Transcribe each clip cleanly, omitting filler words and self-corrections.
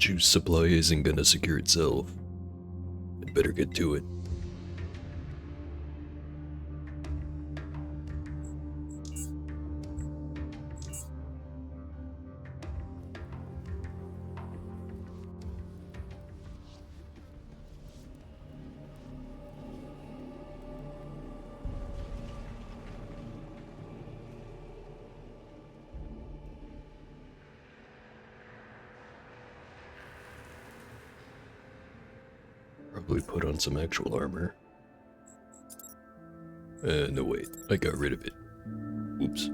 Juice supply isn't gonna secure itself. I'd better get to it. Probably put on some actual armor. No wait, I got rid of it. Oops.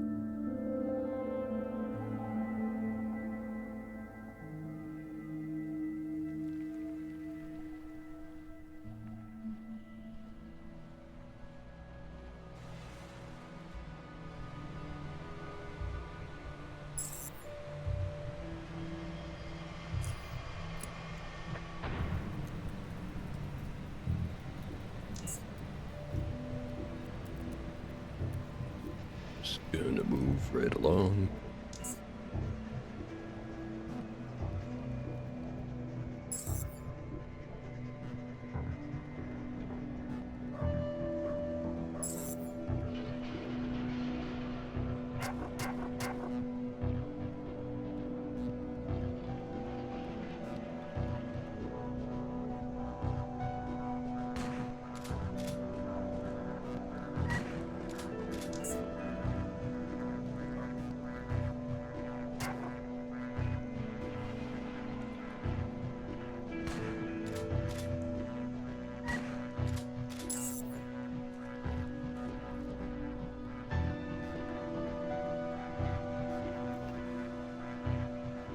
Just gonna move right along.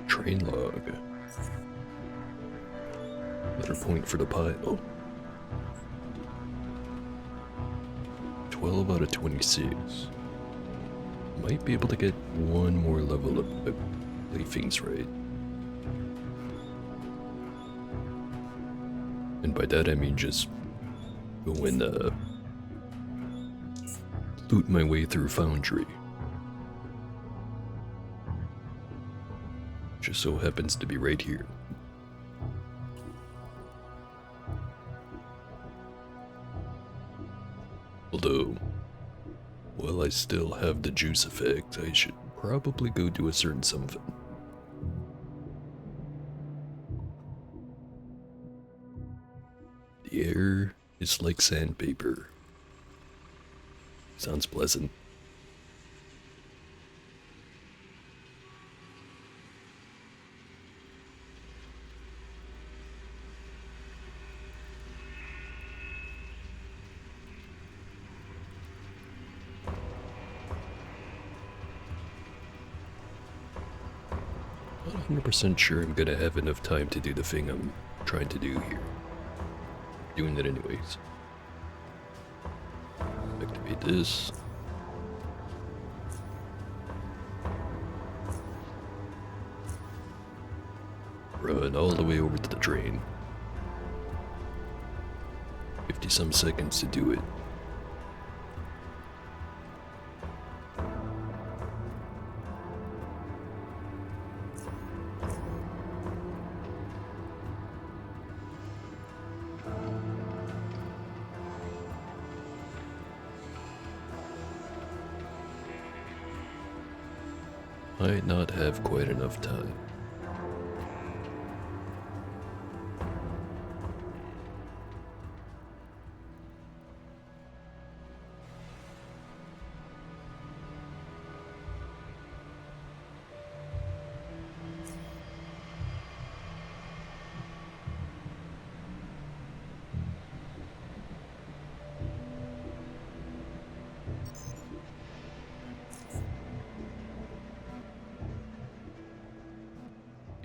Train log. Better point for the pile. 12 out of 26. Might be able to get one more level of things right. And by that I mean just go and loot my way through Foundry. Just so happens to be right here. Although, while I still have the juice effect, I should probably go do a certain something. The air is like sandpaper. Sounds pleasant. Not 100% sure I'm gonna have enough time to do the thing I'm trying to do here. Doing it anyways. Activate this. Run all the way over to the train. 50 some seconds to do it. Might not have quite enough time.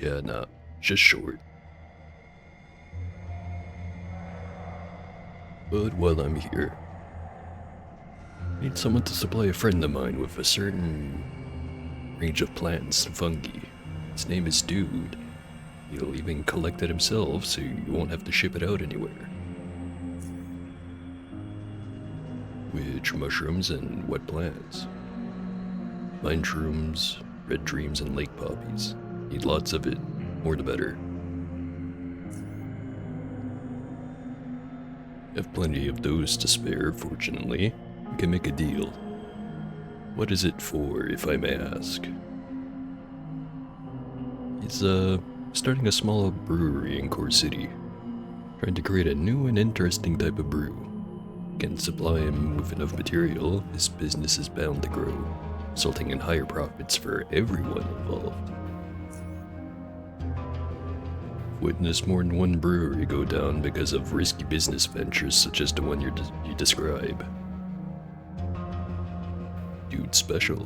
Yeah, nah, just short. But while I'm here, I need someone to supply a friend of mine with a certain range of plants and fungi. His name is Dude. He'll even collect it himself, so you won't have to ship it out anywhere. Which mushrooms and what plants? Vine shrooms, red dreams, and lake poppies. Need lots of it, more the better. Have plenty of those to spare, fortunately. We can make a deal. What is it for, if I may ask? He's, starting a small brewery in Core City. Trying to create a new and interesting type of brew. Can supply him with enough material, his business is bound to grow, resulting in higher profits for everyone involved. Witnessed more than one brewery go down because of risky business ventures such as the one you describe. Dude's special.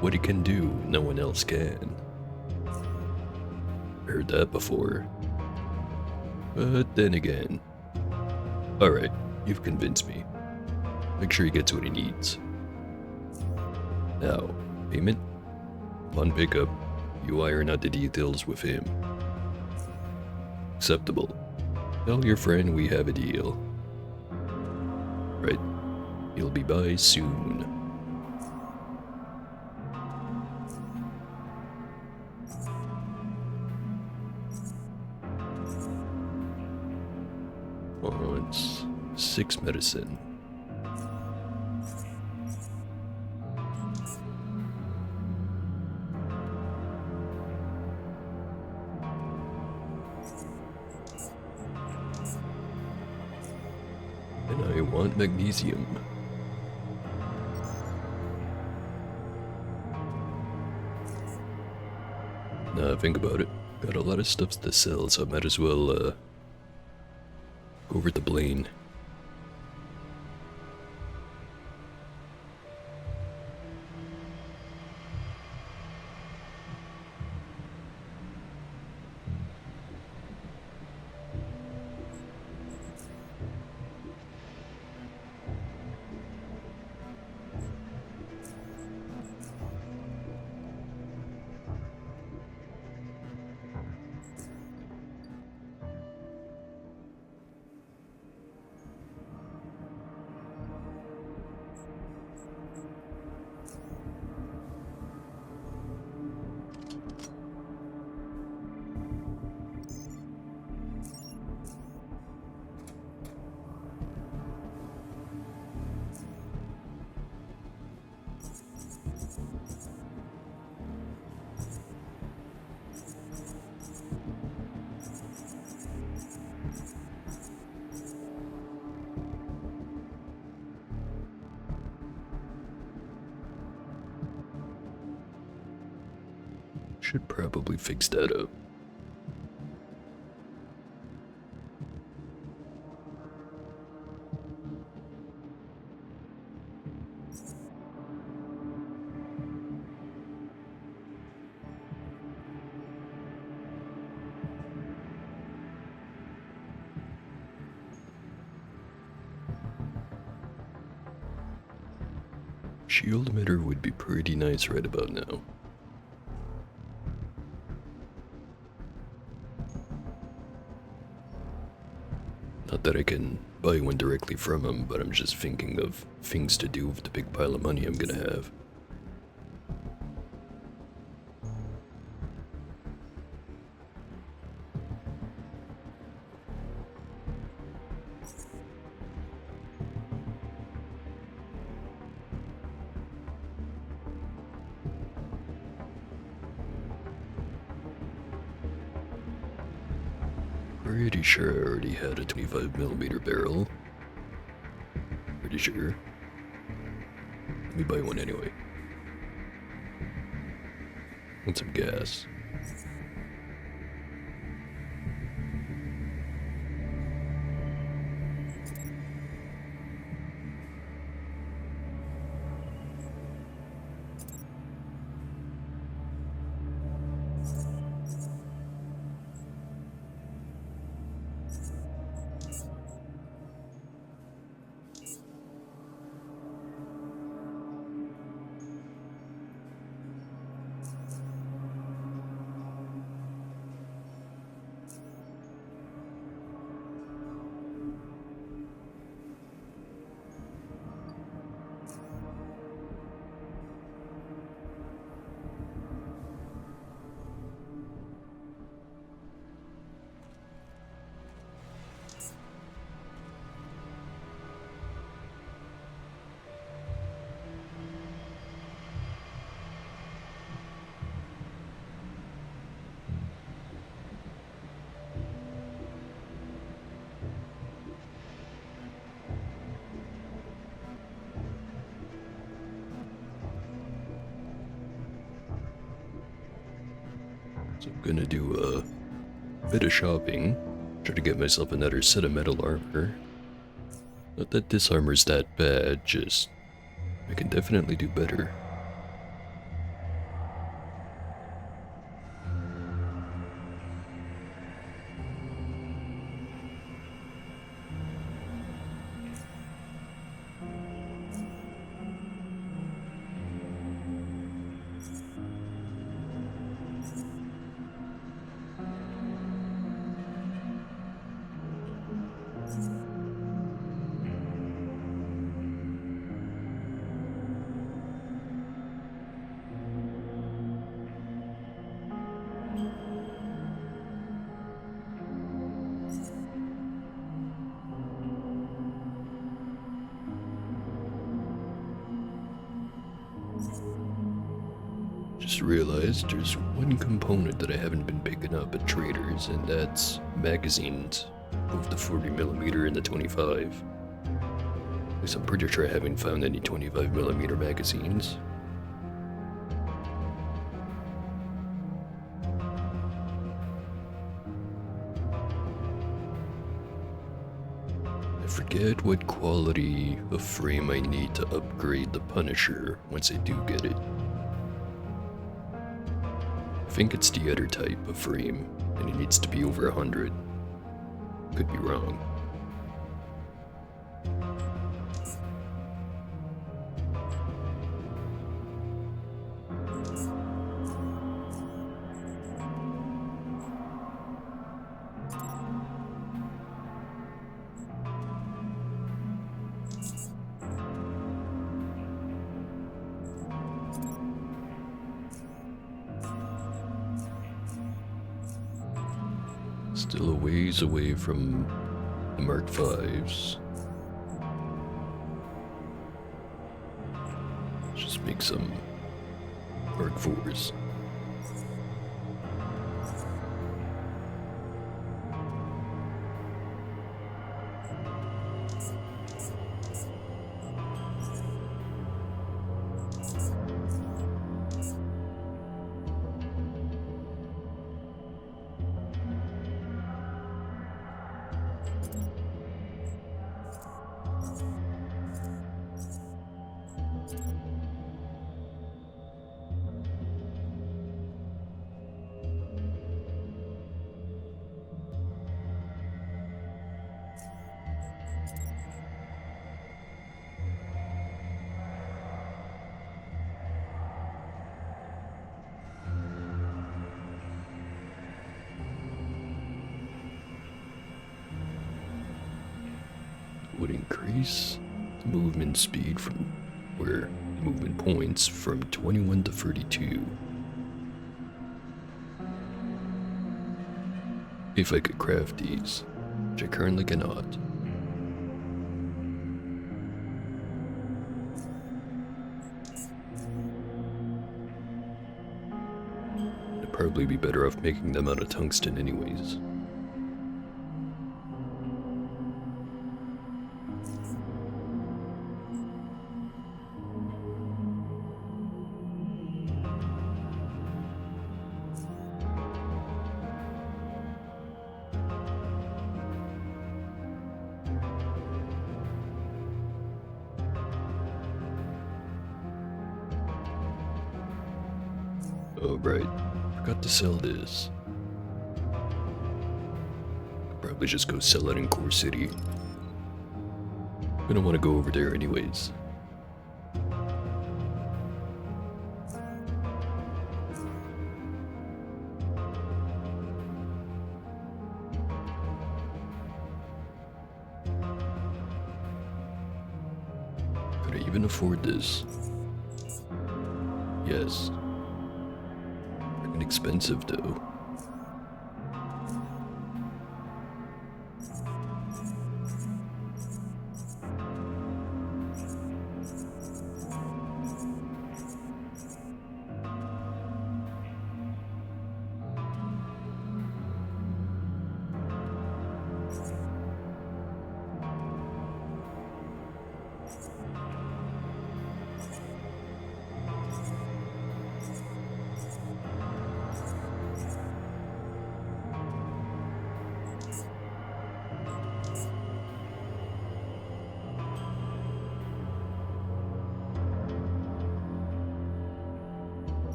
What he can do, no one else can. Heard that before. But then again. Alright, you've convinced me. Make sure he gets what he needs. Now, payment? Upon pickup, you iron out the details with him. Acceptable. Tell your friend we have a deal. Right. He'll be by soon. It's 6 medicine. And I want magnesium. Nah, think about it. Got a lot of stuff to sell, so I might as well, go over to Blaine. Should probably fix that up. Shield emitter would be pretty nice right about now. Not that I can buy one directly from him, but I'm just thinking of things to do with the big pile of money I'm gonna have. Pretty sure I already had a 25mm barrel. Pretty sure. Let me buy one anyway. Want some gas. So I'm gonna do a bit of shopping. Try to get myself another set of metal armor. Not that this armor's that bad, just I can definitely do better. Just realized there's one component that I haven't been picking up at traders, and that's magazines. Both the 40mm and the 25. At least I'm pretty sure I haven't found any 25mm magazines. I forget what quality of frame I need to upgrade the Punisher once I do get it. I think it's the other type of frame, and it needs to be over 100. Could be wrong. Still a ways away from the Mark V's. Just make some Mark IVs. Would increase the movement speed from where movement points from 21 to 32. If I could craft these, which I currently cannot. I'd probably be better off making them out of tungsten anyways. Oh, right. Forgot to sell this. Could probably just go sell it in Core City. I don't want to go over there anyways. Could I even afford this? Yes. Expensive though.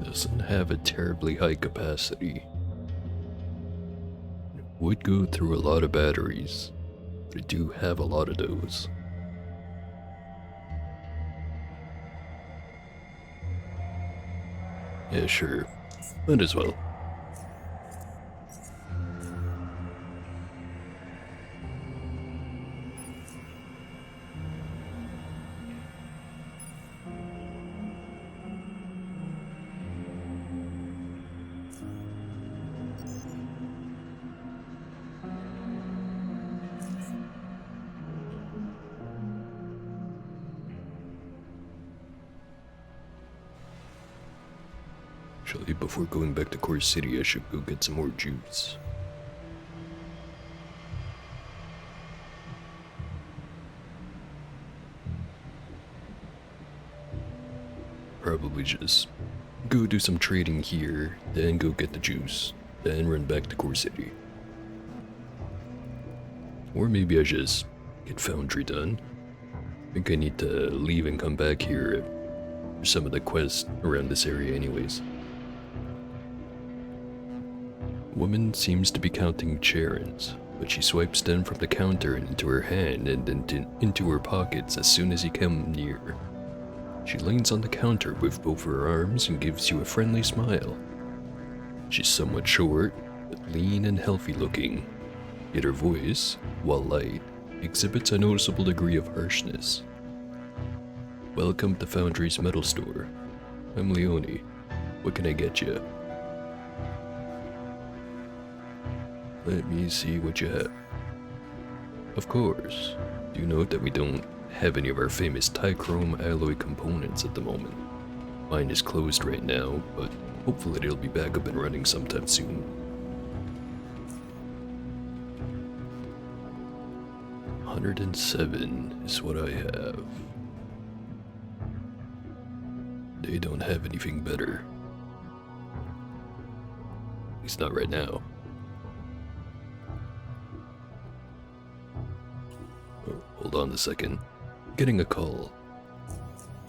Doesn't have a terribly high capacity. It would go through a lot of batteries, but I do have a lot of those. Yeah, sure. Might as well. Actually, before going back to Core City, I should go get some more juice. Probably just go do some trading here, then go get the juice, then run back to Core City. Or maybe I just get Foundry done. I think I need to leave and come back here for some of the quests around this area anyways. Woman seems to be counting charons, but she swipes them from the counter and into her hand and then into her pockets as soon as you come near. She leans on the counter with both her arms and gives you a friendly smile. She's somewhat short, but lean and healthy looking, yet her voice, while light, exhibits a noticeable degree of harshness. Welcome to Foundry's Metal Store. I'm Leone. What can I get you? Let me see what you have. Of course, do note that we don't have any of our famous Tichrome alloy components at the moment. Mine is closed right now, but hopefully it'll be back up and running sometime soon. 107 is what I have. They don't have anything better. At least not right now. Oh, hold on a second. Getting a call.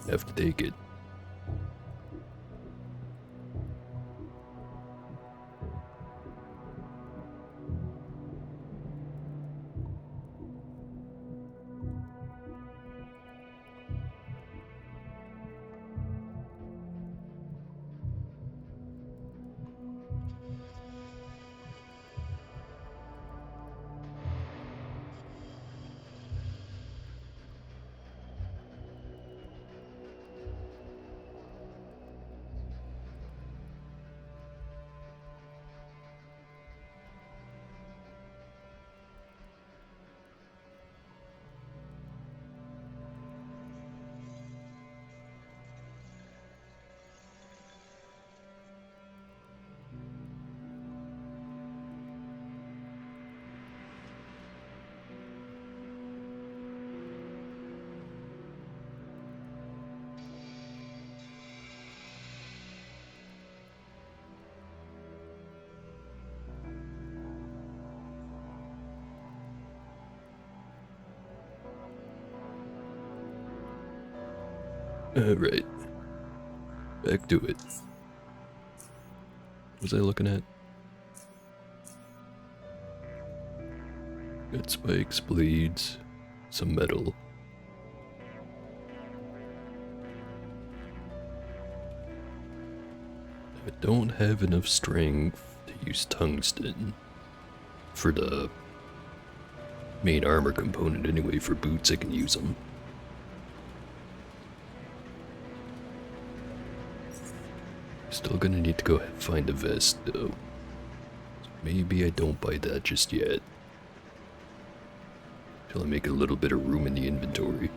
Have to take it. Alright. Back to it. What was I looking at? Got spikes, blades, some metal. I don't have enough strength to use tungsten for the main armor component anyway. For boots I can use them. Still gonna need to go find a vest though. So maybe I don't buy that just yet. Till I make a little bit of room in the inventory.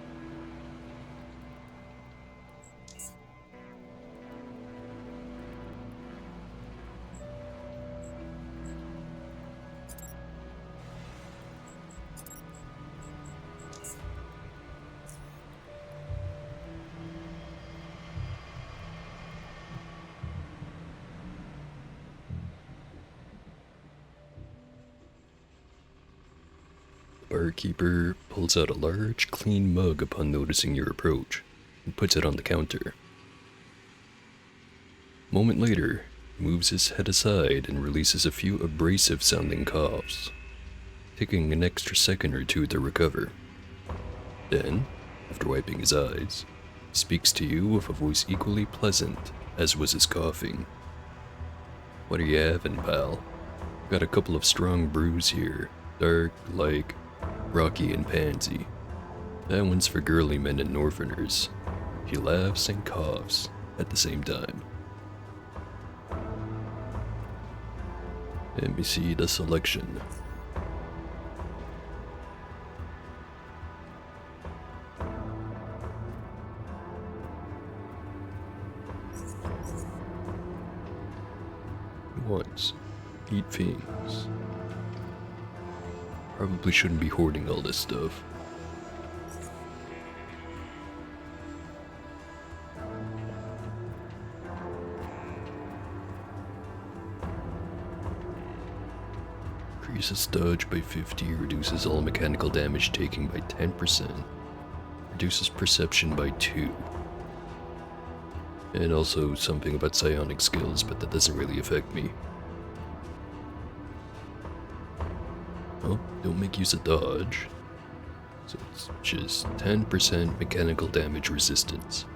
Barkeeper pulls out a large, clean mug upon noticing your approach, and puts it on the counter. A moment later, he moves his head aside and releases a few abrasive sounding coughs, taking an extra second or two to recover. Then, after wiping his eyes, he speaks to you with a voice equally pleasant as was his coughing. "What are you having, pal? Got a couple of strong brews here, dark, like Rocky and Pansy. That one's for girly men and Northerners." He laughs and coughs at the same time. Let me see the selection. Once, eat things. Probably shouldn't be hoarding all this stuff. Increases dodge by 50, reduces all mechanical damage taken by 10%, reduces perception by 2. And also something about psionic skills, but that doesn't really affect me. Oh, don't make use of dodge. So it's just 10% mechanical damage resistance.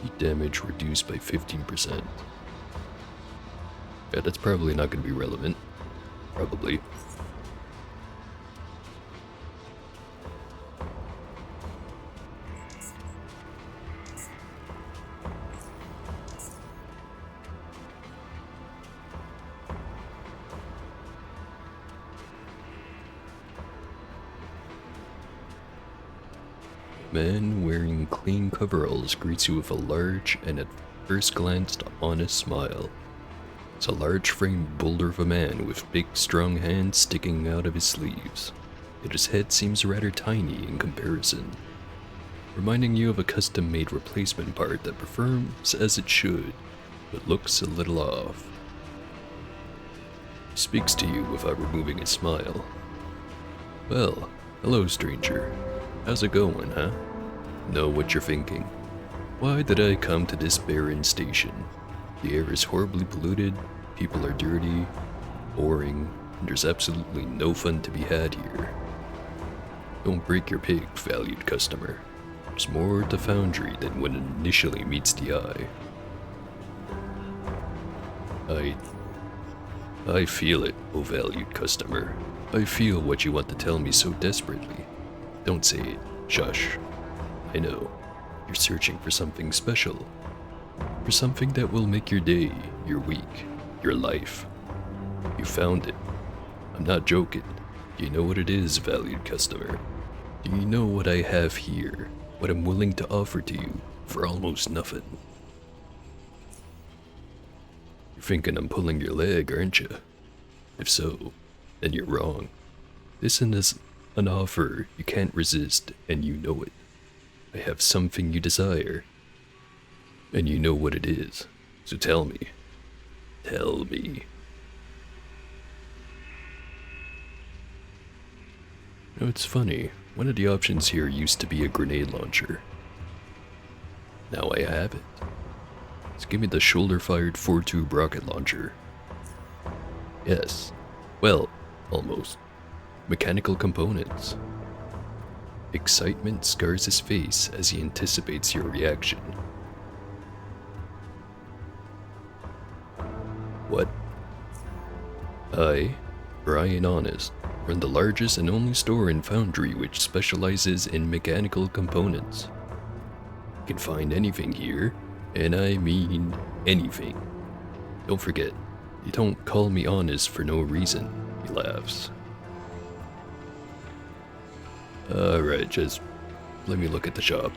Heat damage reduced by 15%. Yeah, that's probably not going to be relevant. Probably. A man wearing clean coveralls greets you with a large and at first glance honest smile. It's a large-framed boulder of a man with big, strong hands sticking out of his sleeves, yet his head seems rather tiny in comparison, reminding you of a custom-made replacement part that performs as it should, but looks a little off. He speaks to you without removing his smile. "Well, hello, stranger. How's it going, huh? Know what you're thinking. Why did I come to this barren station? The air is horribly polluted, people are dirty, boring, and there's absolutely no fun to be had here. Don't break your pig, valued customer. There's more to Foundry than what initially meets the eye." I feel it, oh valued customer. I feel what you want to tell me so desperately. Don't say it. Shush. I know. You're searching for something special. For something that will make your day, your week, your life. You found it. I'm not joking. Do you know what it is, valued customer? Do you know what I have here? What I'm willing to offer to you for almost nothing? You're thinking I'm pulling your leg, aren't you? If so, then you're wrong. This is an offer you can't resist, and you know it. I have something you desire, and you know what it is. So tell me. Tell me. You know, it's funny. One of the options here used to be a grenade launcher. Now I have it. So give me the shoulder-fired 4-tube rocket launcher. Yes. Well, almost. Mechanical components. Excitement scars his face as he anticipates your reaction. What? I, Brian Honest, run the largest and only store in Foundry which specializes in mechanical components. You can find anything here, and I mean anything. Don't forget, you don't call me honest for no reason, he laughs. Alright, just let me look at the shop.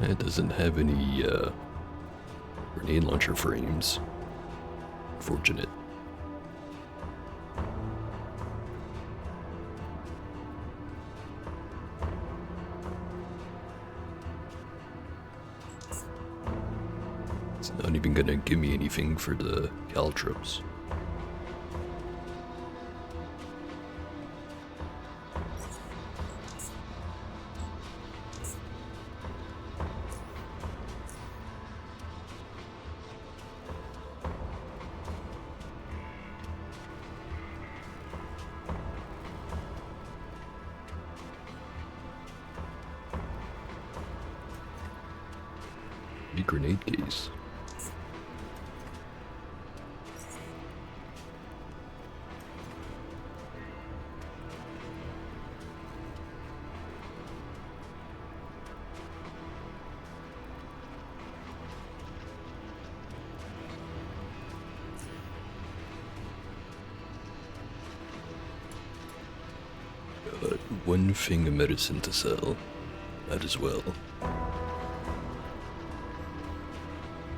It doesn't have any, grenade launcher frames. Fortunate. It's not even gonna give me anything for the caltrops. The grenade case. Got one thing of medicine to sell. That as well.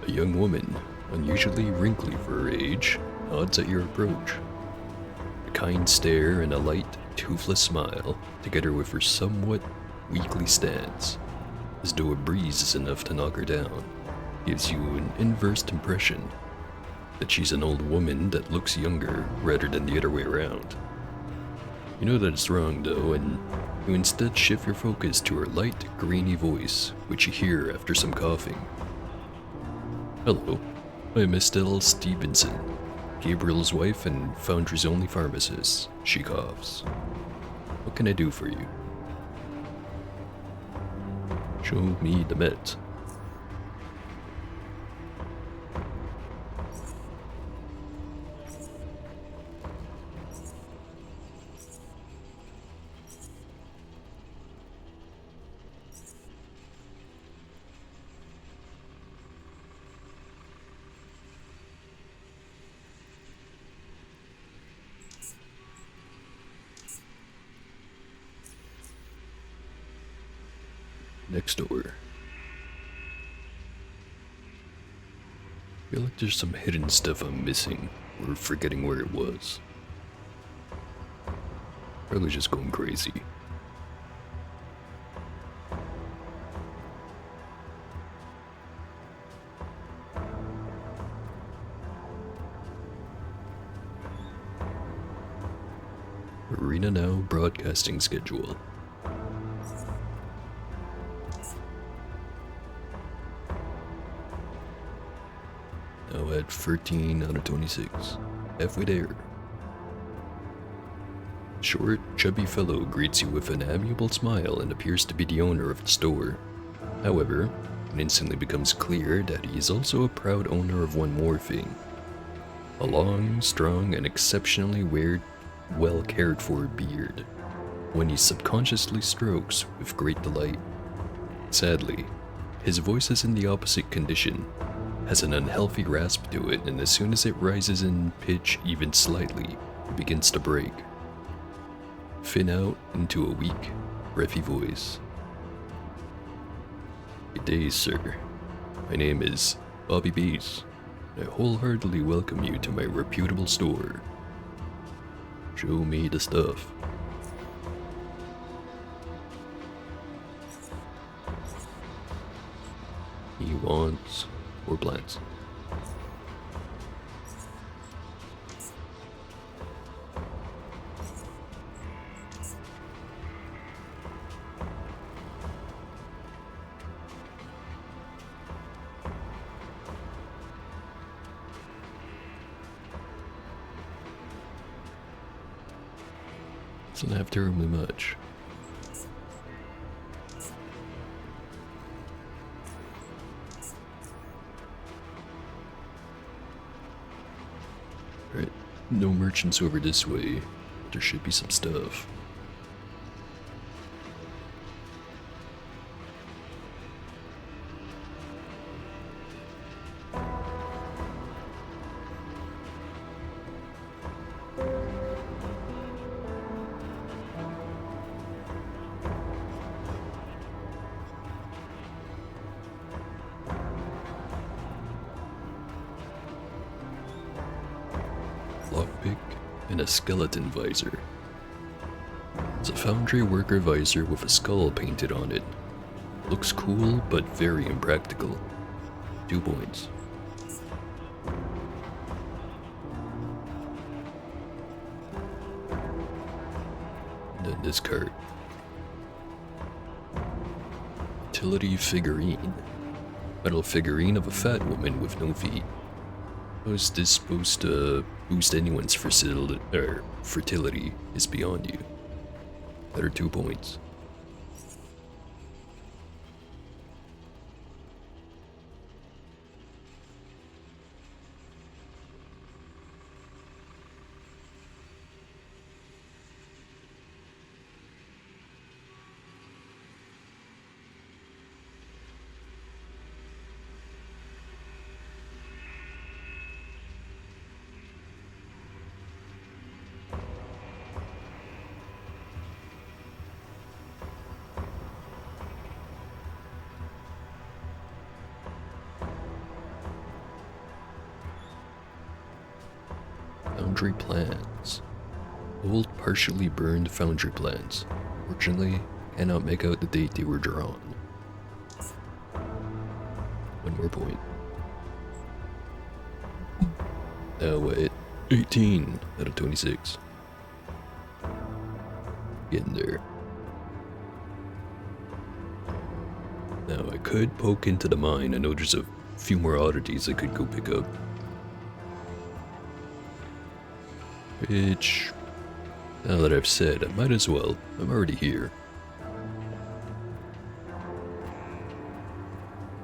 A young woman, unusually wrinkly for her age, nods at your approach. A kind stare and a light, toothless smile, together with her somewhat weakly stance, as though a breeze is enough to knock her down, gives you an inverse impression that she's an old woman that looks younger rather than the other way around. You know that it's wrong though, and you instead shift your focus to her light, grainy voice, which you hear after some coughing. Hello, I'm Estelle Stevenson, Gabriel's wife and Foundry's only pharmacist. She coughs. What can I do for you? Show me the meds. Next door. Feel like there's some hidden stuff I'm missing, or forgetting where it was. Probably just going crazy. Arena Now broadcasting schedule. Now at 13 out of 26. Halfway there. Short, chubby fellow greets you with an amiable smile and appears to be the owner of the store. However, it instantly becomes clear that he is also a proud owner of one more thing. A long, strong, and exceptionally well cared for beard, one he subconsciously strokes with great delight. Sadly, his voice is in the opposite condition, has an unhealthy rasp to it, and as soon as it rises in pitch even slightly, it begins to break. Thin out into a weak, breathy voice. Good day, sir. My name is Bobby Bees. I wholeheartedly welcome you to my reputable store. Show me the stuff. He wants 4 plants. Doesn't have terribly much. Alright, no merchants over this way. There should be some stuff. Lockpick and a skeleton visor. It's a foundry worker visor with a skull painted on it. Looks cool, but very impractical. 2 points. this cart. Utility figurine. Metal figurine of a fat woman with no feet. How is this supposed to boost anyone's fertility is beyond you. Better 2 points. Foundry plans. Old, partially burned foundry plans. Fortunately, cannot make out the date they were drawn. 1 more point. Now wait. 18 out of 26. Getting there. Now I could poke into the mine. I know there's a few more oddities I could go pick up. Which, now that I've said, I might as well. I'm already here.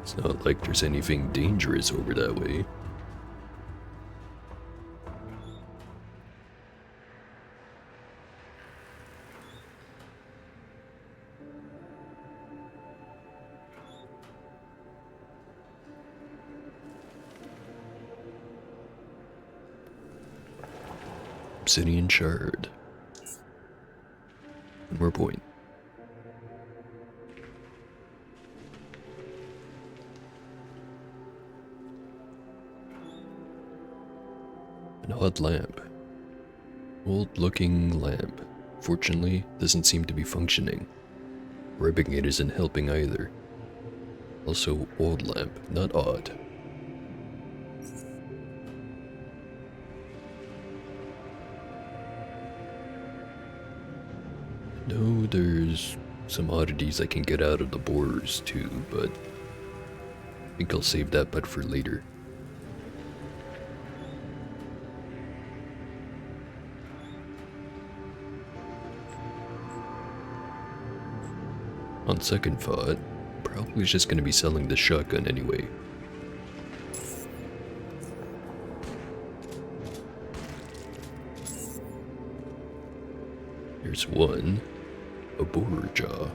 It's not like there's anything dangerous over that way. Obsidian shard. 1 more point. An odd lamp. Old looking lamp. Fortunately, doesn't seem to be functioning. Ripping it isn't helping either. Also, old lamp, not odd. No, there's some oddities I can get out of the borers too, but I think I'll save that bet for later. On second thought, probably just going to be selling the shotgun anyway. Here's one. A borer jaw.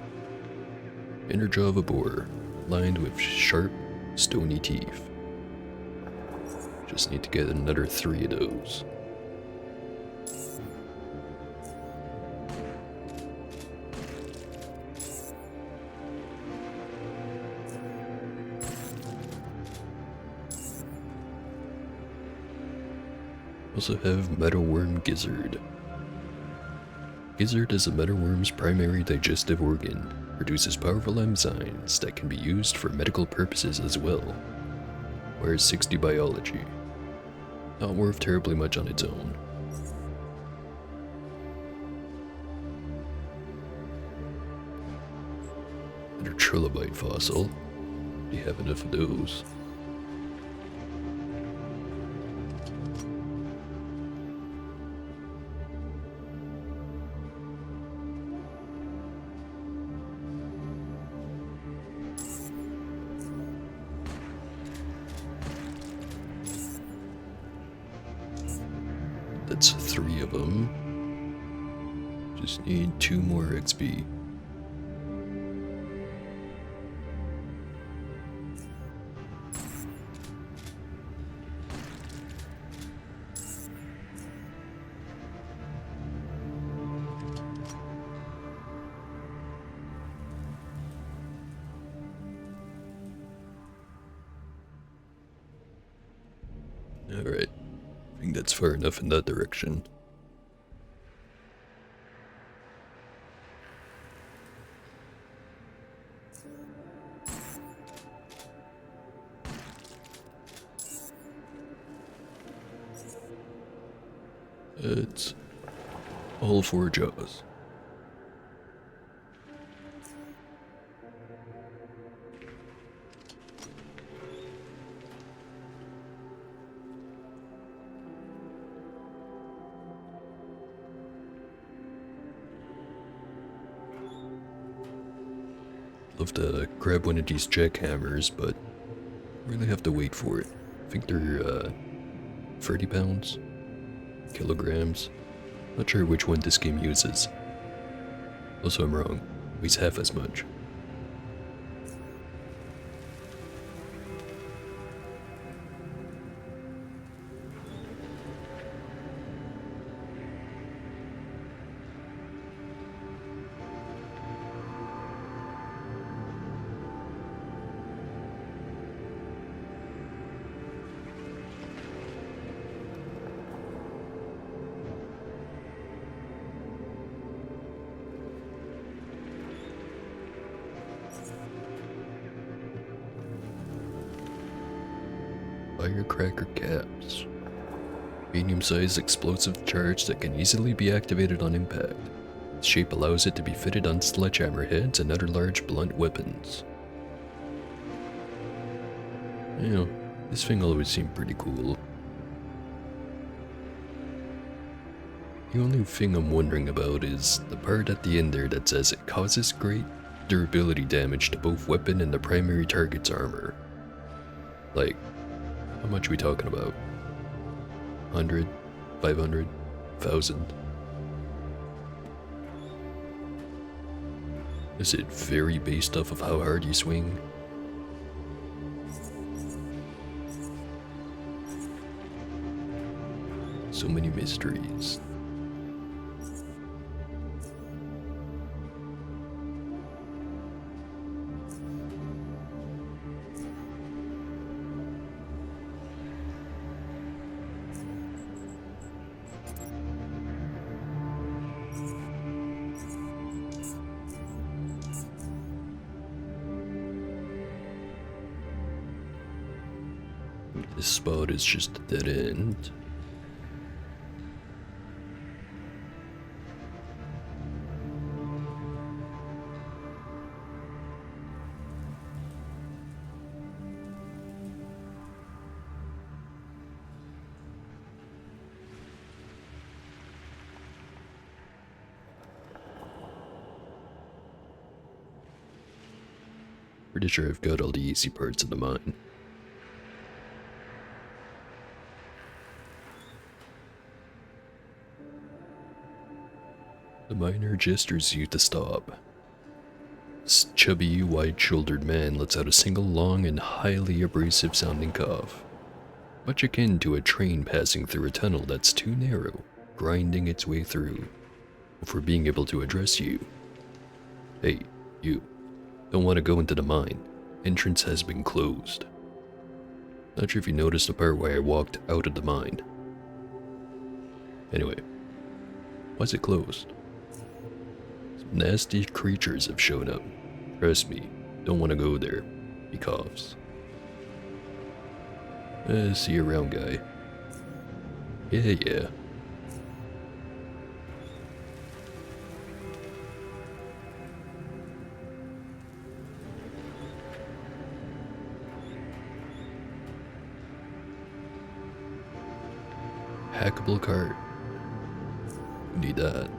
Inner jaw of a boar, lined with sharp, stony teeth. Just need to get another 3 of those. Also have metalworm gizzard. Gizzard is a metalworm's primary digestive organ, produces powerful enzymes that can be used for medical purposes as well. Whereas 60 biology. Not worth terribly much on its own. Another trilobite fossil. You have enough of those. That's 3 of them. Just need 2 more XP. Alright. I think that's far enough in that direction. It's all 4 jaws. Love to grab one of these jackhammers, but really have to wait for it. I think they're 30 pounds, kilograms. Not sure which one this game uses. Also, I'm wrong. Weighs half as much. Firecracker caps. Medium-sized explosive charge that can easily be activated on impact. Its shape allows it to be fitted on sledgehammer heads and other large blunt weapons. You know, this thing always seemed pretty cool. The only thing I'm wondering about is the part at the end there that says it causes great durability damage to both weapon and the primary target's armor. Like, how much are we talking about? 100? 500? 1,000? Is it very based off of how hard you swing? So many mysteries. This spot is just a dead end. Pretty sure I've got all the easy parts of the mine. The miner gestures you to stop. This chubby, wide-shouldered man lets out a single long and highly abrasive sounding cough, much akin to a train passing through a tunnel that's too narrow, grinding its way through, before being able to address you. Hey, you. Don't want to go into the mine. Entrance has been closed. Not sure if you noticed the part where I walked out of the mine. Anyway, why's it closed? Some nasty creatures have shown up. Trust me, don't want to go there. He coughs. See you around, guy. Yeah. Hackable cart. Need that.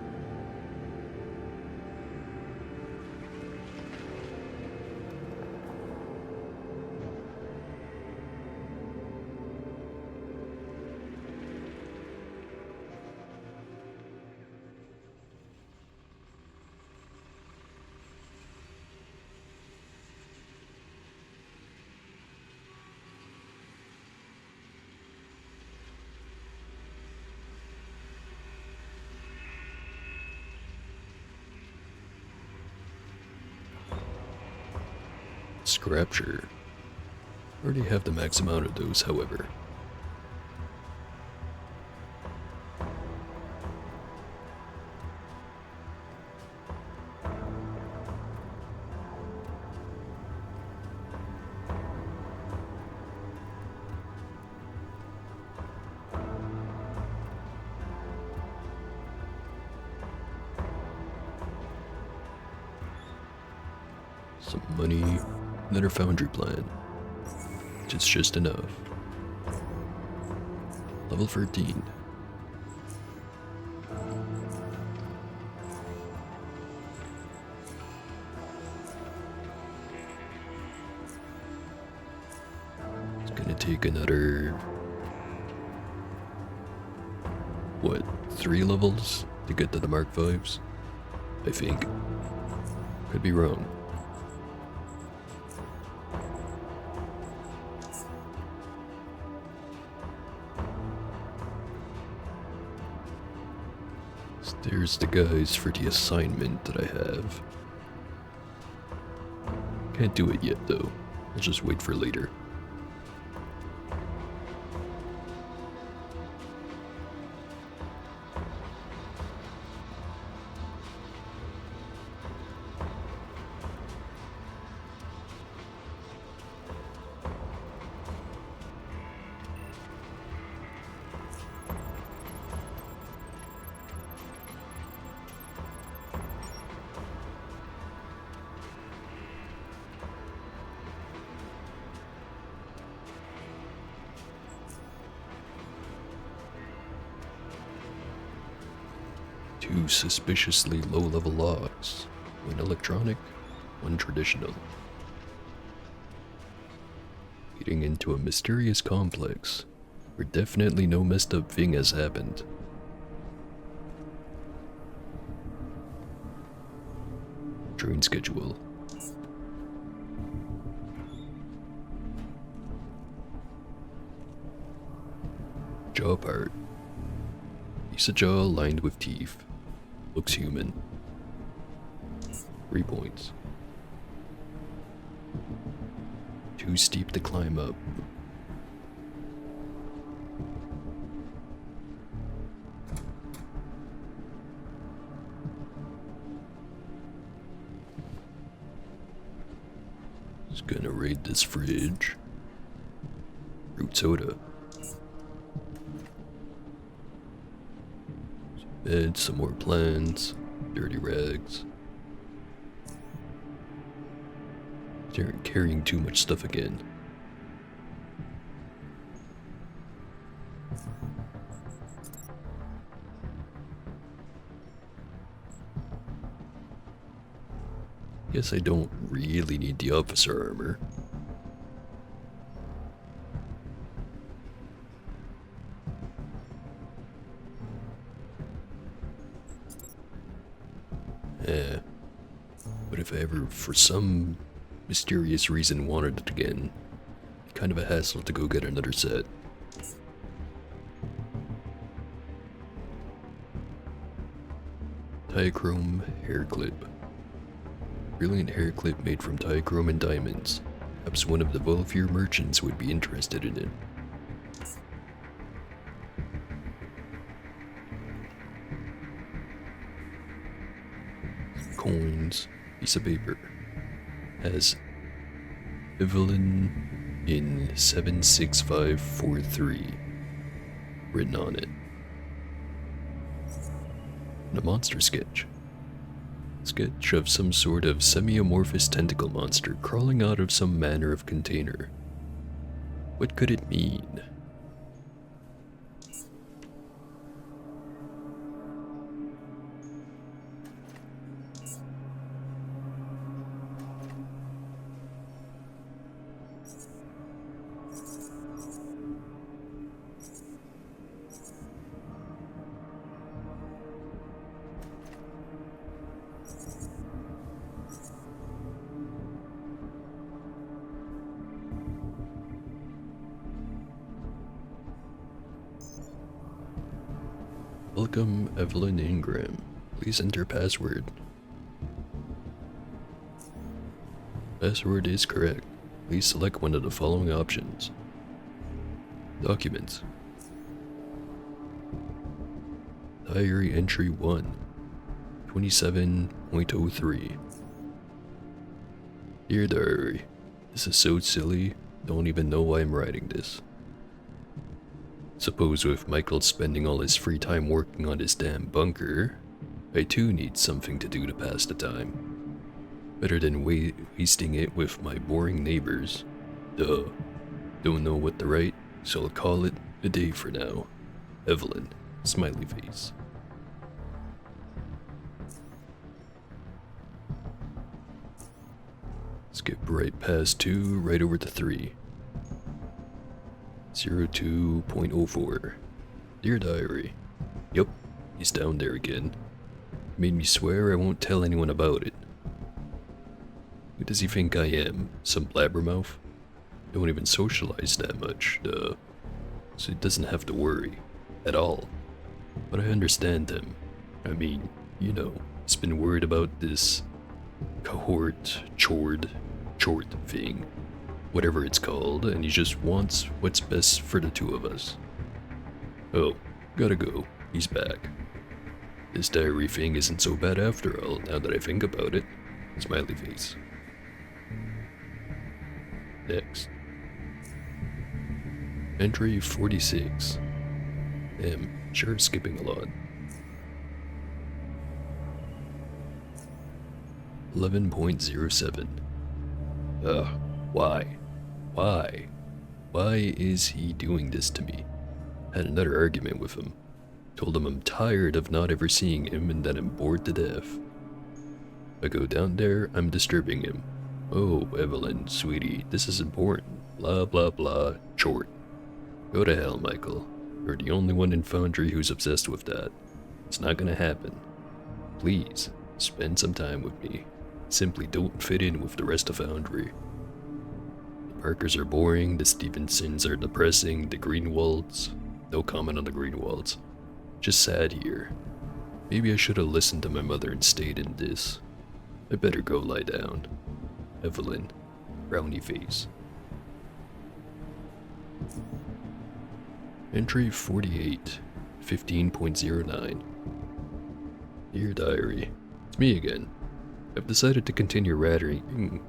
Scrapture. Already have the max amount of those, however. Some money, another foundry plan. It's just enough. Level 13. take another, what, 3 levels to get to the Mark Vs? I think. Could be wrong. There's the guys for the assignment that I have. Can't do it yet though. I'll just wait for later. Two suspiciously low-level logs. One electronic, one traditional. Leading into a mysterious complex where definitely no messed up thing has happened. Train schedule. Jaw part. Piece of jaw lined with teeth. Looks human. 3 points. Too steep to climb up. Just gonna raid this fridge. Fruit soda. Bed, some more plants, dirty rags. They're carrying too much stuff again. Guess I don't really need the officer armor. But if I ever, for some mysterious reason, wanted it again, it's kind of a hassle to go get another set. Diachrome hair clip. Brilliant hair clip made from diachrome and diamonds. Perhaps one of the wealthier merchants would be interested in it. Coins, piece of paper, has Evelyn in 76543 written on it. And a monster sketch. Sketch of some sort of semi-amorphous tentacle monster crawling out of some manner of container. What could it mean? Welcome, Evelyn Ingram. Please enter password. Password is correct. Please select one of the following options. Documents. Diary entry 1, 27.03. Dear Diary, this is so silly, don't even know why I'm writing this. Suppose with Michael spending all his free time working on his damn bunker, I too need something to do to pass the time. Better than wasting it with my boring neighbors. Duh. Don't know what to write, so I'll call it a day for now. Evelyn. Smiley face. Skip right past 2, right over to 3. 02.04. Dear Diary. Yup, he's down there again. Made me swear I won't tell anyone about it. Who does he think I am? Some blabbermouth? Don't even socialize that much, duh. So he doesn't have to worry. At all. But I understand him. I mean, you know, he's been worried about this chort thing. Whatever it's called, and he just wants what's best for the two of us. Oh, gotta go. He's back. This diary thing isn't so bad after all, now that I think about it. Smiley face. Next. Entry 46. Damn, sure skipping a lot. 11.07. Why? Why? Why is he doing this to me? Had another argument with him. Told him I'm tired of not ever seeing him and that I'm bored to death. I go down there, I'm disturbing him. Oh, Evelyn, sweetie, this is important. Blah blah blah, chort. Go to hell, Michael. You're the only one in Foundry who's obsessed with that. It's not gonna happen. Please, spend some time with me. Simply don't fit in with the rest of Foundry. The Parkers are boring, the Stevensons are depressing, the Greenwalds... No comment on the Greenwalds. Just sad here. Maybe I should have listened to my mother and stayed in this. I better go lie down. Evelyn. Brownie face. Entry 48. 15.09. Dear Diary. It's me again. I've decided to continue writing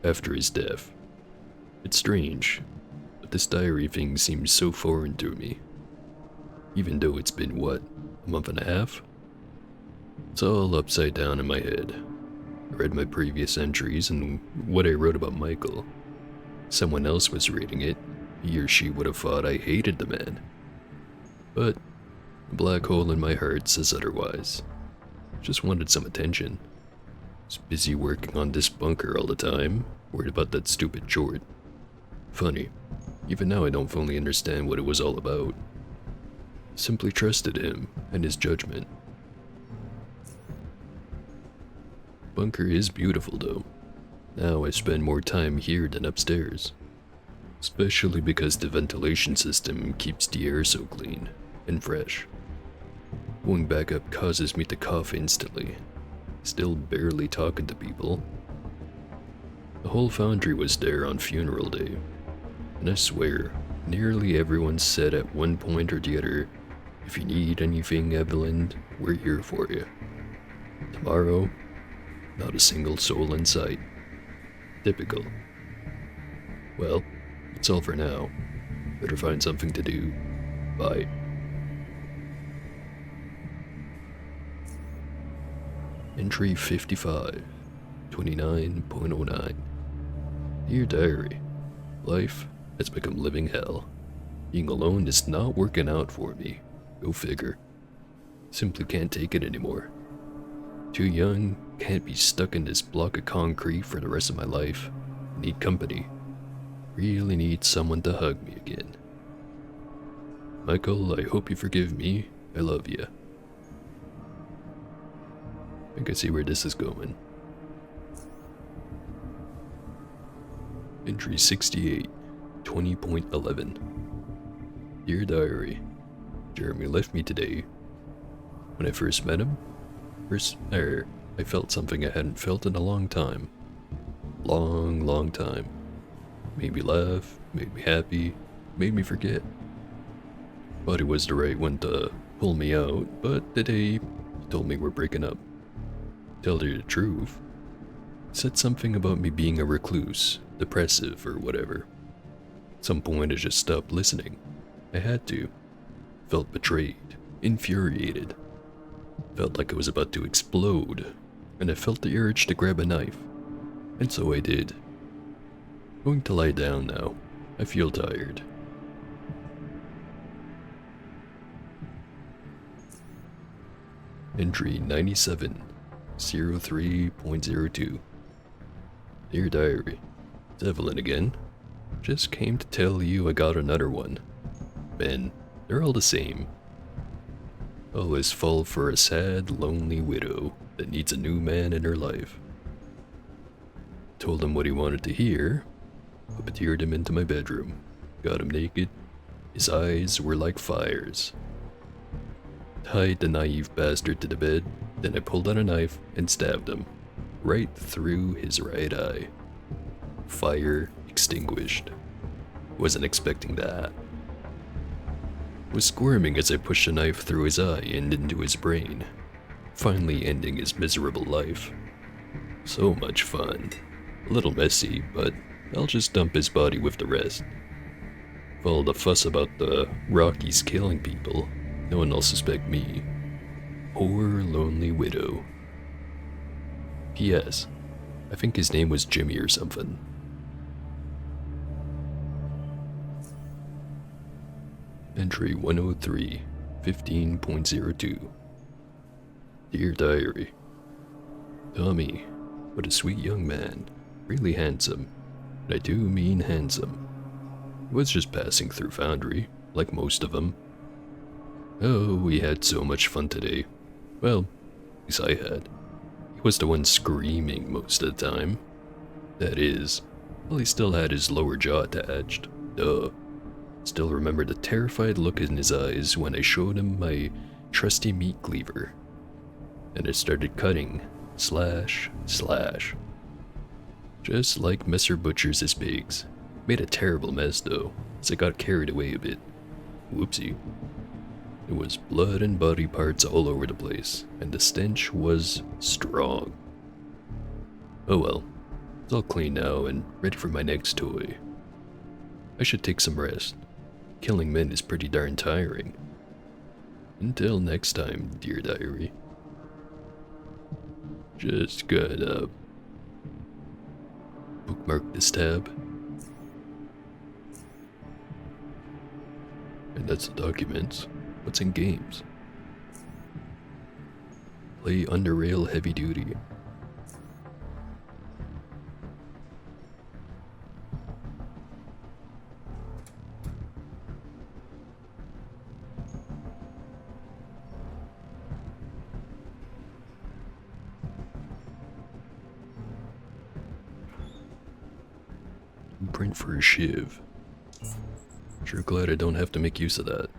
after his death. It's strange, but this diary thing seems so foreign to me. Even though it's been, what, a month and a half? It's all upside down in my head. I read my previous entries and what I wrote about Michael. Someone else was reading it, he or she would have thought I hated the man. But a black hole in my heart says otherwise. Just wanted some attention. Was busy working on this bunker all the time, worried about that stupid chort. Funny, even now I don't fully understand what it was all about. Simply trusted him and his judgment. Bunker is beautiful though. Now I spend more time here than upstairs. Especially because the ventilation system keeps the air so clean and fresh. Going back up causes me to cough instantly. Still barely talking to people. The whole Foundry was there on funeral day. And I swear, nearly everyone said at one point or the other, if you need anything, Evelyn, we're here for you. Tomorrow, not a single soul in sight. Typical. Well, that's all for now. Better find something to do. Bye. Entry 55, 29.09. Dear Diary, life has become living hell. Being alone is not working out for me. Go figure. Simply can't take it anymore. Too young, can't be stuck in this block of concrete for the rest of my life. Need company. Really need someone to hug me again. Michael, I hope you forgive me. I love you. I think I see where this is going. Entry 68, 20.11. Dear Diary, Jeremy left me today. When I first met him, I felt something I hadn't felt in a long time. Long time. Made me laugh, made me happy, made me forget. Thought it was the right one to pull me out, but today he told me we're breaking up. Tell you the truth, said something about me being a recluse, depressive, or whatever. At some point I just stopped listening. I had to. Felt betrayed, infuriated. Felt like I was about to explode, and I felt the urge to grab a knife. And so I did. Going to lie down now. I feel tired. Entry 97. 03.02. Dear Diary, it's Evelyn again. Just came to tell you I got another one. Men, they're all the same. Always fall for a sad, lonely widow that needs a new man in her life. Told him what he wanted to hear, puppeteered him into my bedroom, got him naked. His eyes were like fires. Tied the naive bastard to the bed, then I pulled out a knife and stabbed him, right through his right eye. Fire extinguished. Wasn't expecting that. Was squirming as I pushed a knife through his eye and into his brain, finally ending his miserable life. So much fun. A little messy, but I'll just dump his body with the rest. With all the fuss about the Rockies killing people, no one will suspect me. Poor lonely widow. P.S. I think his name was Jimmy or something. Entry 103, 15.02. Dear Diary. Tommy, what a sweet young man. Really handsome. And I do mean handsome. He was just passing through Foundry, like most of them. Oh, we had so much fun today. Well, at least I had. He was the one screaming most of the time. That is, well, he still had his lower jaw attached. Duh. Still remember the terrified look in his eyes when I showed him my trusty meat cleaver. And I started cutting, slash, slash. Just like Mr. Butcher's pigs. Made a terrible mess though, as I got carried away a bit. Whoopsie. There was blood and body parts all over the place, and the stench was strong. Oh well, it's all clean now and ready for my next toy. I should take some rest. Killing men is pretty darn tiring. Until next time, dear diary. Just gotta bookmark this tab. And that's the documents. What's in games? Play Underrail Heavy Duty. Print for a shiv. Sure glad I don't have to make use of that.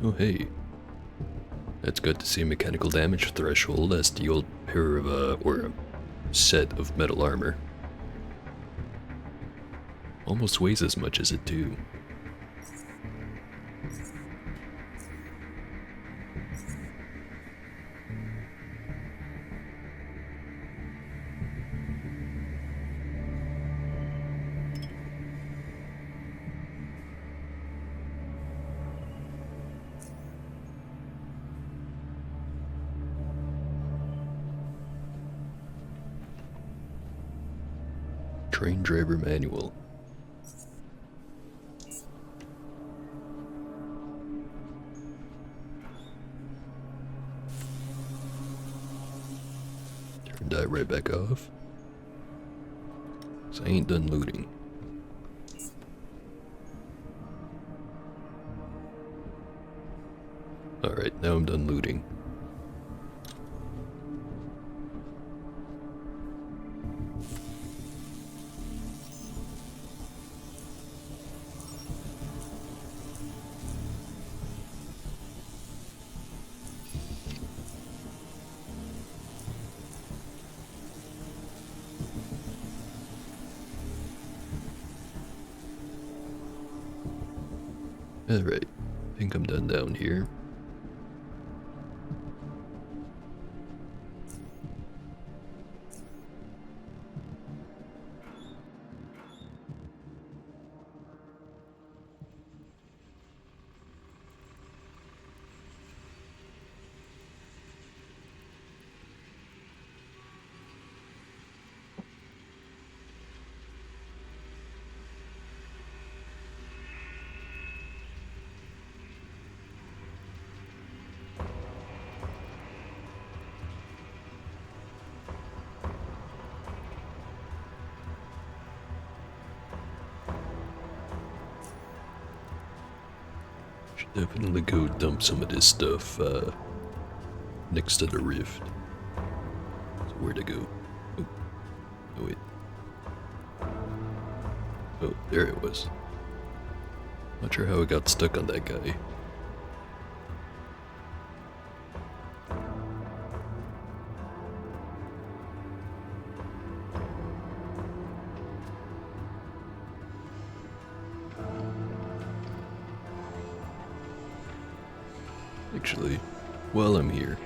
Oh hey. That's good to see mechanical damage threshold as the old pair of, or a set of metal armor. Almost weighs as much as it too. Train driver manual. Turn that right back off. 'Cause I ain't done looting. Alright, now I'm done looting. Alright, I think I'm done down here. Should definitely go dump some of this stuff, next to the rift. So where'd it go? Oh, wait. Oh, there it was. Not sure how it got stuck on that guy. Actually, while I'm here.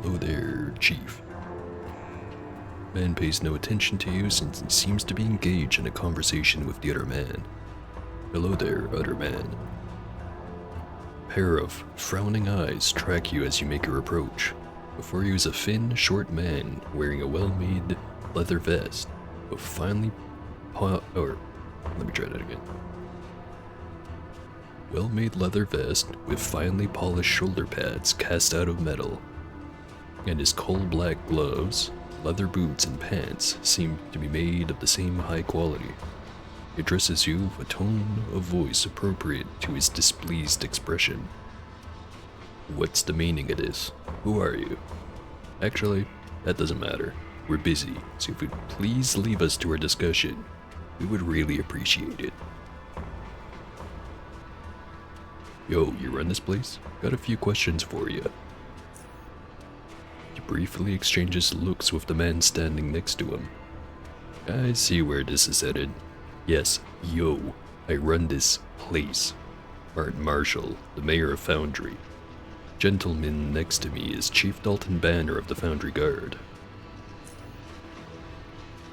Hello there, Chief. Man pays no attention to you since he seems to be engaged in a conversation with the other man. Hello there, other man. A pair of frowning eyes track you as you make your approach. Before you is a thin, short man wearing a well-made leather vest with finely let me try that again. Well-made leather vest with finely polished shoulder pads cast out of metal, and his coal-black gloves, leather boots, and pants seem to be made of the same high quality. He addresses you with a tone of voice appropriate to his displeased expression. What's the meaning of this? Who are you? Actually, that doesn't matter. We're busy, so if you'd please leave us to our discussion, we would really appreciate it. Yo, you run this place? Got a few questions for you. He briefly exchanges looks with the man standing next to him. I see where this is headed. Yes, yo, I run this place. Martin Marshall, the mayor of Foundry. Gentleman next to me is Chief Dalton Banner of the Foundry Guard.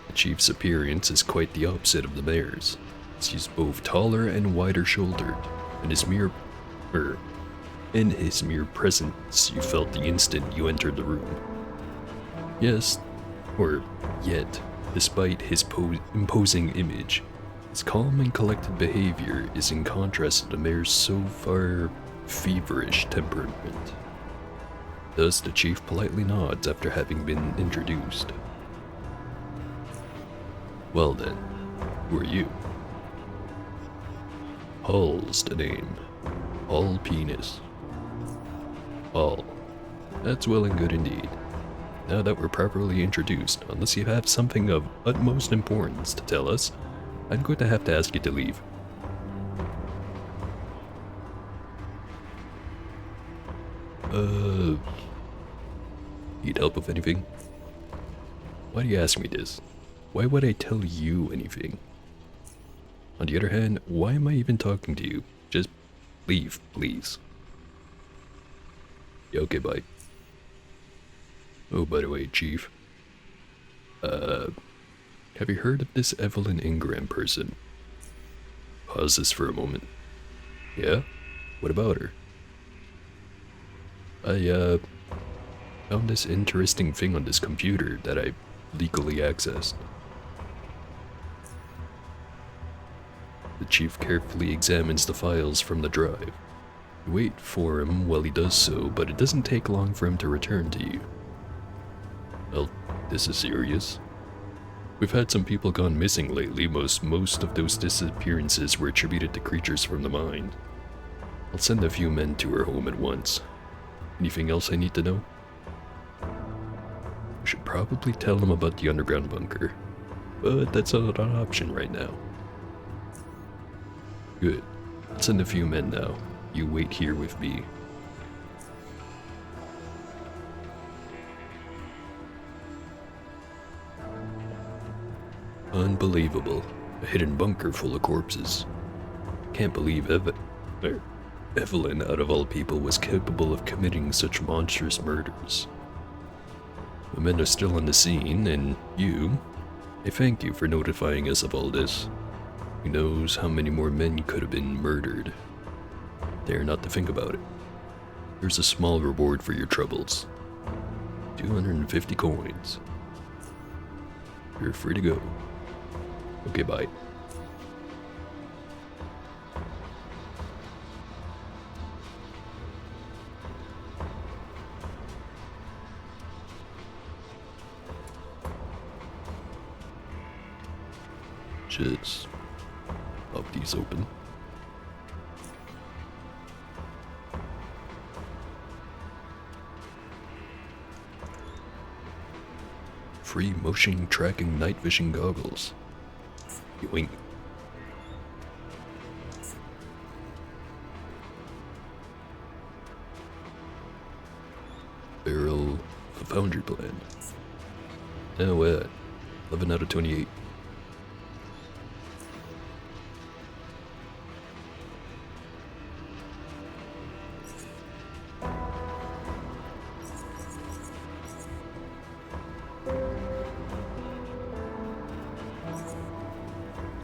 The chief's appearance is quite the opposite of the mayor's. He's both taller and wider shouldered, and in his mere presence you felt the instant you entered the room. Yes, or yet, despite his imposing image, his calm and collected behavior is in contrast to the mayor's so far feverish temperament. Thus the chief politely nods after having been introduced. Well then, who are you? Hull's the name. Hull Penis. Hull. That's well and good indeed. Now that we're properly introduced, unless you have something of utmost importance to tell us, I'm going to have to ask you to leave. Need help with anything? Why do you ask me this? Why would I tell you anything? On the other hand, why am I even talking to you? Just leave, please. Yeah, okay, bye. Oh, by the way, Chief. Have you heard of this Evelyn Ingram person? Pause this for a moment. Yeah? What about her? I, found this interesting thing on this computer that I legally accessed. The chief carefully examines the files from the drive. You wait for him while he does so, but it doesn't take long for him to return to you. Well, this is serious. We've had some people gone missing lately. Most of those disappearances were attributed to creatures from the mine. I'll send a few men to her home at once. Anything else I need to know? I should probably tell them about the underground bunker, but that's not an option right now. Good. I'll send a few men now. You wait here with me. Unbelievable. A hidden bunker full of corpses. Can't believe Evelyn, out of all people, was capable of committing such monstrous murders. The men are still on the scene, and I thank you for notifying us of all this. Who knows how many more men could have been murdered. Dare not to think about it. Here's a small reward for your troubles. 250 coins. You're free to go. Okay, bye. Just pop these open. Free motion tracking night vision goggles. Yoink. Barrel of foundry plan. Now what? 11 out of 28.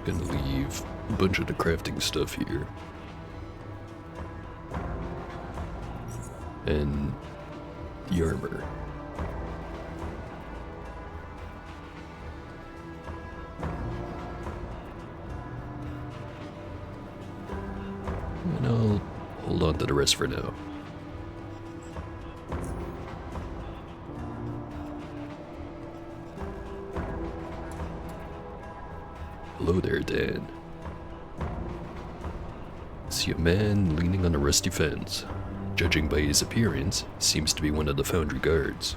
Gonna leave a bunch of the crafting stuff here. And the armor. And I'll hold on to the rest for now. Hello there, Dan. See a man leaning on a rusty fence. Judging by his appearance, seems to be one of the foundry guards.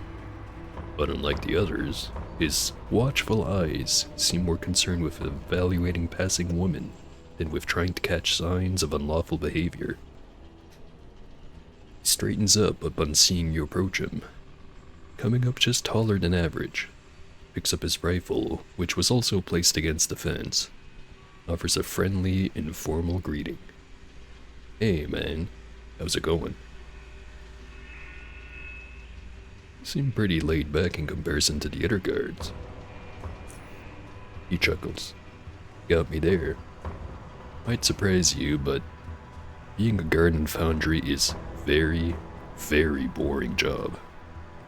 But unlike the others, his watchful eyes seem more concerned with evaluating passing women than with trying to catch signs of unlawful behavior. He straightens up upon seeing you approach him, coming up just taller than average. Picks up his rifle, which was also placed against the fence. Offers a friendly, informal greeting. Hey man, how's it going? Seem pretty laid back in comparison to the other guards. He chuckles. Got me there. Might surprise you, but being a guard in foundry is very, very boring job.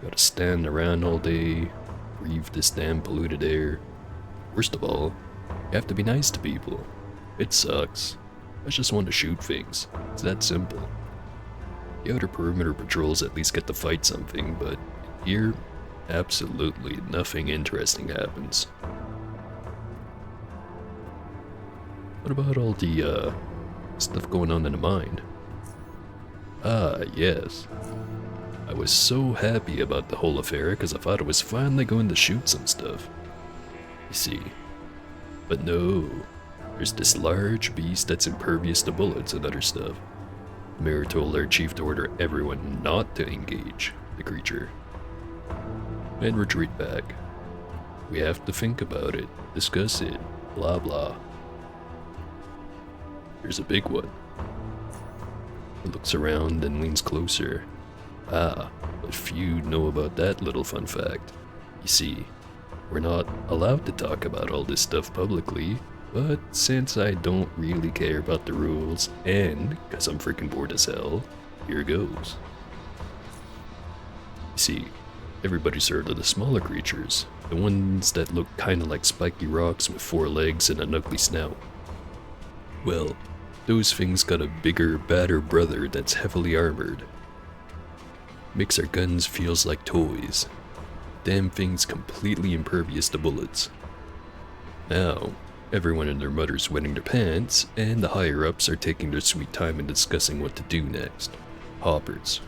Gotta stand around all day, breathe this damn polluted air. Worst of all, you have to be nice to people. It sucks. I just want to shoot things. It's that simple. The outer perimeter patrols at least get to fight something, but here, absolutely nothing interesting happens. What about all the, stuff going on in the mine? Ah, yes. I was so happy about the whole affair because I thought I was finally going to shoot some stuff. You see. But no, there's this large beast that's impervious to bullets and other stuff. The mayor told our chief to order everyone not to engage the creature. And retreat back. We have to think about it, discuss it, blah blah. There's a big one. He looks around and leans closer. Ah, but few know about that little fun fact. You see, we're not allowed to talk about all this stuff publicly, but since I don't really care about the rules, and because I'm freaking bored as hell, here goes. You see, everybody's heard of the smaller creatures, the ones that look kinda like spiky rocks with 4 legs and an ugly snout. Well, those things got a bigger, badder brother that's heavily armored. Makes our guns feels like toys. Damn thing's completely impervious to bullets. Now, everyone and their mother's wetting their pants, and the higher-ups are taking their sweet time in discussing what to do next. Hoppers.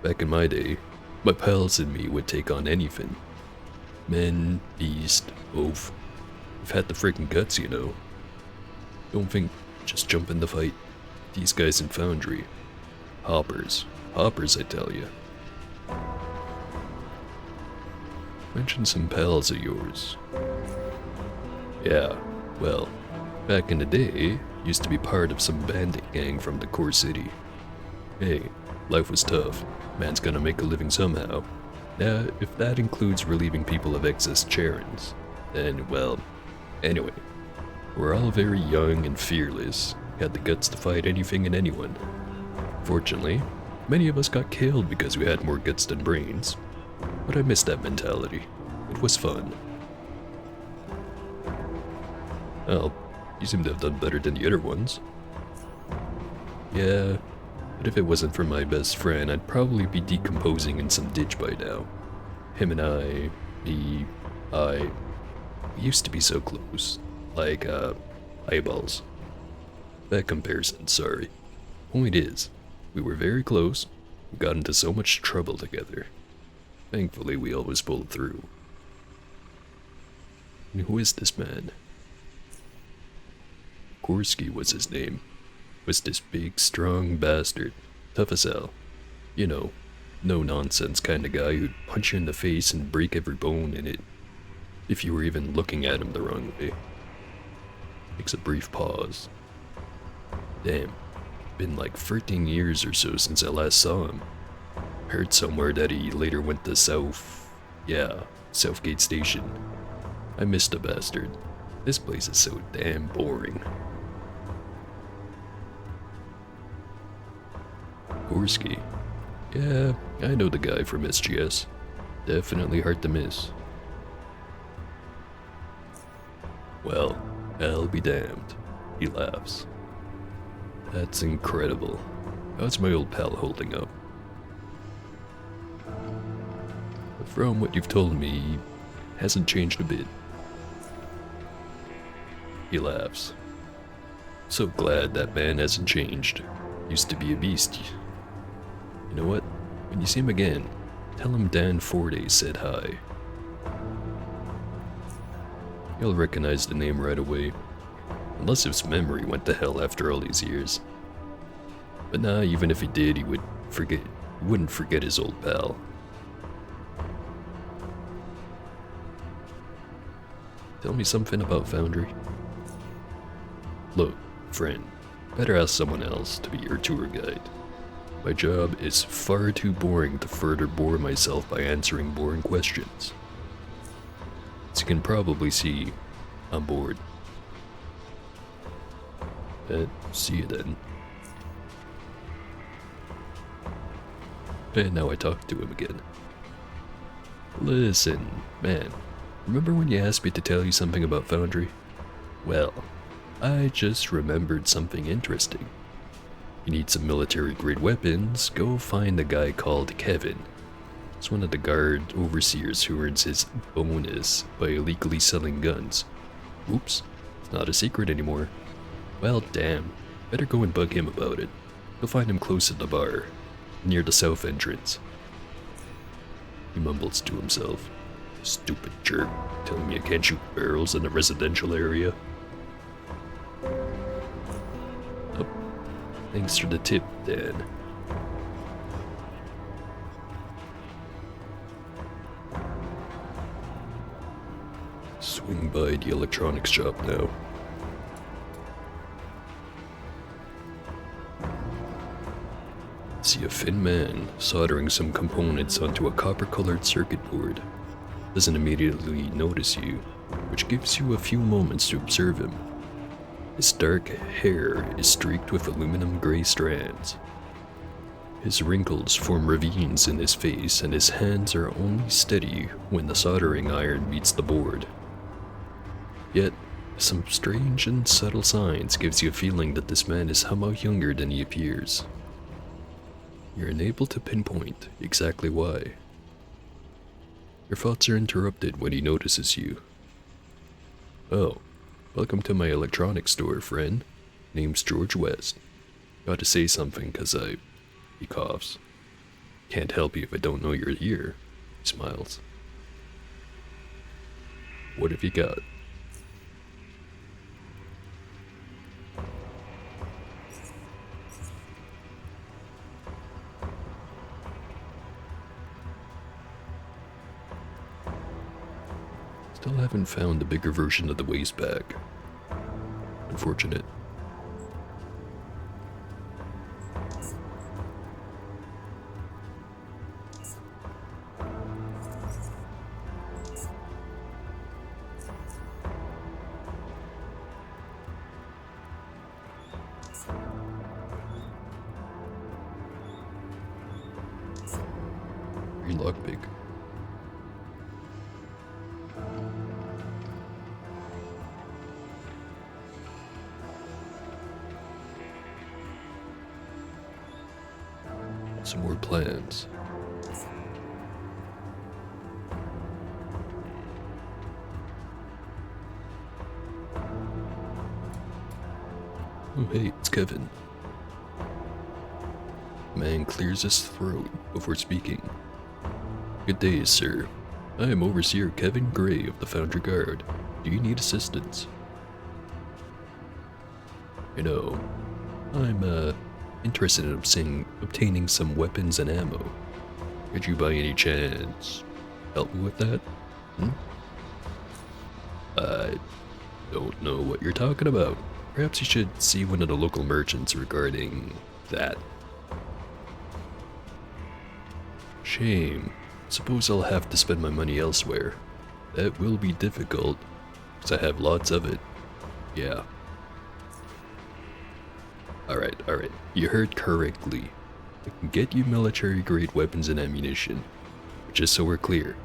Back in my day, my pals and me would take on anything. Men, beast, oaf. We've had the freaking guts, you know. Don't think, just jump in the fight. These guys in foundry. Hoppers. Hoppers, I tell you. Mention some pals of yours. Yeah, well, back in the day, used to be part of some bandit gang from the core city. Hey, life was tough. Man's gonna make a living somehow. Now, if that includes relieving people of excess charons, then, well, anyway. We're all very young and fearless, had the guts to fight anything and anyone. Fortunately, many of us got killed because we had more guts than brains. But I miss that mentality. It was fun. Well, you seem to have done better than the other ones. Yeah, but if it wasn't for my best friend, I'd probably be decomposing in some ditch by now. Him and we used to be so close. Like, eyeballs. That comparison, sorry. Point is, we were very close, we got into so much trouble together. Thankfully, we always pulled through. And who is this man? Gorski was his name. Was this big, strong bastard. Tough as hell. You know, no-nonsense kind of guy who'd punch you in the face and break every bone in it, if you were even looking at him the wrong way. Takes a brief pause. Damn, been like 13 years or so since I last saw him. Heard somewhere that he later went to Southgate Station. I missed the bastard. This place is so damn boring. Gorski. Yeah, I know the guy from SGS. Definitely hard to miss. Well, I'll be damned. He laughs. That's incredible. How's my old pal holding up? From what you've told me, he hasn't changed a bit. He laughs. So glad that man hasn't changed. Used to be a beast. You know what? When you see him again, tell him Dan Forday said hi. He'll recognize the name right away. Unless his memory went to hell after all these years. But nah, even if he did, he wouldn't forget his old pal. Tell me something about Foundry. Look, friend, better ask someone else to be your tour guide. My job is far too boring to further bore myself by answering boring questions. As you can probably see, I'm bored. See you then. And now I talk to him again. Listen, man, remember when you asked me to tell you something about Foundry? Well, I just remembered something interesting. You need some military-grade weapons, go find a guy called Kevin. He's one of the guard overseers who earns his bonus by illegally selling guns. Oops, it's not a secret anymore. Well, damn, better go and bug him about it. You'll find him close at the bar, near the south entrance. He mumbles to himself. Stupid jerk, telling me I can't shoot barrels in a residential area. Oh, thanks for the tip, Dan. Swing by the electronics shop now. See a thin man soldering some components onto a copper-colored circuit board. Doesn't immediately notice you, which gives you a few moments to observe him. His dark hair is streaked with aluminum gray strands. His wrinkles form ravines in his face, and his hands are only steady when the soldering iron meets the board. Yet, some strange and subtle signs gives you a feeling that this man is somehow younger than he appears. You're unable to pinpoint exactly why. Your thoughts are interrupted when he notices you. Oh, welcome to my electronics store, friend. Name's George West. Got to say something, he coughs. Can't help you if I don't know you're here, he smiles. What have you got? Still haven't found the bigger version of the waste bag. Unfortunate. Green lockpick. Some more plans. Oh hey, it's Kevin. Man clears his throat before speaking. Good day, sir. I am Overseer Kevin Gray of the Foundry Guard. Do you need assistance? You know, I'm, interested in obtaining some weapons and ammo. Could you by any chance help me with that? I don't know what you're talking about. Perhaps you should see one of the local merchants regarding that. Shame. Suppose I'll have to spend my money elsewhere. That will be difficult, because I have lots of it. Yeah. Alright. You heard correctly. I can get you military-grade weapons and ammunition. But just so we're clear,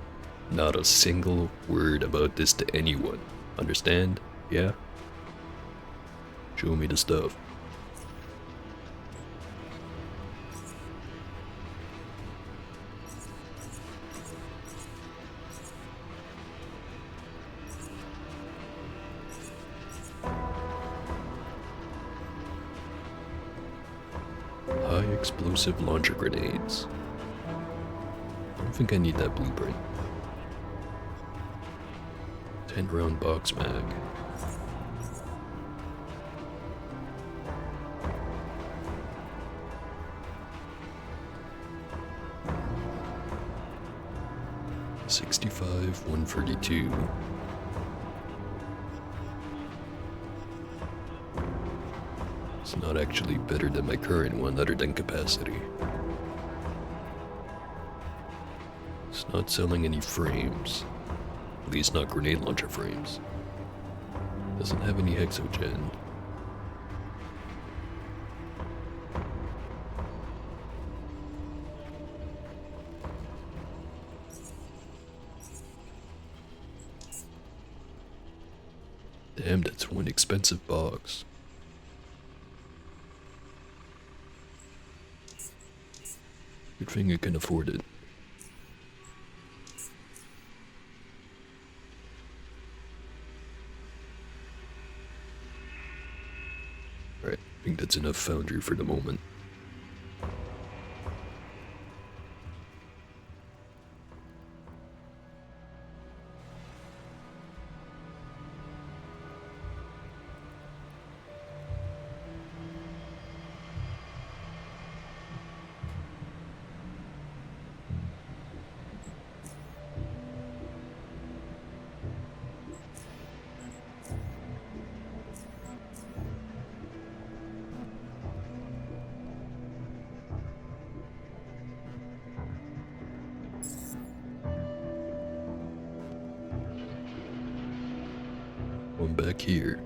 not a single word about this to anyone. Understand? Yeah? Show me the stuff. High explosive launcher grenades. I don't think I need that blueprint. 10-round box mag. $65, $142. It's not actually better than my current one other than capacity. It's not selling any frames. At least not grenade launcher frames. Doesn't have any hexogen. Damn, that's one expensive box. Good thing I can afford it. Alright, I think that's enough foundry for the moment. One back here.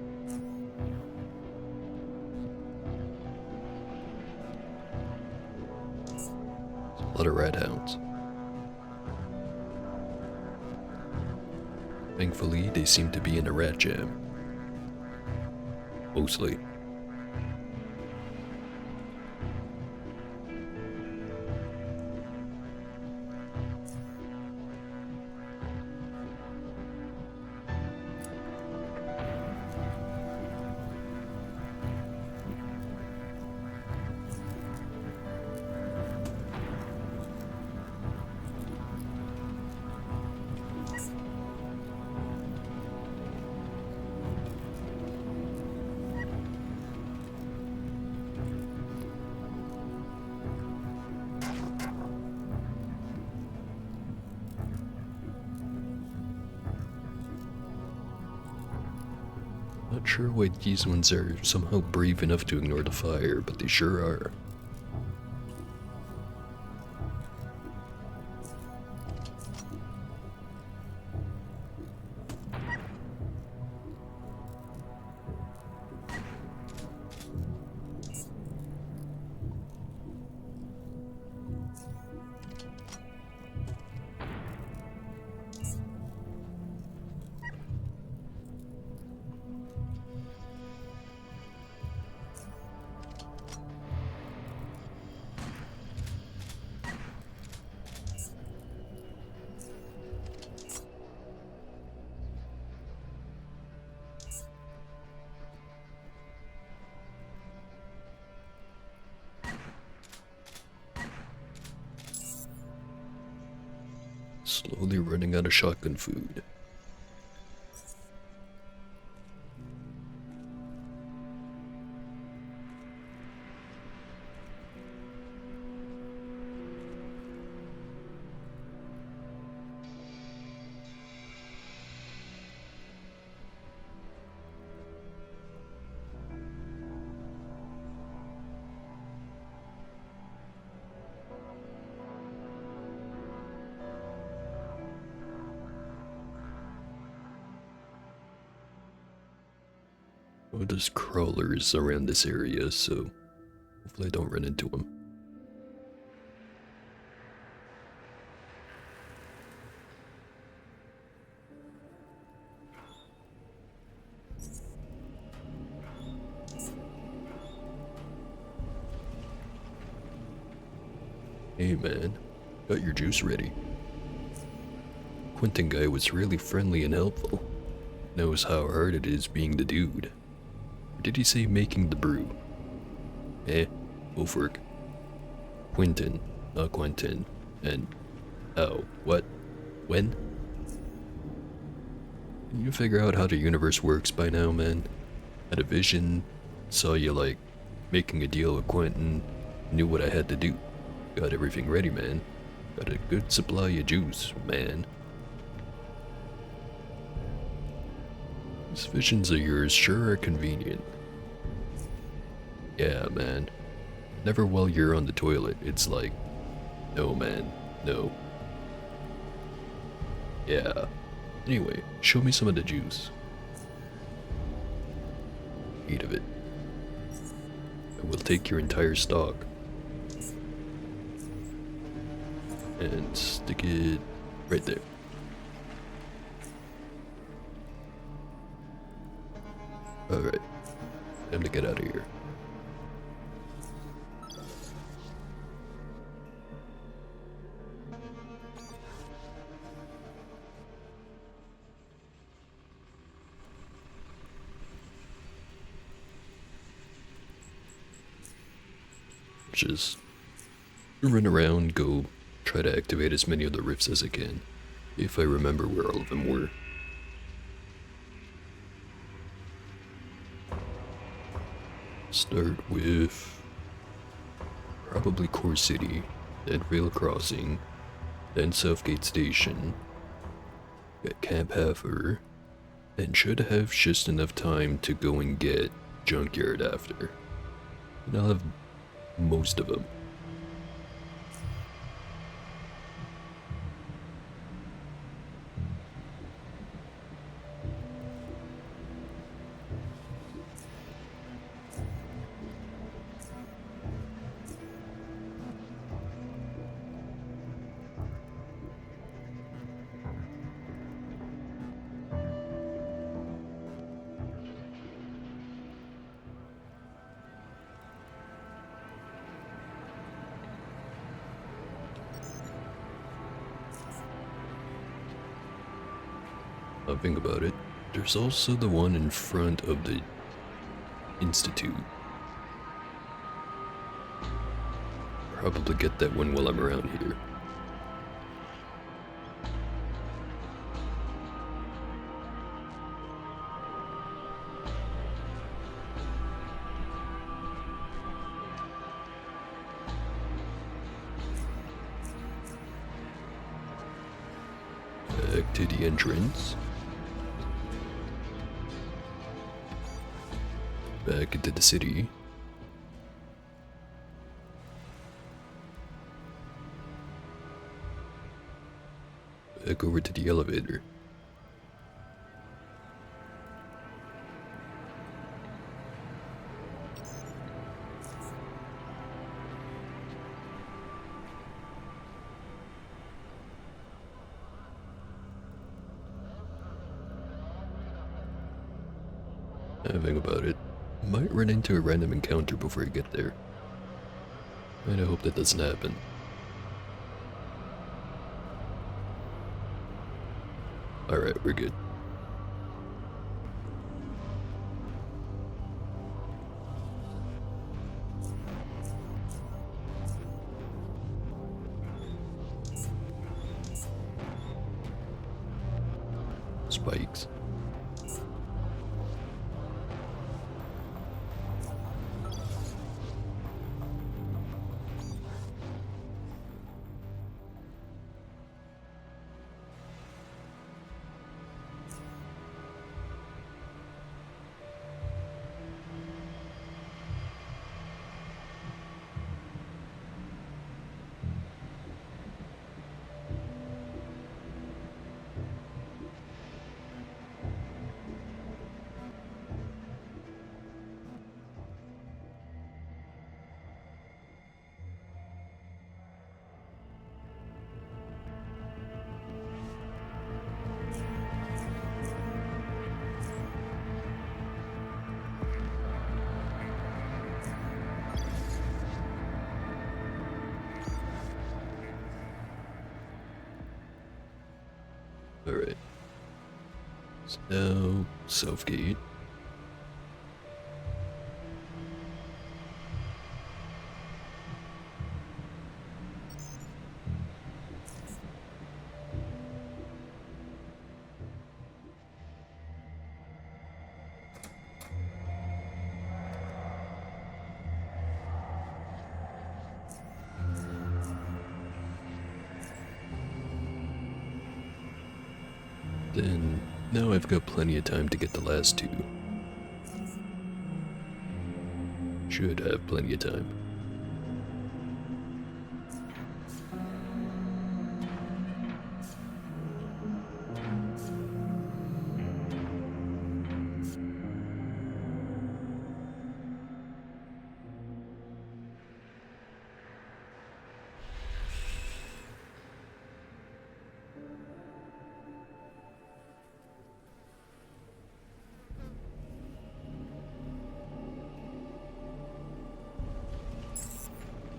There's a lot of rat hounds. Thankfully, they seem to be in a rat jam. Mostly. Not sure why these ones are somehow brave enough to ignore the fire, but they sure are. Slowly running out of shotgun food. Oh, there's crawlers around this area, so hopefully I don't run into them. Hey man, got your juice ready. Quentin guy was really friendly and helpful. Knows how hard it is being the dude. Or did he say making the brew? Both work. Quentin, not Quentin. And, oh, what? When? Can you figure out how the universe works by now, man? Had a vision, saw you like making a deal with Quentin, knew what I had to do. Got everything ready, man. Got a good supply of juice, man. These visions of yours sure are convenient. Yeah, man. Never while you're on the toilet, it's like, no man, no. Yeah. Anyway, show me some of the juice. 8 of it. I will take your entire stock. And stick it right there. Alright. Time to get out of here. Just run around, go try to activate as many of the rifts as I can, if I remember where all of them were. Start with probably Core City, then Rail Crossing, then Southgate Station, get Camp Heifer, and should have just enough time to go and get Junkyard after. And I'll have most of them. Think about it. There's also the one in front of the Institute. Probably get that one while I'm around here. Back to the entrance. Back into the city. Back over to the elevator. Think about it. Might run into a random encounter before I get there. And I hope that doesn't happen. Alright, we're good. spikes. Alright. So now, Southgate. Then, now I've got plenty of time to get the last two. Should have plenty of time.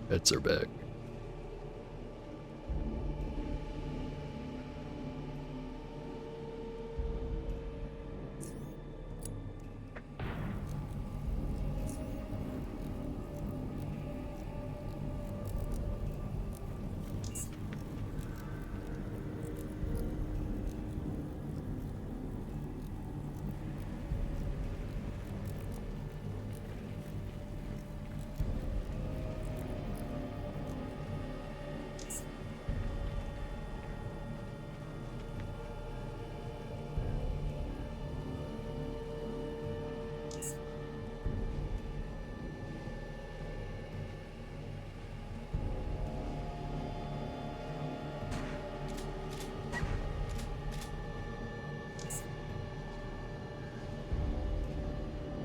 Pets are back.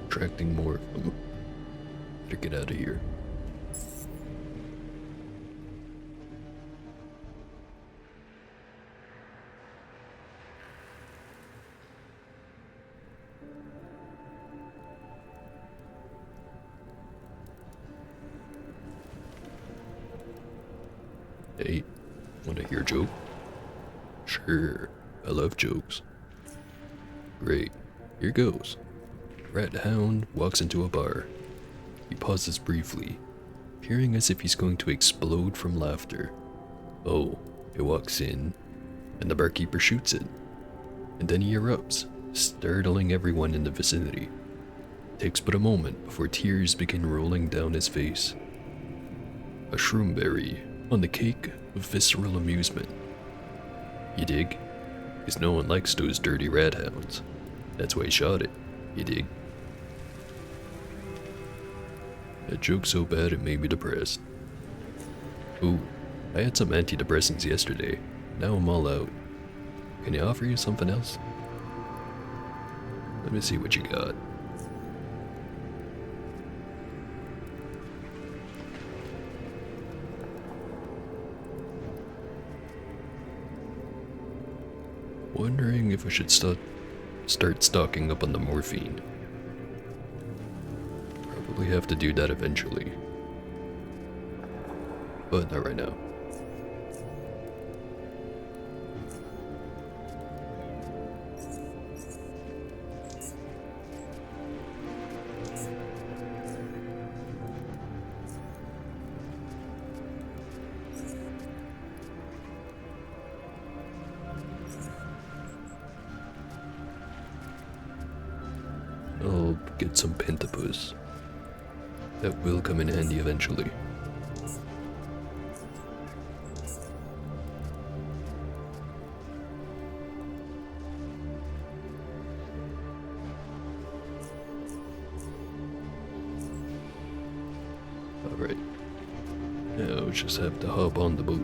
Attracting more of them. Better get out of here. Hey, wanna hear a joke? Sure, I love jokes. Great, here goes. Rat Hound walks into a bar. He pauses briefly, appearing as if he's going to explode from laughter. Oh, he walks in, and the barkeeper shoots it. And then he erupts, startling everyone in the vicinity. It takes but a moment before tears begin rolling down his face. A shroomberry on the cake of visceral amusement. You dig? Because no one likes those dirty rat hounds. That's why he shot it. You dig? That joke's so bad it made me depressed. Ooh, I had some antidepressants yesterday. Now I'm all out. Can I offer you something else? Let me see what you got. Wondering if I should start stocking up on the morphine. Probably have to do that eventually. But not right now. get some pentapus. That will come in handy eventually. Alright. Now we just have to hop on the boat.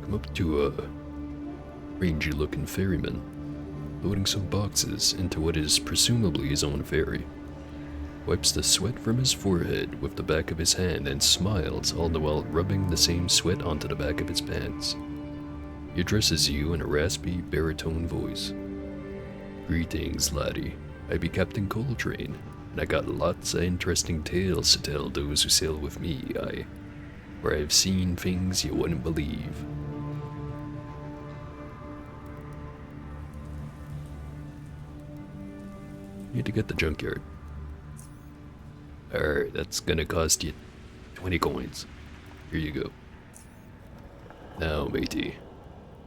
Come up to a rangy looking ferryman, loading some boxes into what is presumably his own ferry. Wipes the sweat from his forehead with the back of his hand and smiles, all the while rubbing the same sweat onto the back of his pants. He addresses you in a raspy, baritone voice. Greetings, laddie. I be Captain Coltrane, and I got lots of interesting tales to tell those who sail with me, where I've seen things you wouldn't believe. Need to get the junkyard. Alright, that's gonna cost you 20 coins. Here you go. Now, matey,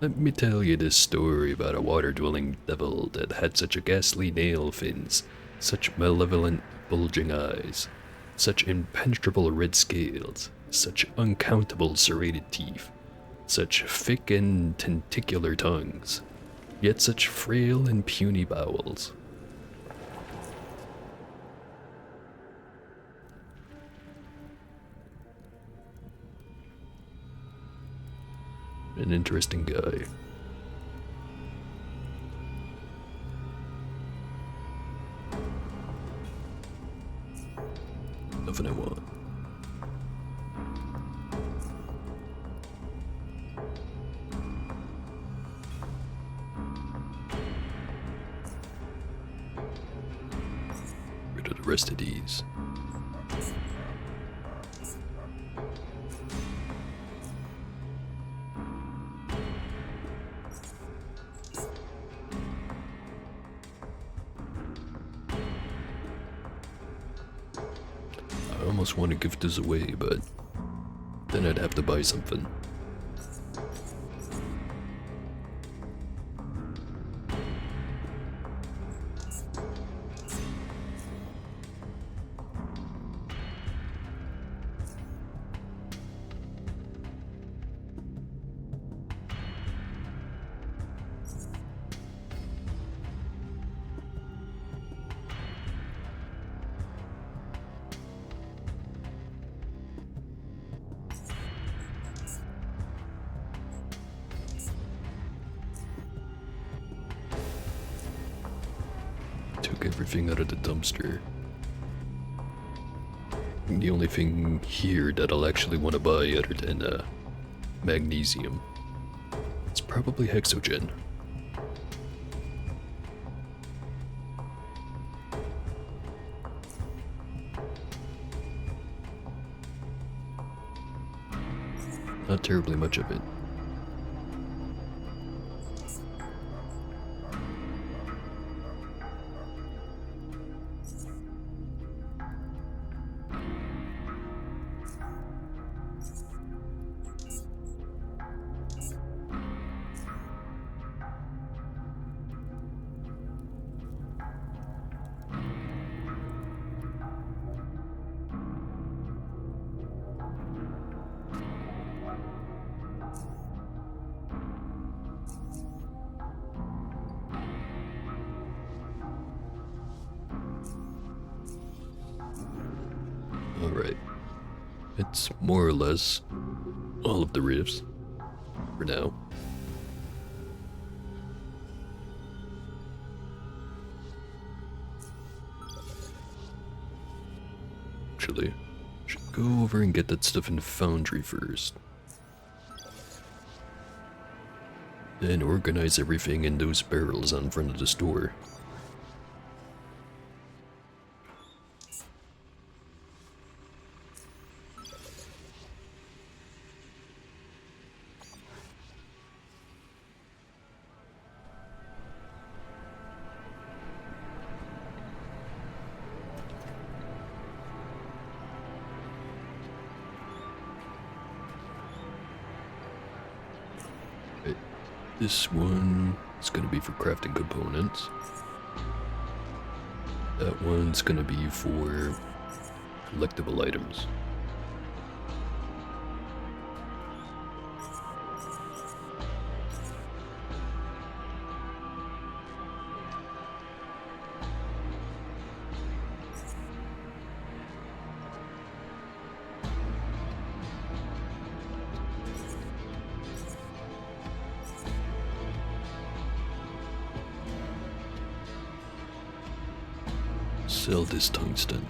let me tell you this story about a water-dwelling devil that had such a ghastly nail fins, such malevolent bulging eyes, such impenetrable red scales, such uncountable serrated teeth, such thick and tentacular tongues, yet such frail and puny bowels. An interesting guy. Nothing I want. Rid of the rest of these. I almost want to give this away, but then I'd have to buy something. Took everything out of the dumpster. The only thing here that I'll actually want to buy other than magnesium, it's probably hexogen. Not terribly much of it. Alright. It's more or less all of the riffs for now. Actually, should go over and get that stuff in the foundry first. Then organize everything in those barrels on front of the store. This one It's gonna be for crafting components. That one's gonna be for collectible items. Sell this tungsten.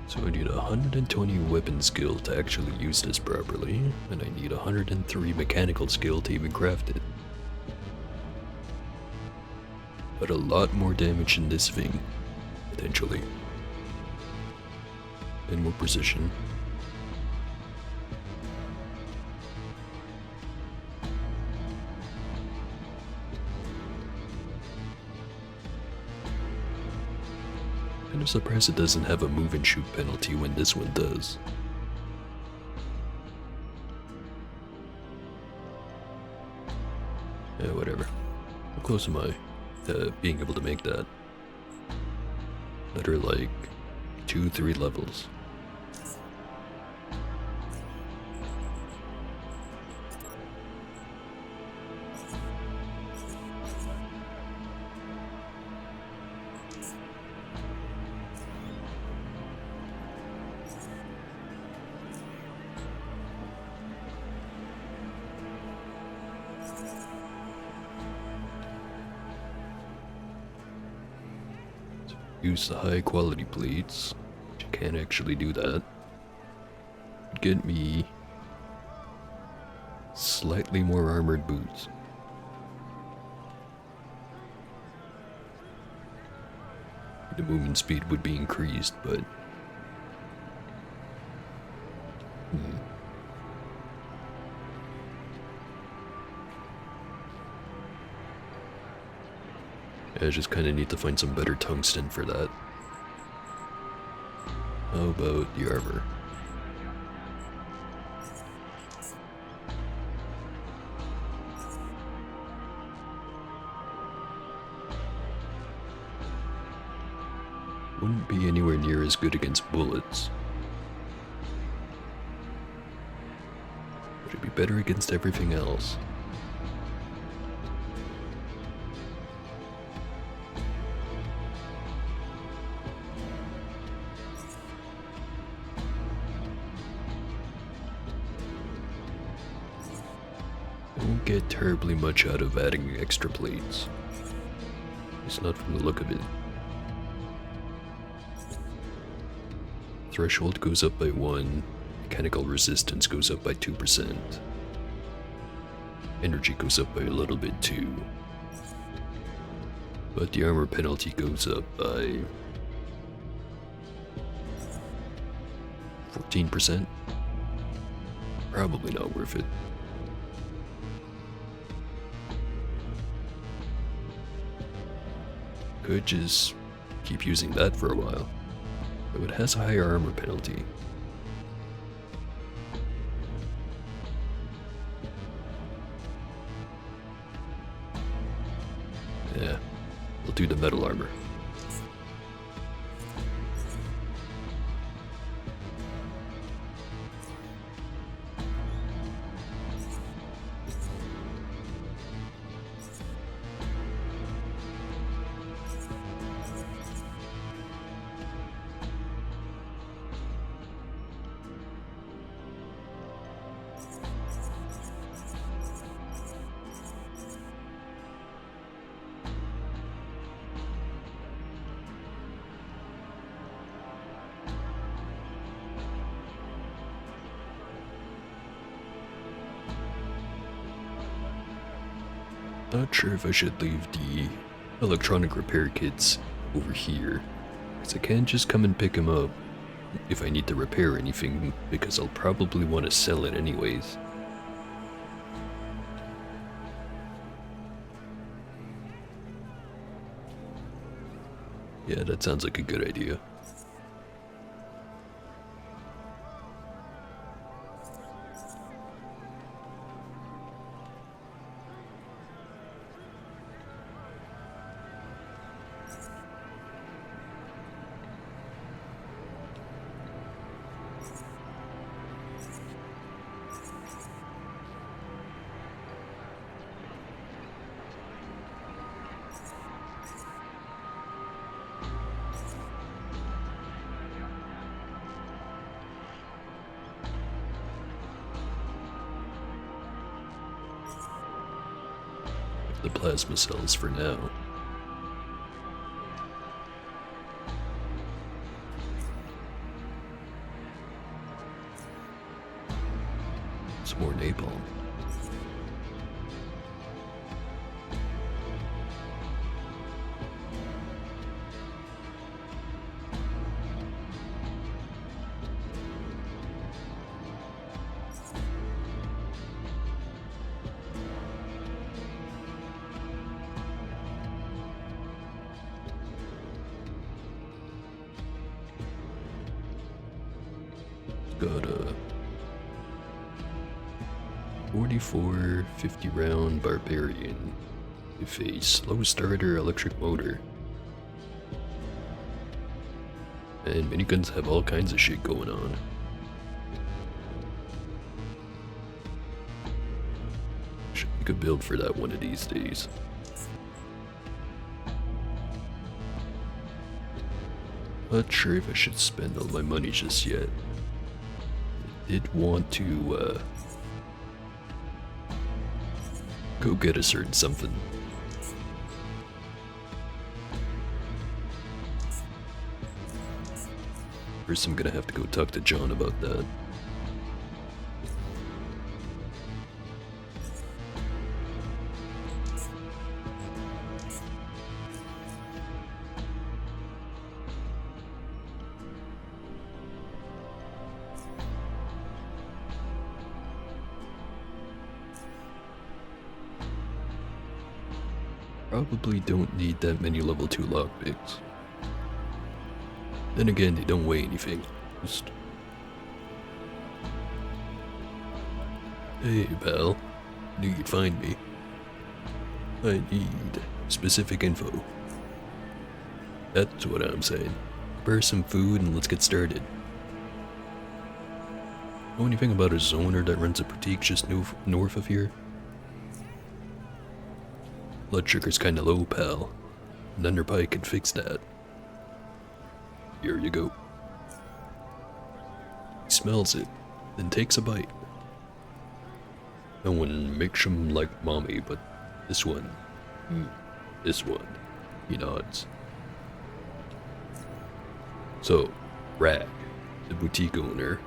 So I need 120 weapon skill to actually use this properly, and I need 103 mechanical skill to even craft it. But a lot more damage in this thing, potentially. And more precision. Kind of surprised it doesn't have a move and shoot penalty when this one does. Yeah, whatever. How close am I being able to make that? Another like 2-3 levels. Use the high quality plates, which I can't actually do that. Get me slightly more armored boots. The movement speed would be increased, but I just kind of need to find some better tungsten for that. How about the armor? Wouldn't be anywhere near as good against bullets. But it'd be better against everything else. Won't get terribly much out of adding extra plates. It's not from the look of it. Threshold goes up by 1, mechanical resistance goes up by 2%. Energy goes up by a little bit too. But the armor penalty goes up by 14%. Probably not worth it. Could just keep using that for a while, though it has a higher armor penalty. Yeah, we'll do the metal armor. Not sure if I should leave the electronic repair kits over here, because I can't just come and pick them up if I need to repair anything, because I'll probably want to sell it anyways. Yeah, that sounds like a good idea. The plasma cells for now. Some more napalm. Got a 44 50 round barbarian with a slow starter electric motor. And miniguns have all kinds of shit going on. Should make a build for that one of these days. Not sure if I should spend all my money just yet. Did want to go get a certain something. First I'm gonna have to go talk to John about that. Probably don't need that many level 2 lockpicks. Then again, they don't weigh anything. Just... Hey, pal. Knew you'd find me. I need specific info. That's what I'm saying. Prepare some food and let's get started. Know anything about a zoner that runs a boutique just north of here? Blood sugar's kinda low, pal. An underpie can fix that. Here you go. He smells it, then takes a bite. No one makes him like mommy, but this one. This one. He nods. So, Rag, the boutique owner,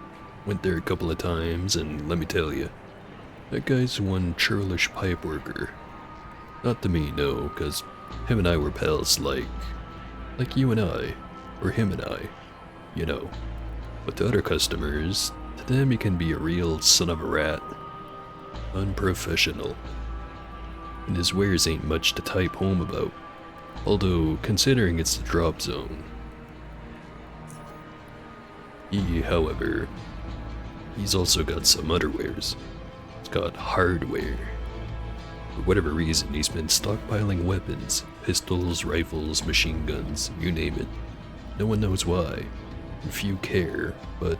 went there a couple of times, and let me tell you, that guy's one churlish pipe worker. Not to me, no, cause him and I were pals like you and I, or him and I, you know. But to other customers, to them he can be a real son of a rat. Unprofessional. And his wares ain't much to type home about, although considering it's the drop zone. He, however, he's also got some other wares. He's got hardware. For whatever reason, he's been stockpiling weapons, pistols, rifles, machine guns, you name it. No one knows why, and few care, but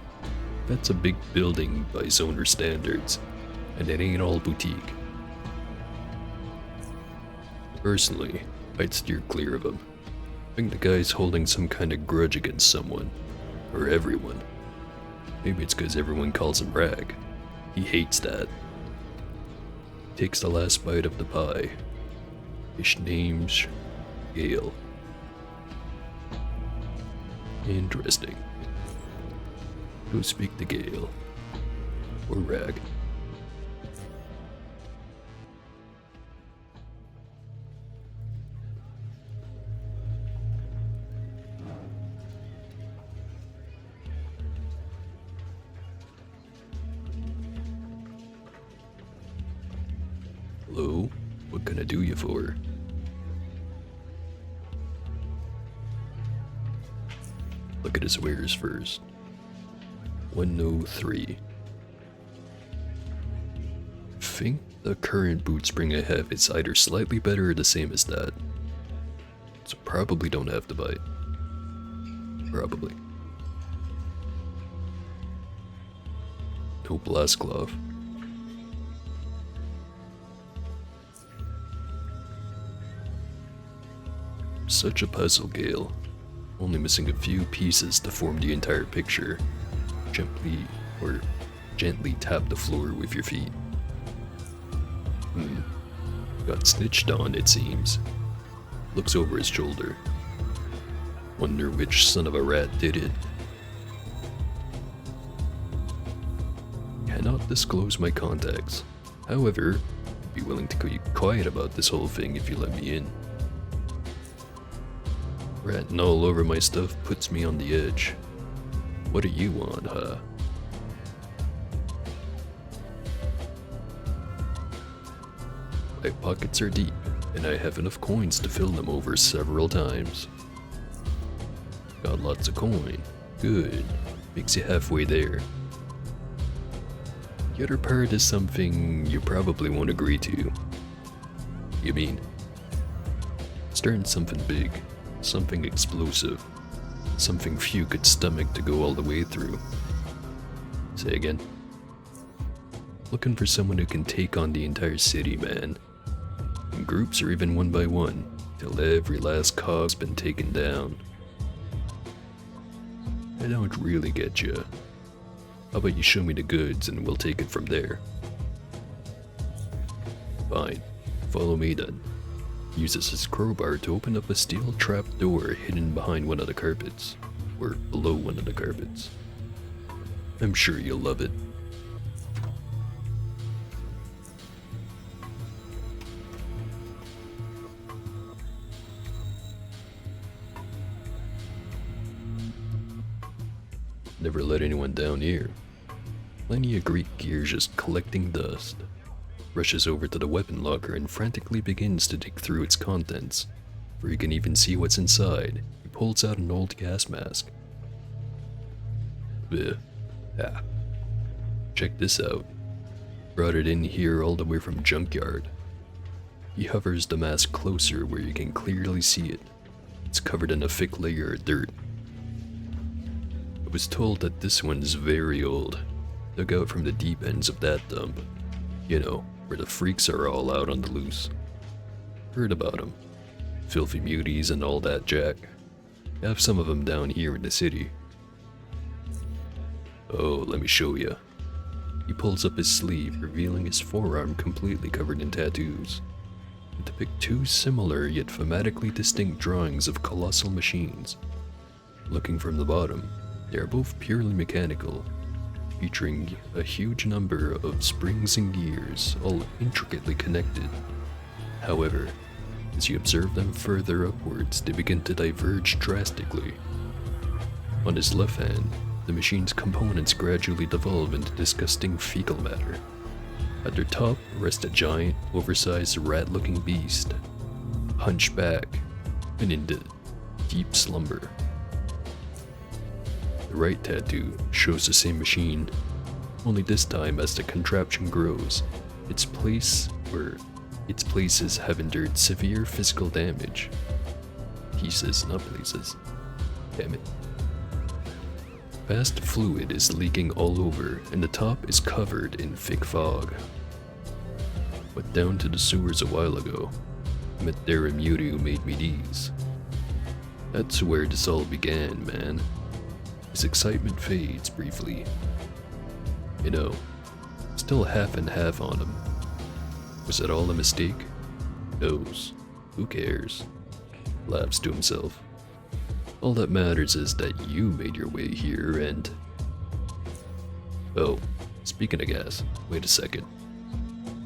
that's a big building by zoner standards, and it ain't all boutique. Personally, I'd steer clear of him. I think the guy's holding some kind of grudge against someone, or everyone. Maybe it's because everyone calls him Rag. He hates that. Takes the last bite of the pie. His name's Gale. Interesting. Go speak to Gale. Or Rag. Hello? What can I do you for? Look at his wares first. 103. Think the current boot spring I have is either slightly better or the same as that. So probably don't have to buy it. Probably. No blast cloth. Such a puzzle, Gale. Only missing a few pieces to form the entire picture. Gently tap the floor with your feet. Got snitched on, it seems. Looks over his shoulder. Wonder which son of a rat did it. Cannot disclose my contacts. However, I'd be willing to keep quiet about this whole thing if you let me in. Ratting all over my stuff puts me on the edge. What do you want, huh? My pockets are deep, and I have enough coins to fill them over several times. Got lots of coin. Good. Makes you halfway there. The other part is something you probably won't agree to. You mean? Starting something big. Something explosive. Something few could stomach to go all the way through. Say again. Looking for someone who can take on the entire city, man. In groups or even one by one, till every last cog's been taken down. I don't really get you. How about you show me the goods and we'll take it from there? Fine. Follow me then. Uses his crowbar to open up a steel trap door hidden behind one of the carpets, or below one of the carpets. I'm sure you'll love it. Never let anyone down here. Plenty of Greek gear just collecting dust. Rushes over to the weapon locker and frantically begins to dig through its contents. Before you can even see what's inside, he pulls out an old gas mask. Check this out. Brought it in here all the way from Junkyard. He hovers the mask closer where you can clearly see it. It's covered in a thick layer of dirt. I was told that this one's very old, dug out from the deep ends of that dump. You know, where the freaks are all out on the loose. Heard about them. Filthy muties and all that jack. Have some of them down here in the city. Oh, let me show ya. He pulls up his sleeve, revealing his forearm completely covered in tattoos. They depict two similar yet thematically distinct drawings of colossal machines. Looking from the bottom, they are both purely mechanical, featuring a huge number of springs and gears, all intricately connected. However, as you observe them further upwards, they begin to diverge drastically. On his left hand, the machine's components gradually devolve into disgusting fecal matter. At their top rests a giant, oversized rat-looking beast, hunched back and in deep slumber. The right tattoo shows the same machine, only this time as the contraption grows, its places have endured severe physical damage. Pieces, not places. Damn it. Fast fluid is leaking all over, and the top is covered in thick fog. Went down to the sewers a while ago. Met their mutie who made me these. That's where this all began, man. His excitement fades briefly. You know, still half and half on him. Was it all a mistake? Knows. Who cares? Laughs to himself. All that matters is that you made your way here and... Oh, speaking of gas, wait a second.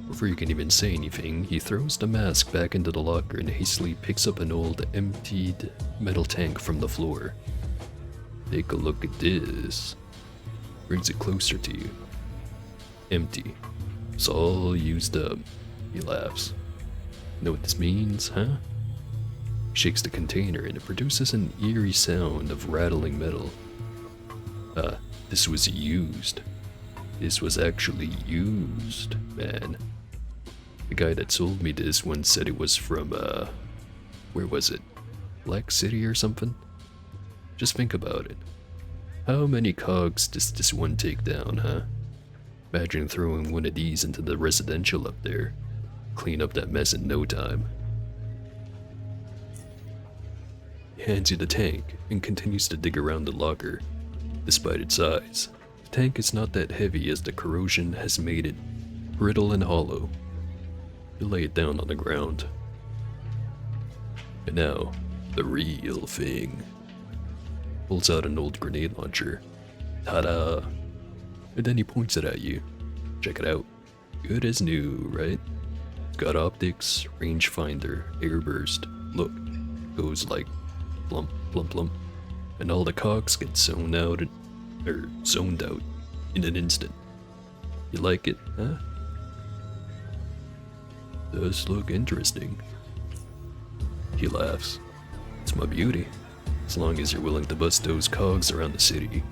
Before you can even say anything, he throws the mask back into the locker and hastily picks up an old, emptied metal tank from the floor. Take a look at this. Brings it closer to you. Empty. It's all used up. He laughs. Know what this means, huh? He shakes the container and it produces an eerie sound of rattling metal. This was used. This was actually used, man. The guy that sold me this once said it was from, where was it? Black City or something? Just think about it. How many cogs does this one take down, huh? Imagine throwing one of these into the residential up there. Clean up that mess in no time. He hands you the tank and continues to dig around the locker. Despite its size, the tank is not that heavy as the corrosion has made it brittle and hollow. You lay it down on the ground. And now, the real thing. Pulls out an old grenade launcher. Ta-da! And then he points it at you. Check it out. Good as new, right? It's got optics, rangefinder, airburst. Look, goes like plump, plump, plump. And all the cogs get zoned out in an instant. You like it, huh? Does look interesting. He laughs. It's my beauty. As long as you're willing to bust those cogs around the city,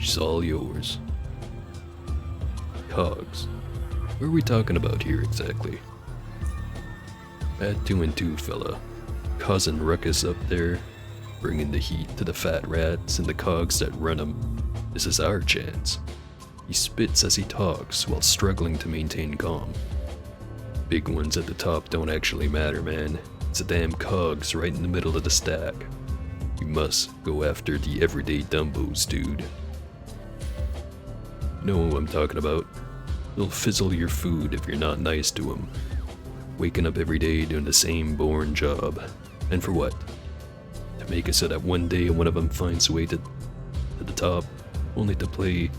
she's all yours. Cogs. What are we talking about here exactly? Add 2 and 2, fella. Causing ruckus up there, bringing the heat to the fat rats and the cogs that run 'em. This is our chance. He spits as he talks while struggling to maintain calm. Big ones at the top don't actually matter, man. It's the damn cogs right in the middle of the stack. You must go after the everyday dumbos, dude. Know what I'm talking about? They'll fizzle your food if you're not nice to them. Waking up every day doing the same boring job. And for what? To make it so that one day one of them finds a way to the top, only to play,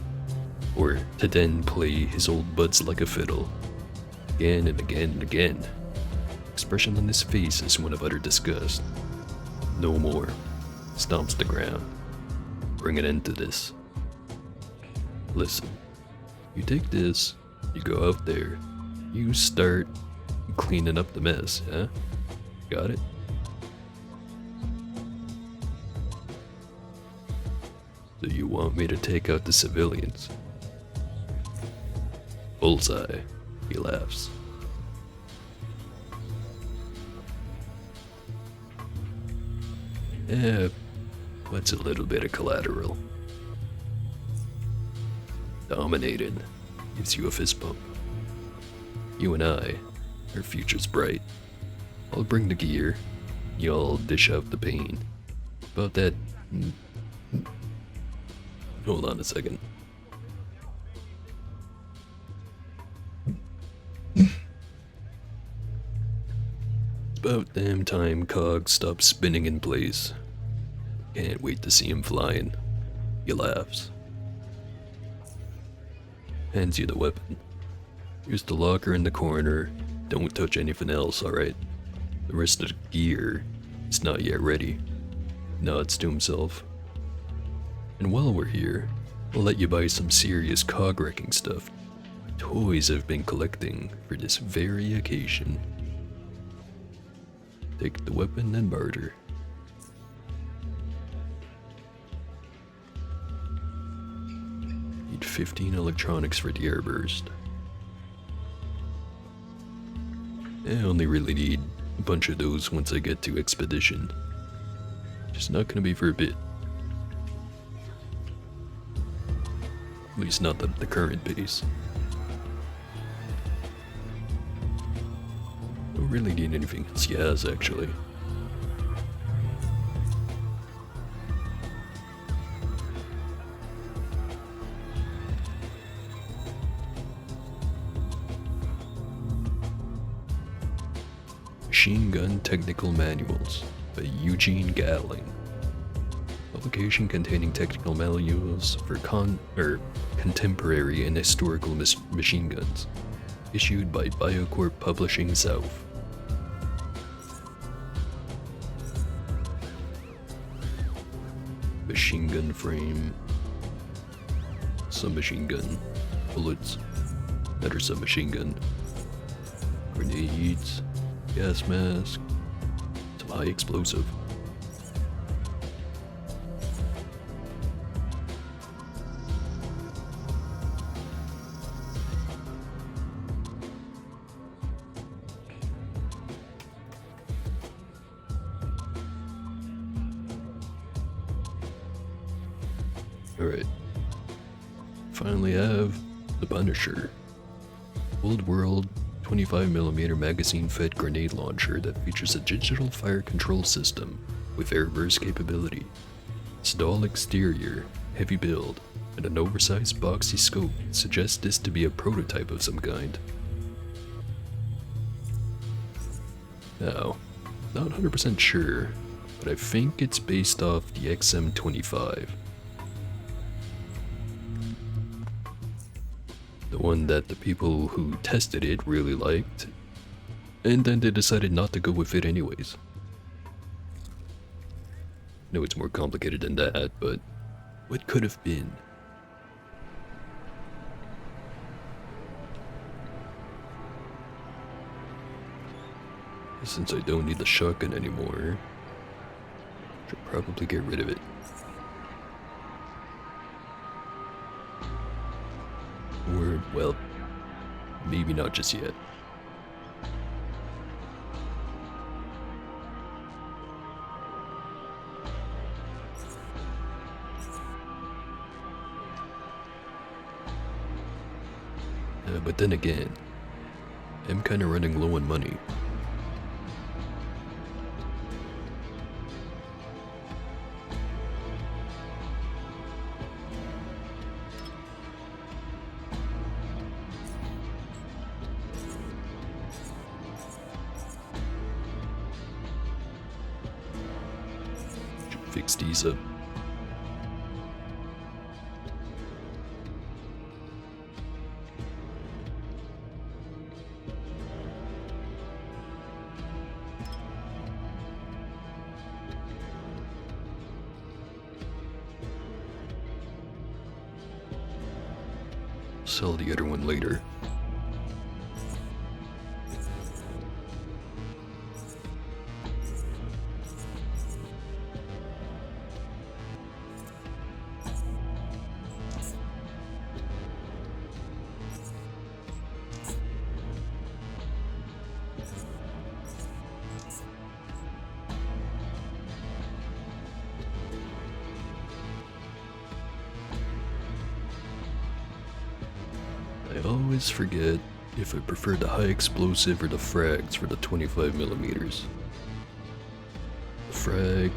or to then play his old buds like a fiddle. Again and again and again. Expression on his face is one of utter disgust. No more. Stomps the ground. Bring an end to this. Listen, you take this, you go out there, you start cleaning up the mess, huh? Got it? So you want me to take out the civilians? Bullseye, he laughs. What's a little bit of collateral? Dominated gives you a fist bump. You and I, our future's bright. I'll bring the gear, y'all dish out the pain. About that... Hold on a second. It's about damn time Cog stops spinning in place. Can't wait to see him flying. He laughs. Hands you the weapon. Here's the locker in the corner. Don't touch anything else, alright? The rest of the gear is not yet ready. Nods to himself. And while we're here, I'll let you buy some serious cog wrecking stuff. Toys I've been collecting for this very occasion. Take the weapon and barter. Need 15 electronics for the airburst. I only really need a bunch of those once I get to Expedition. Just not gonna be for a bit. At least not the current base. Don't really need anything else. Yes, actually. Machine Gun Technical Manuals by Eugene Gatling. Publication containing technical manuals for contemporary and historical machine guns. Issued by Biocorp Publishing South. Machine gun frame. Submachine gun. Bullets. Better submachine gun. grenades, gas mask, some high explosive. Alright. Finally have the Punisher. Old world 25mm magazine-fed grenade launcher that features a digital fire control system with airburst capability. Its dull exterior, heavy build, and an oversized boxy scope suggest this to be a prototype of some kind. Now, not 100% sure, but I think it's based off the XM25. The one that the people who tested it really liked, and then they decided not to go with it anyways. I know it's more complicated than that, but what could have been? Since I don't need the shotgun anymore, I should probably get rid of it. Or, well, maybe not just yet. But then again, I'm kinda running low on money. Fix these up. Sell the other one later. I always forget if I prefer the high explosive or the frags for the 25mm. The frag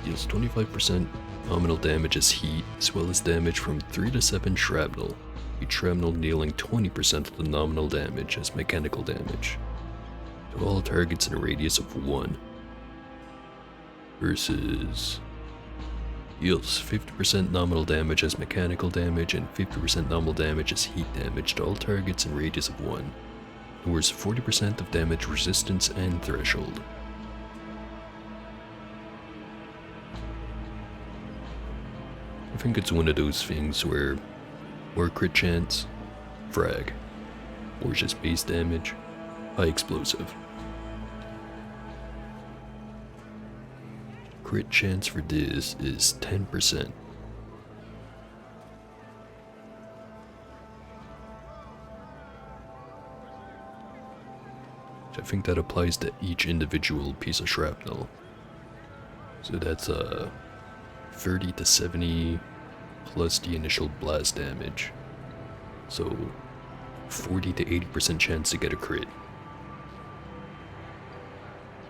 deals 25% nominal damage as heat, as well as damage from 3 to 7 shrapnel, each shrapnel dealing 20% of the nominal damage as mechanical damage, to all targets in a radius of 1, versus deals 50% nominal damage as mechanical damage and 50% nominal damage as heat damage to all targets in radius of 1, lowers 40% of damage resistance and threshold. I think it's one of those things where more crit chance, frag, or just base damage, high explosive. Crit chance for this is 10%. I think that applies to each individual piece of shrapnel. So that's 30 to 70 plus the initial blast damage. So 40 to 80% chance to get a crit.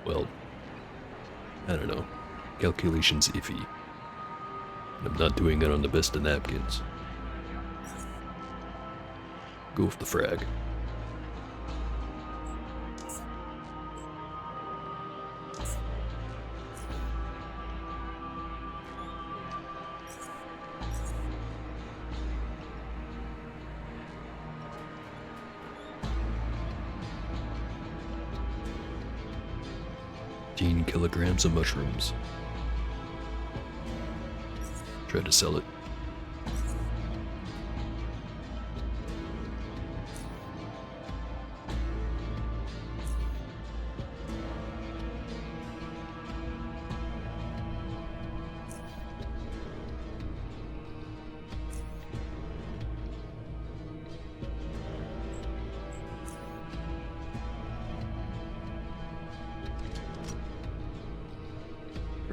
Well, I don't know. Calculation's iffy. And I'm not doing it on the best of napkins. Go with the frag. Kilograms of mushrooms. Try to sell it.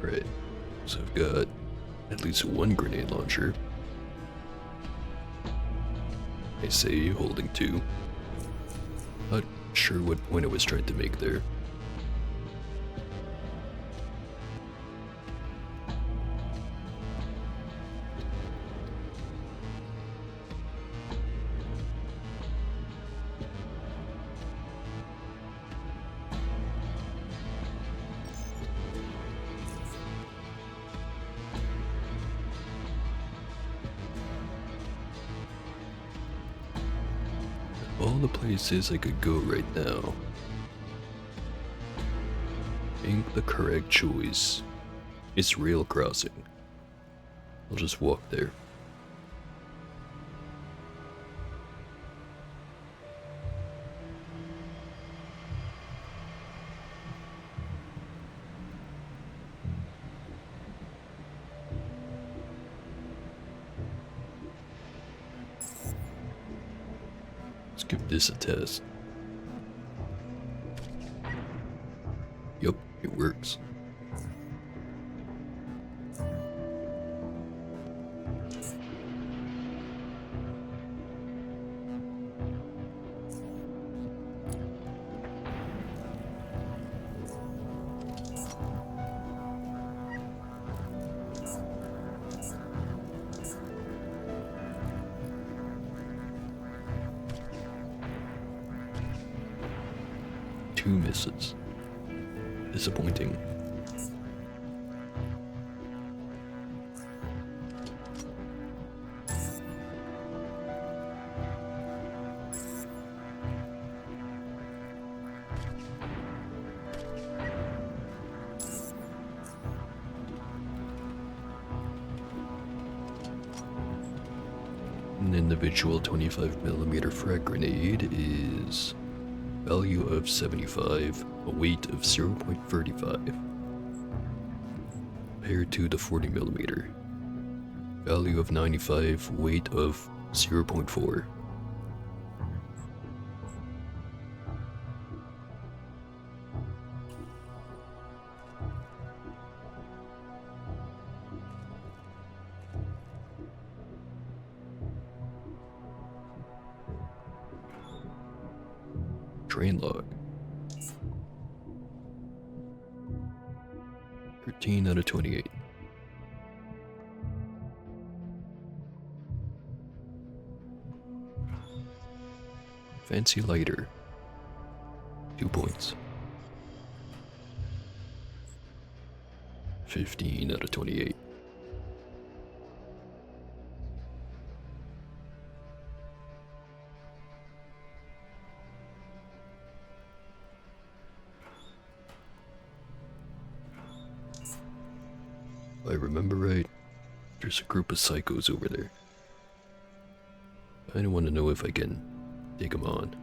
Alright, so I've got at least one grenade launcher. I say holding two. Not sure what point I was trying to make there. All the places I could go right now. I think the correct choice is rail crossing. I'll just walk there. Let's give this a test. Yup, it works. Two misses. Disappointing. An individual 25mm frag grenade is value of 75, a weight of 0.35. Compared to the 40mm, value of 95, weight of 0.4. Train log. 13 out of 28. Fancy lighter. 2 points. 15 out of 28. If I remember right, there's a group of psychos over there. I don't want to know if I can take them on.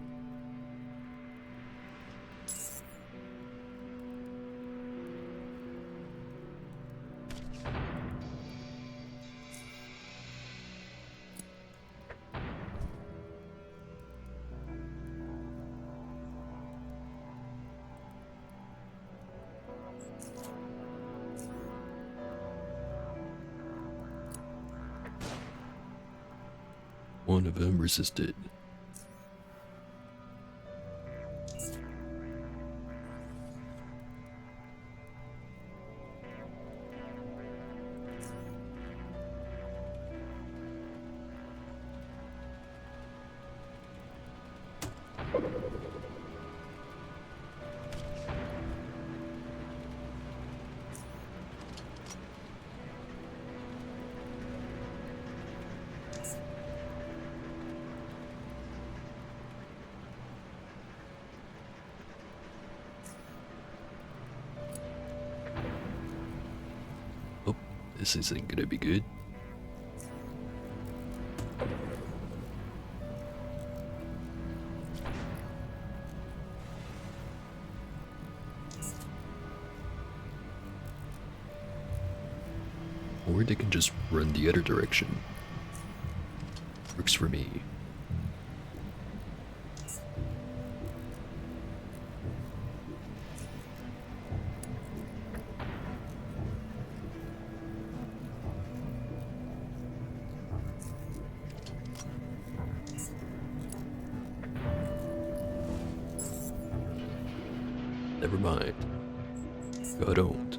One of them resisted. Oh, this isn't gonna be good. Or they can just run the other direction. Works for me. Never mind. Got owned.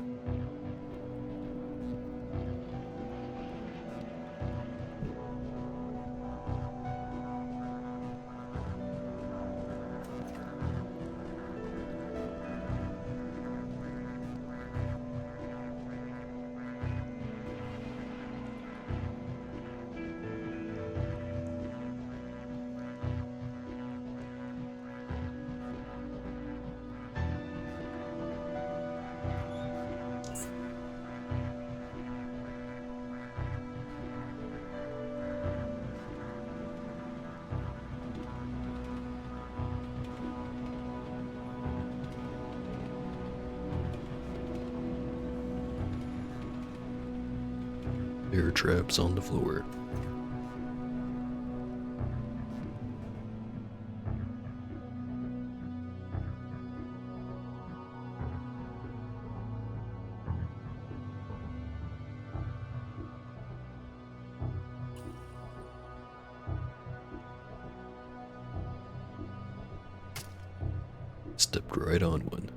Bear traps on the floor. Stepped right on one.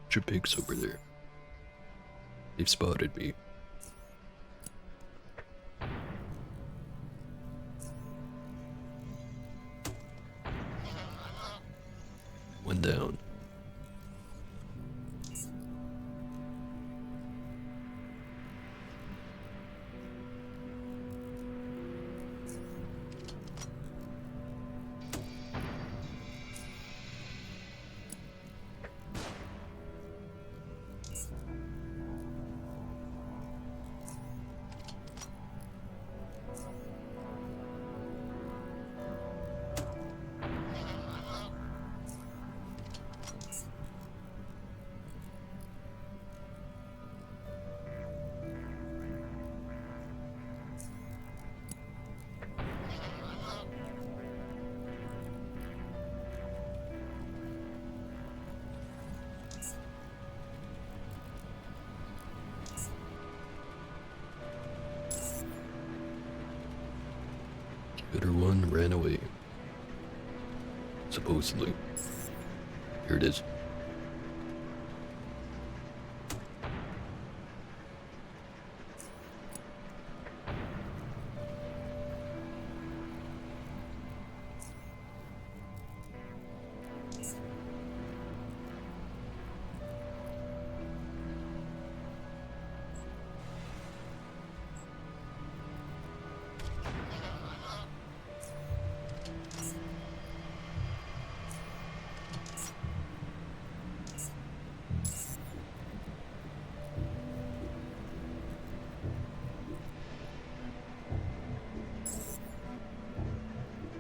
Bunch of pigs over there. They've spotted me. One down. Better one ran away. Supposedly. Here it is.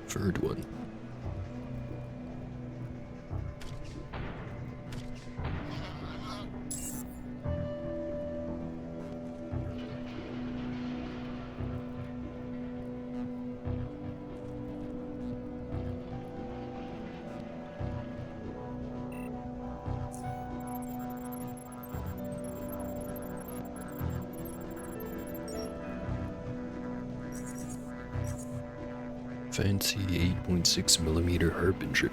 Third one. Fancy 8.6mm Harbinger.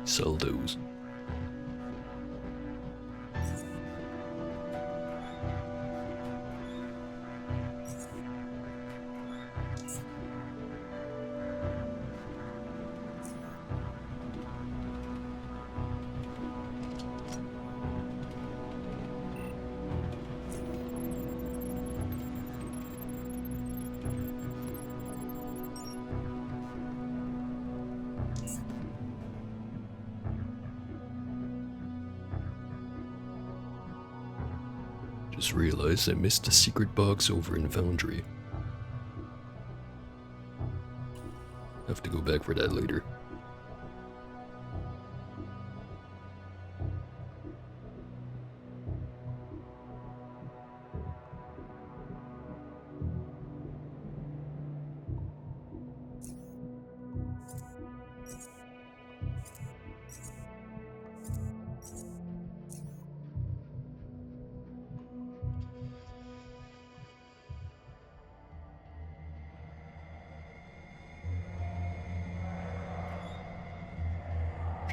Sell those. Just realized I missed a secret box over in Foundry. Have to go back for that later.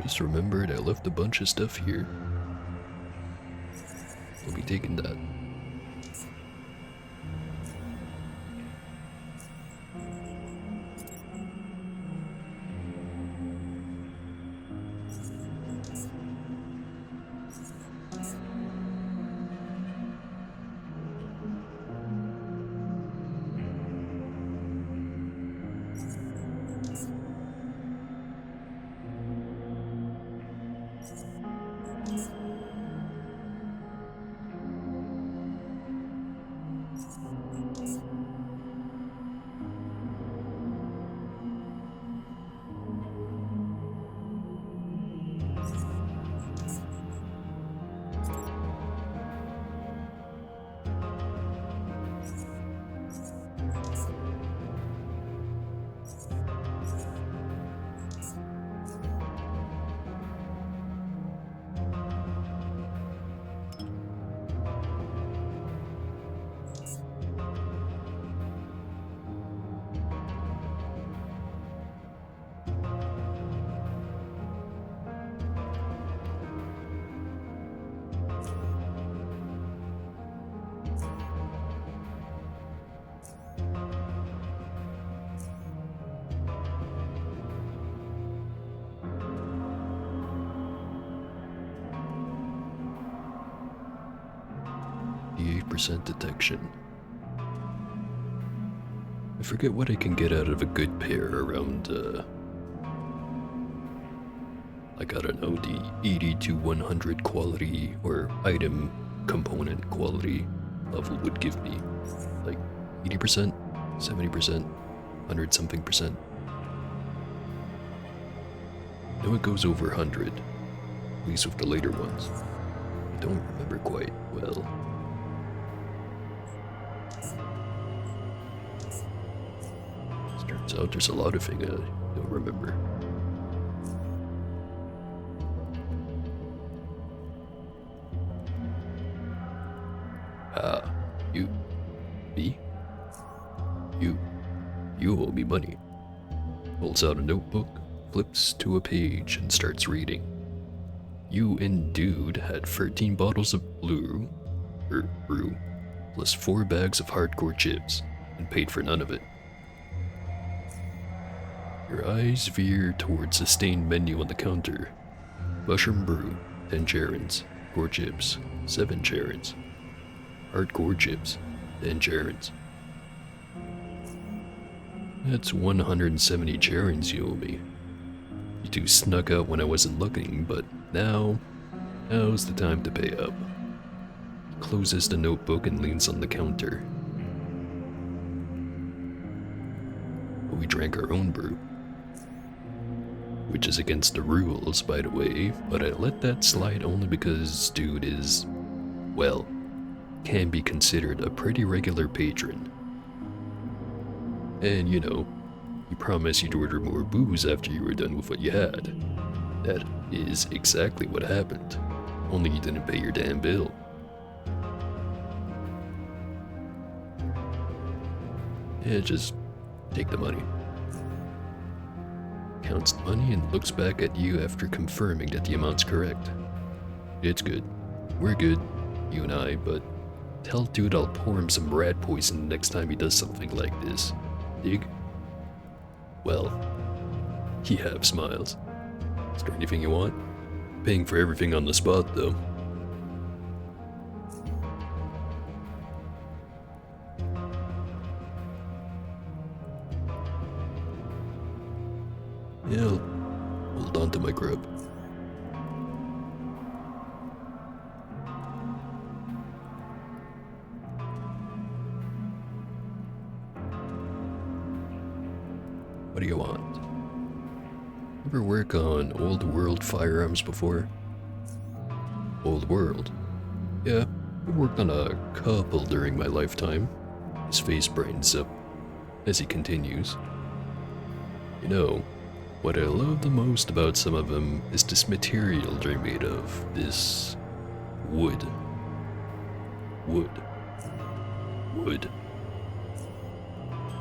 Just remembered I left a bunch of stuff here. I'll be taking that. The 8% detection. I forget what I can get out of a good pair around, like, I don't know, the 80 to 100 quality or item component quality level would give me. Like 80%, 70%, 100 something percent. I know it goes over 100, at least with the later ones. I don't remember quite well. Turns out there's a lot of things I don't remember. Ah, you. Me? You owe me money. Pulls out a notebook, flips to a page, and starts reading. You and Dude had 13 bottles of brew, plus 4 bags of hardcore chips, and paid for none of it. Your eyes veer towards the stained menu on the counter. Mushroom brew, 10 charons. Core chips, 7 charons. Hardcore chips, 10 charons. That's 170 charons you owe me. You two snuck out when I wasn't looking, but now's the time to pay up. He closes the notebook and leans on the counter. We drank our own brew. Which is against the rules, by the way, but I let that slide only because Dude is, well, can be considered a pretty regular patron. And you know, you promised you'd order more booze after you were done with what you had. That is exactly what happened, only you didn't pay your damn bill. Yeah, just take the money. Counts the money and looks back at you after confirming that the amount's correct. It's good. We're good, you and I, but tell Dude I'll pour him some rat poison next time he does something like this. Dig? Well, he half smiles. Is there anything you want? Paying for everything on the spot, though. Yeah, I'll hold on to my grub. What do you want? Ever work on old world firearms before? Old world? Yeah, I worked on a couple during my lifetime. His face brightens up as he continues. You know, what I love the most about some of them is this material they're made of. This wood. Wood. Wood.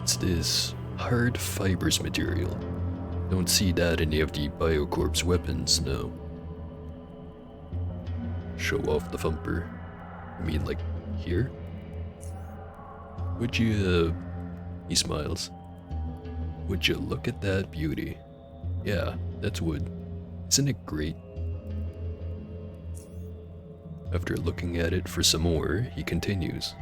It's this hard fibers material. Don't see that in any of the Biocorp's weapons, no. Show off the thumper. I mean, like, here? Would you, he smiles. Would you look at that beauty? Yeah, that's wood. Isn't it great? After looking at it for some more, he continues.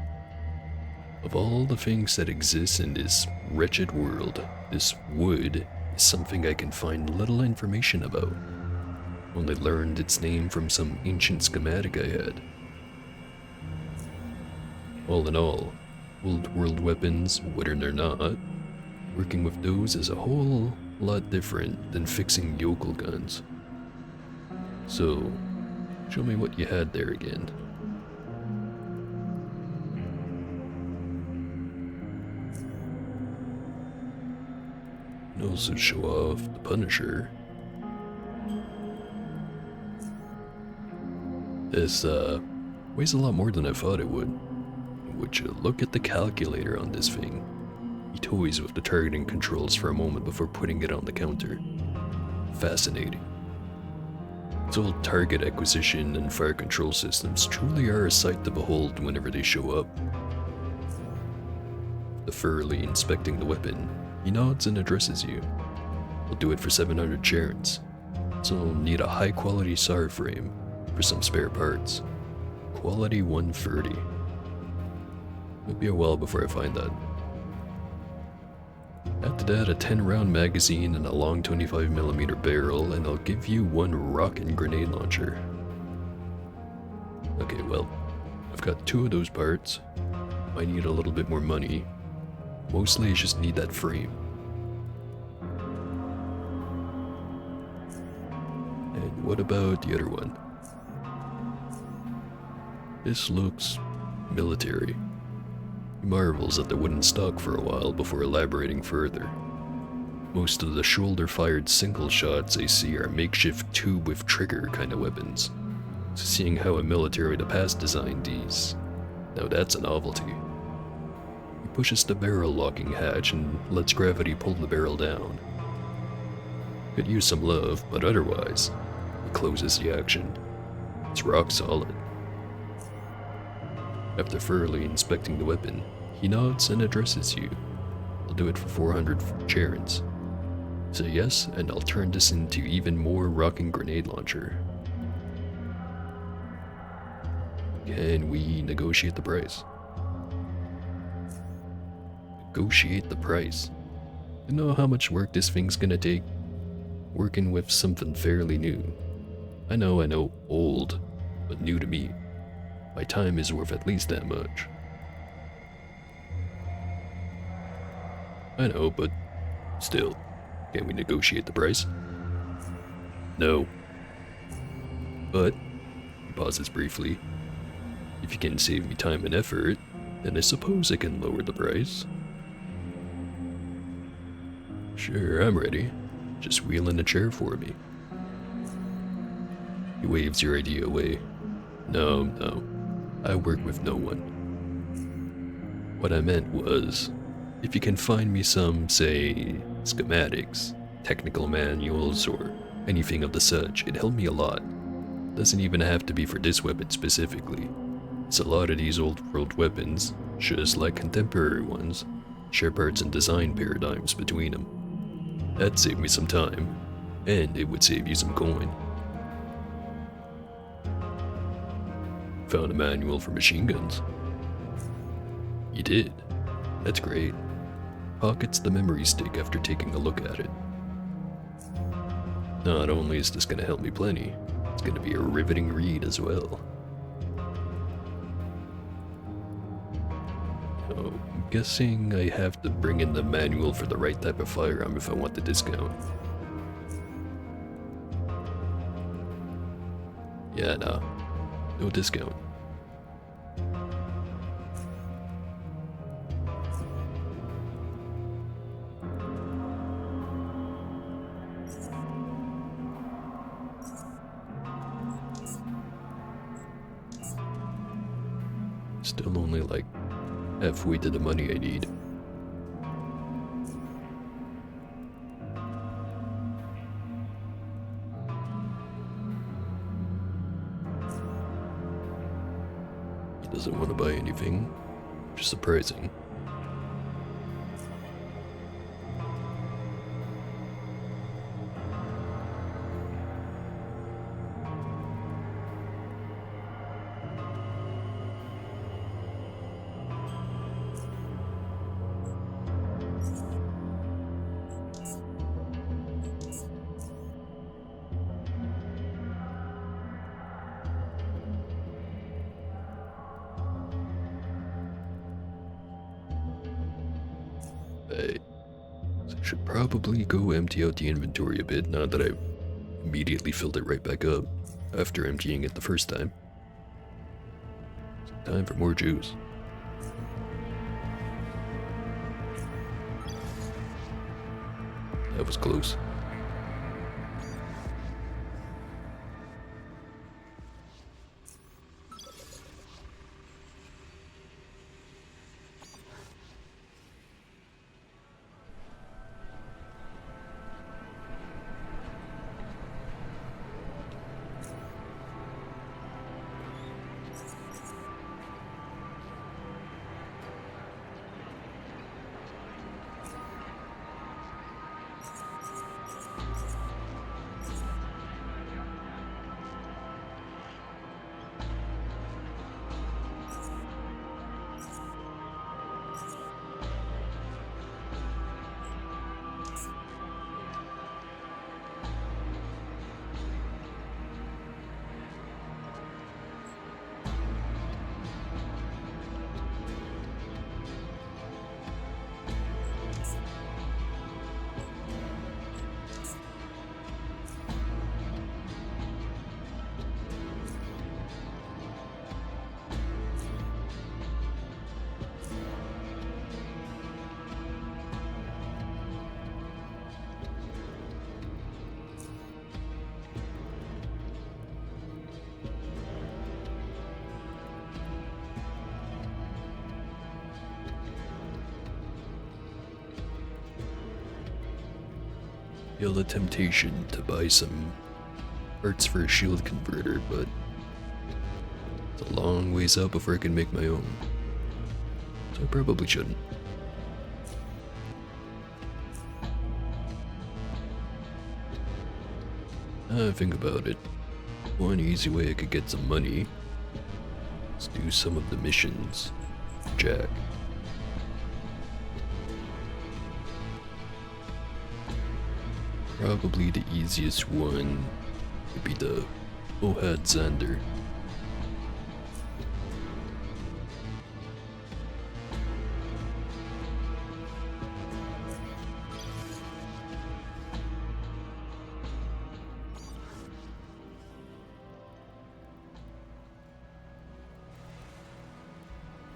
Of all the things that exist in this wretched world, this wood is something I can find little information about. Only learned its name from some ancient schematic I had. All in all, old world weapons, wooden or not, working with those is a whole lot different than fixing yokel guns. So, show me what you had there again. And also show off the Punisher. This, weighs a lot more than I thought it would. Would you look at the calculator on this thing? He toys with the targeting controls for a moment before putting it on the counter. Fascinating. Its old target acquisition and fire control systems truly are a sight to behold whenever they show up. Thoroughly inspecting the weapon, he nods and addresses you. We'll do it for 700 charons. So I'll need a high quality SAR frame for some spare parts. Quality 130. It'll be a while before I find that. After that, a 10 round magazine and a long 25mm barrel, and I'll give you one rocket grenade launcher. Okay, well, I've got 2 of those parts. I need a little bit more money. Mostly I just need that frame. And what about the other one? This looks military. He marvels at the wooden stock for a while before elaborating further. Most of the shoulder-fired single shots I see are makeshift tube with trigger kind of weapons. So seeing how a military of the past designed these, now that's a novelty. He pushes the barrel locking hatch and lets gravity pull the barrel down. Could use some love, but otherwise, he closes the action. It's rock solid. After thoroughly inspecting the weapon, he nods and addresses you. I'll do it for 400 charons. Say yes, and I'll turn this into even more rocking grenade launcher. Can we negotiate the price? Negotiate the price? You know how much work this thing's gonna take? Working with something fairly new. I know, old, but new to me. My time is worth at least that much. I know, but still, can we negotiate the price? No. But, he pauses briefly, if you can save me time and effort, then I suppose I can lower the price. Sure, I'm ready. Just wheel in a chair for me. He waves your idea away. No, I work with no one. What I meant was, if you can find me some, say, schematics, technical manuals, or anything of the such, it'd help me a lot. Doesn't even have to be for this weapon specifically. It's a lot of these old world weapons, just like contemporary ones, share parts and design paradigms between them. That'd save me some time, and it would save you some coin. Found a manual for machine guns. You did? That's great. Pockets the memory stick after taking a look at it. Not only is this gonna help me plenty, it's gonna be a riveting read as well. Oh, guessing I have to bring in the manual for the right type of firearm if I want the discount. Yeah, nah. No discount. Still only like halfway to the money I need. He doesn't want to buy anything, which is surprising. I should probably go empty out the inventory a bit now that I've immediately filled it right back up after emptying it the first time. Time for more juice. That was close. Feel the temptation to buy some parts for a shield converter, but it's a long ways out before I can make my own. So I probably shouldn't. Now I think about it, one easy way I could get some money is do some of the missions for Jack. Probably the easiest one would be the Ohad Xander.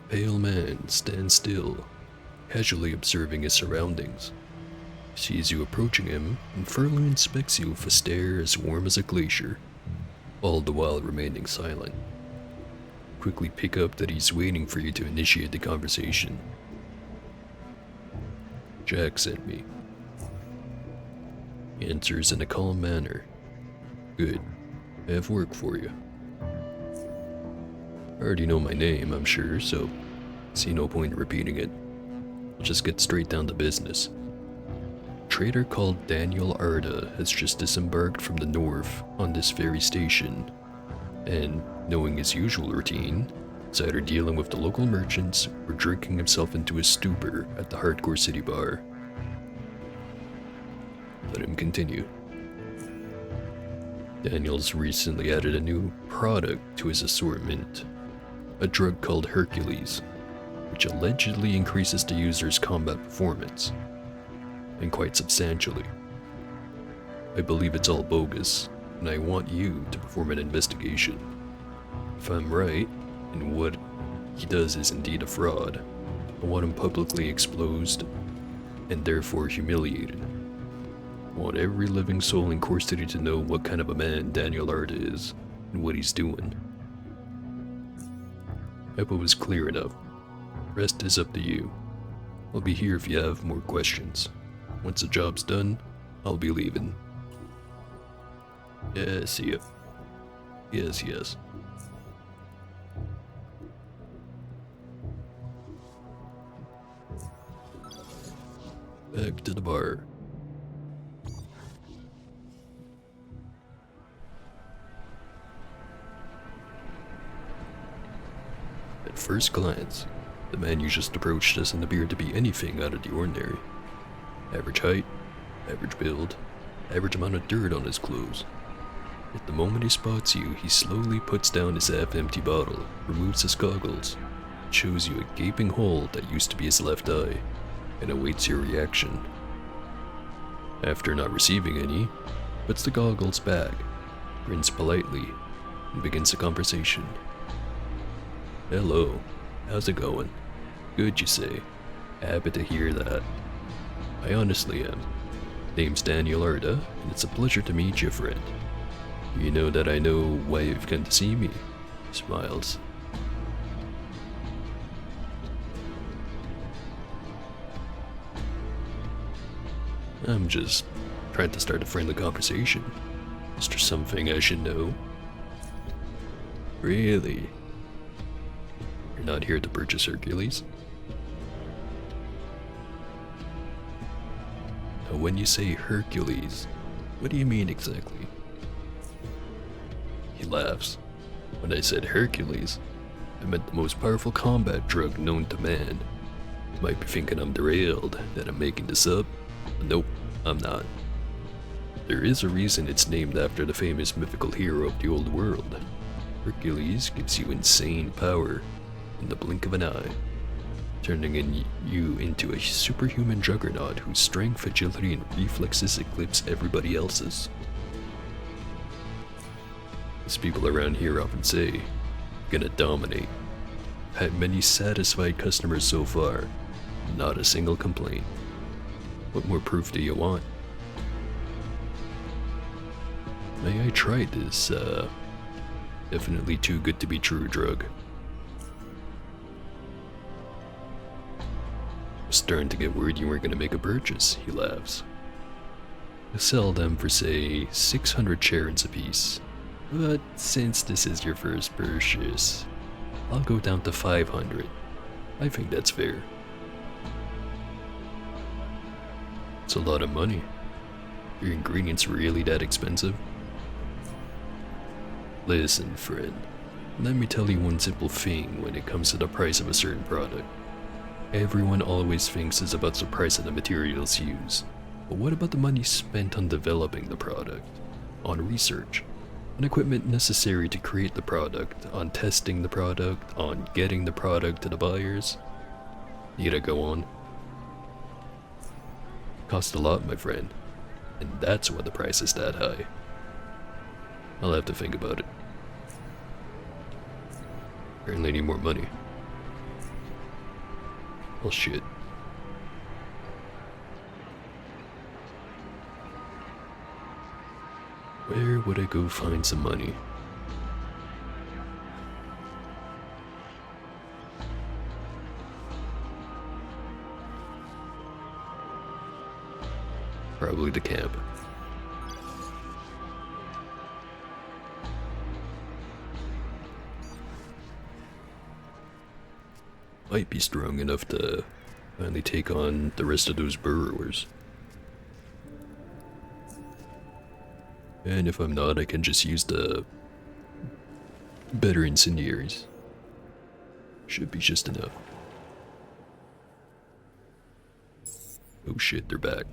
Pale man stands still, casually observing his surroundings. Sees you approaching him and furtively inspects you with a stare as warm as a glacier, all the while remaining silent. Quickly pick up that he's waiting for you to initiate the conversation. Jack sent me. He answers in a calm manner. Good. I have work for you. I already know my name, I'm sure, so see no point in repeating it. I'll just get straight down to business. A trader called Daniel Arda has just disembarked from the north on this very station, and, knowing his usual routine, is either dealing with the local merchants or drinking himself into a stupor at the Hardcore City bar. Let him continue. Daniel's recently added a new product to his assortment, a drug called Hercules, which allegedly increases the user's combat performance, and quite substantially. I believe it's all bogus, and I want you to perform an investigation. If I'm right, and what he does is indeed a fraud, I want him publicly exposed and therefore humiliated. I want every living soul in Core City to know what kind of a man Daniel Arda is and what he's doing. I hope it was clear enough. Rest is up to you. I'll be here if you have more questions. Once the job's done, I'll be leaving. Yeah, see ya. Yes. Back to the bar. At first glance, the man you just approached doesn't appear to be anything out of the ordinary. Average height, average build, average amount of dirt on his clothes. Yet the moment he spots you, he slowly puts down his half-empty bottle, removes his goggles, shows you a gaping hole that used to be his left eye, and awaits your reaction. After not receiving any, puts the goggles back, grins politely, and begins the conversation. Hello, how's it going? Good, you say. Happy to hear that. I honestly am. Name's Daniel Arda, and it's a pleasure to meet you, friend. You know that I know why you've come to see me. Smiles. I'm just trying to start a friendly conversation. Is there something I should know? Really? You're not here to purchase Hercules? Now, when you say Hercules, what do you mean exactly? He laughs. When I said Hercules, I meant the most powerful combat drug known to man. You might be thinking I'm derailed, that I'm making this up. But nope, I'm not. There is a reason it's named after the famous mythical hero of the old world. Hercules gives you insane power in the blink of an eye, turning you into a superhuman juggernaut whose strength, agility, and reflexes eclipse everybody else's. As people around here often say, gonna dominate. Had many satisfied customers so far, not a single complaint. What more proof do you want? May I try this, definitely too good to be true drug? I was starting to get worried you weren't gonna make a purchase, he laughs. I sell them for, say, 600 charons apiece. But since this is your first purchase, I'll go down to 500. I think that's fair. It's a lot of money. Your ingredients really that expensive? Listen, friend. Let me tell you one simple thing when it comes to the price of a certain product. Everyone always thinks it's about the price of the materials used. But what about the money spent on developing the product? On research? On equipment necessary to create the product? On testing the product? On getting the product to the buyers? Need I go on? Costs a lot, my friend. And that's why the price is that high. I'll have to think about it. Apparently need more money. Well, shit. Where would I go find some money? Probably the camp. Might be strong enough to finally take on the rest of those burrowers. And if I'm not, I can just use the better incendiaries. Should be just enough. Oh shit, they're back.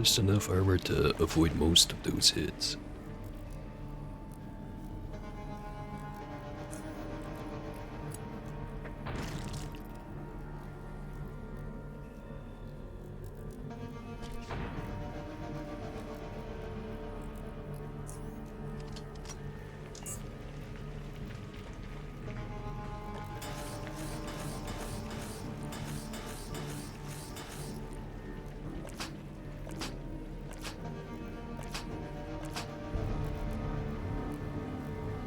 Just enough armor to avoid most of those hits.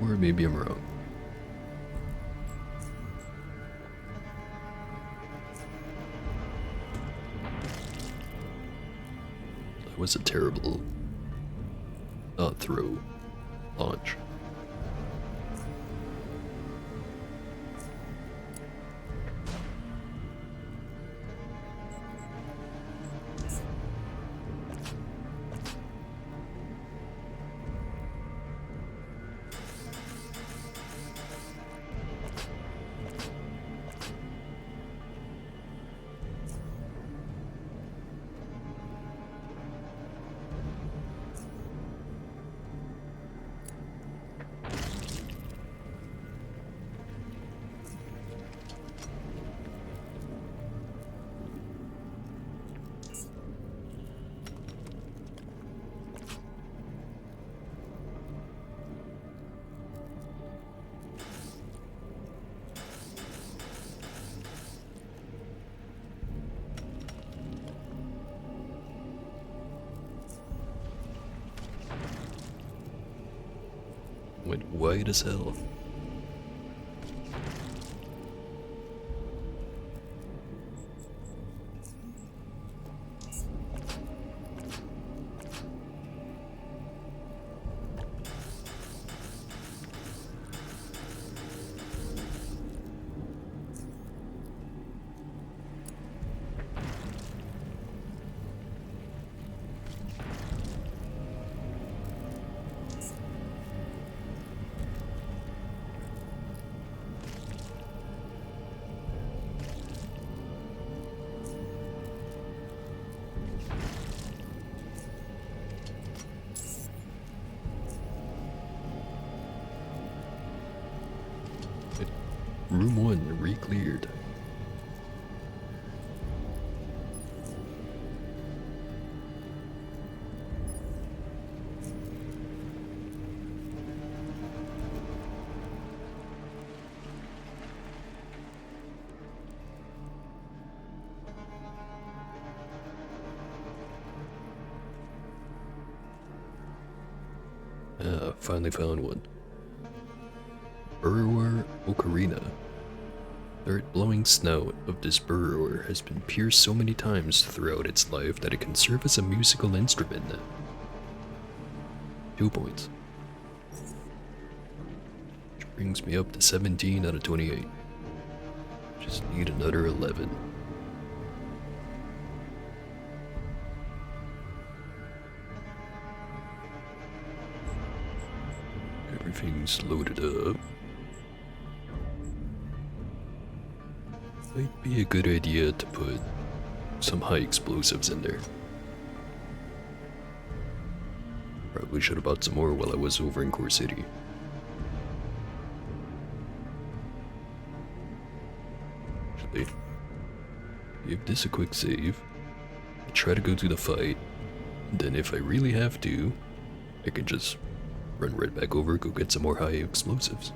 Or maybe I'm wrong. That was a terrible throw launch. Went wide as hell. Room 1 re-cleared. Finally found one. Burrower Ocarina. The blowing snout of this burrower has been pierced so many times throughout its life that it can serve as a musical instrument. 2 points. Which brings me up to 17 out of 28. Just need another 11. Everything's loaded up. Might be a good idea to put some high explosives in there. Probably should have bought some more while I was over in Core City. Actually, give this a quick save. Try to go through the fight. Then if I really have to, I can just run right back over, go get some more high explosives.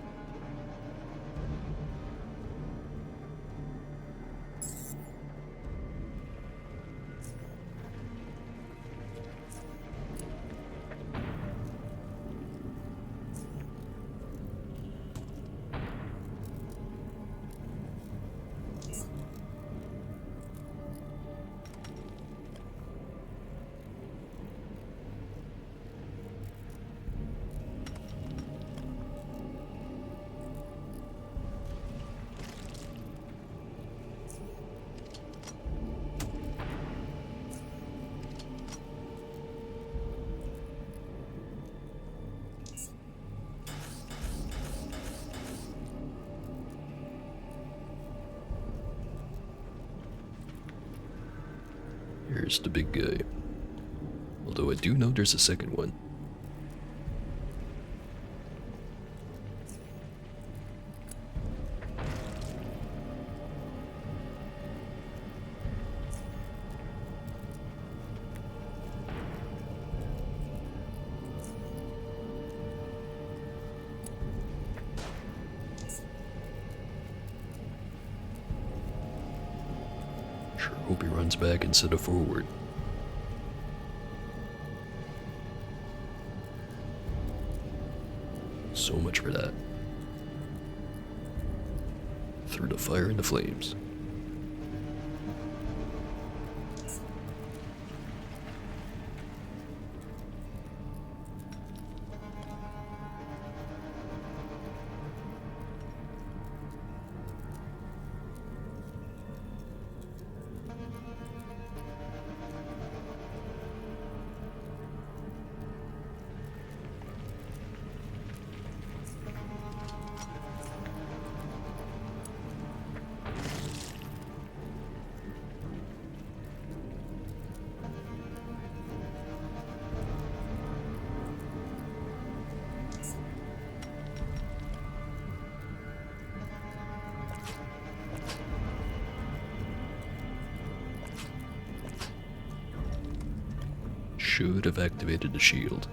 There's the big guy. Although I do know there's a second one. Sure hope he runs back instead of forward. So much for that. Through the fire and the flames. Should have activated the shield.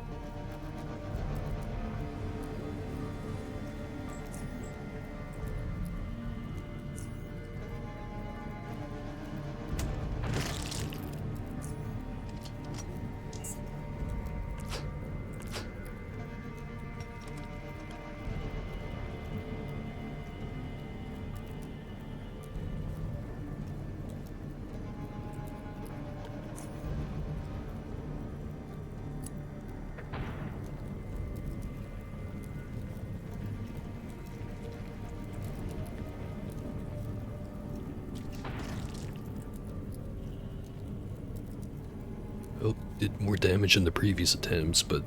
Oh, did more damage than the previous attempts, but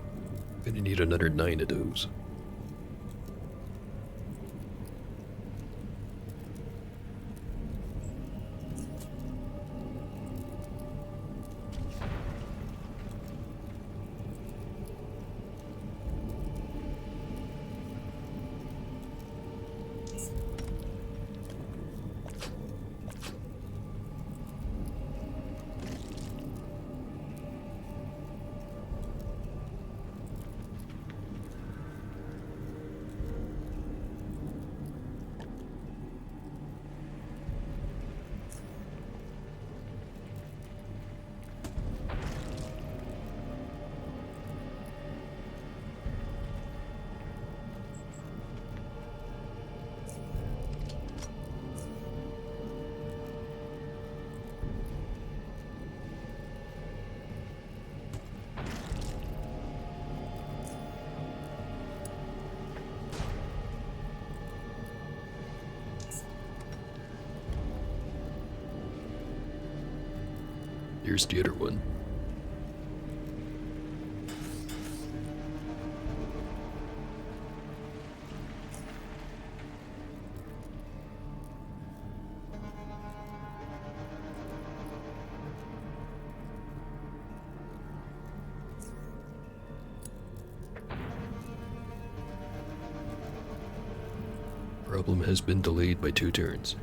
gonna need another 9 of those. Here's the other one. Problem has been delayed by 2 turns.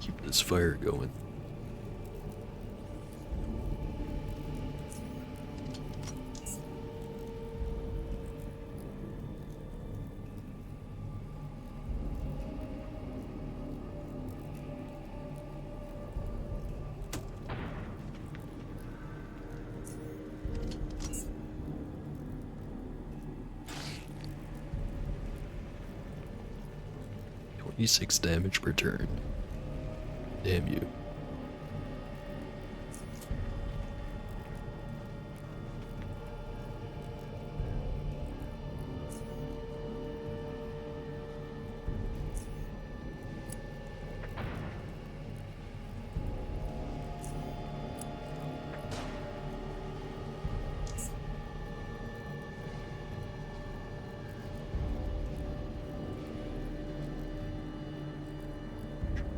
keep this fire going. E6 damage per turn. Damn you.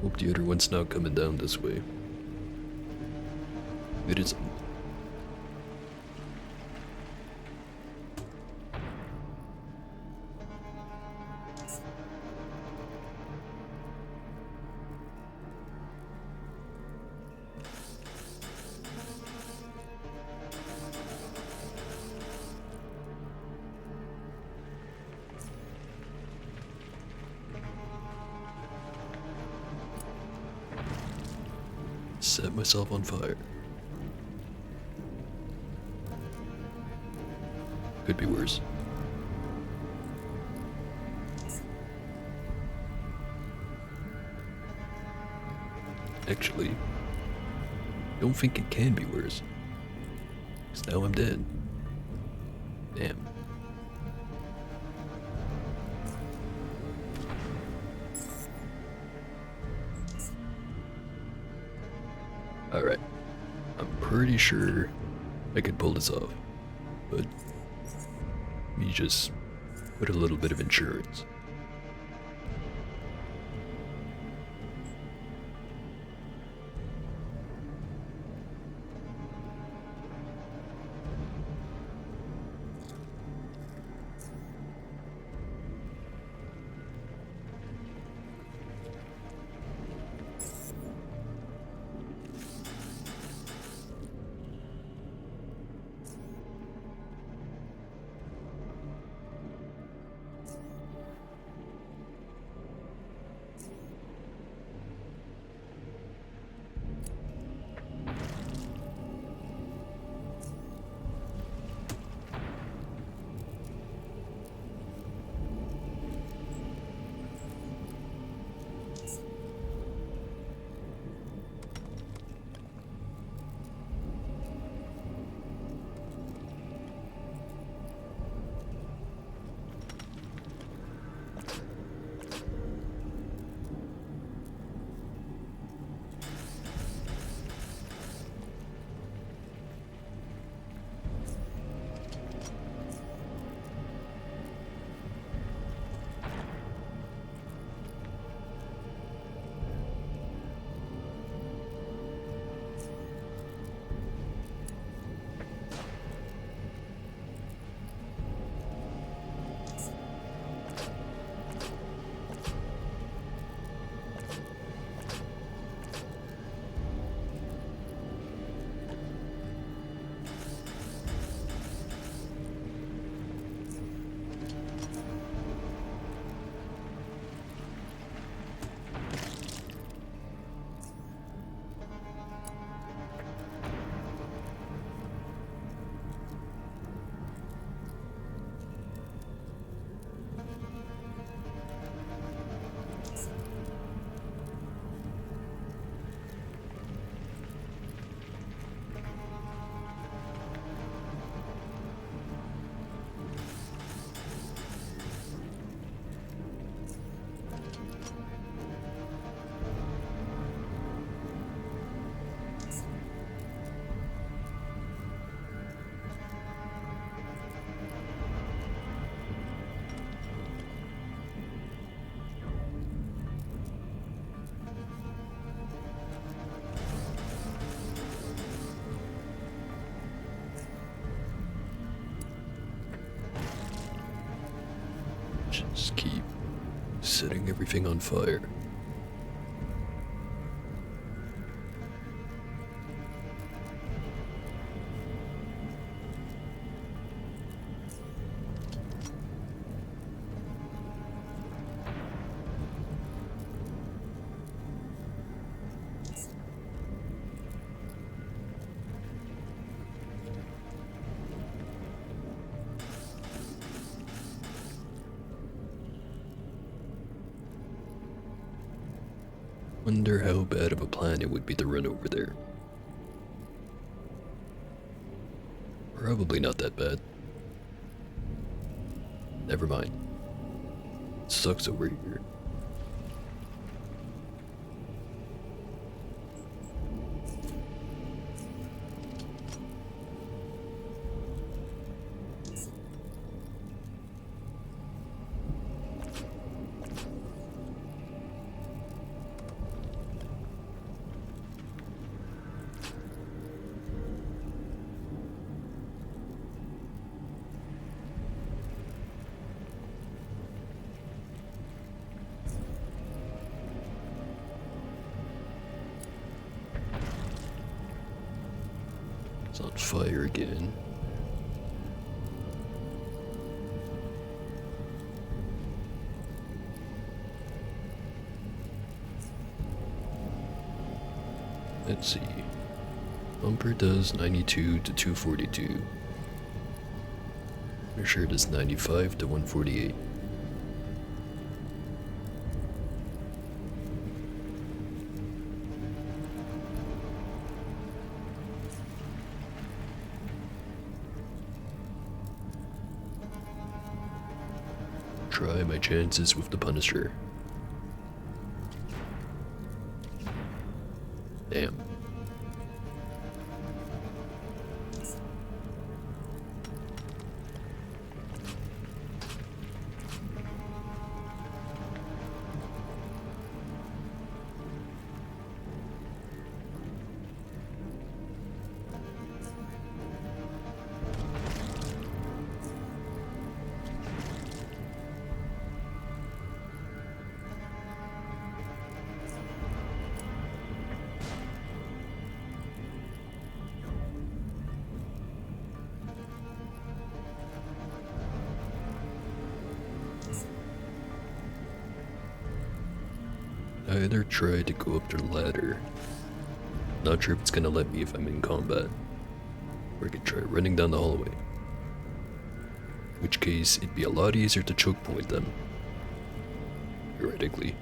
Hope the other one's not coming down this way. It isn't. Set myself on fire. Could be worse. Actually, don't think it can be worse. 'Cause now I'm dead. Damn. Alright. I'm pretty sure I could pull this off. But let me just put a little bit of insurance. Just keep setting everything on fire. Wonder how bad of a plan it would be to run over there. Probably not that bad. Never mind. Sucks over here. It's on fire again. Let's see. Bumper does 92 to 242. Finisher does 95 to 148. Try my chances with the Punisher. Damn. I either try to go up the ladder. Not sure if it's gonna let me if I'm in combat. Or I could try running down the hallway. In which case, it'd be a lot easier to choke point them. Theoretically.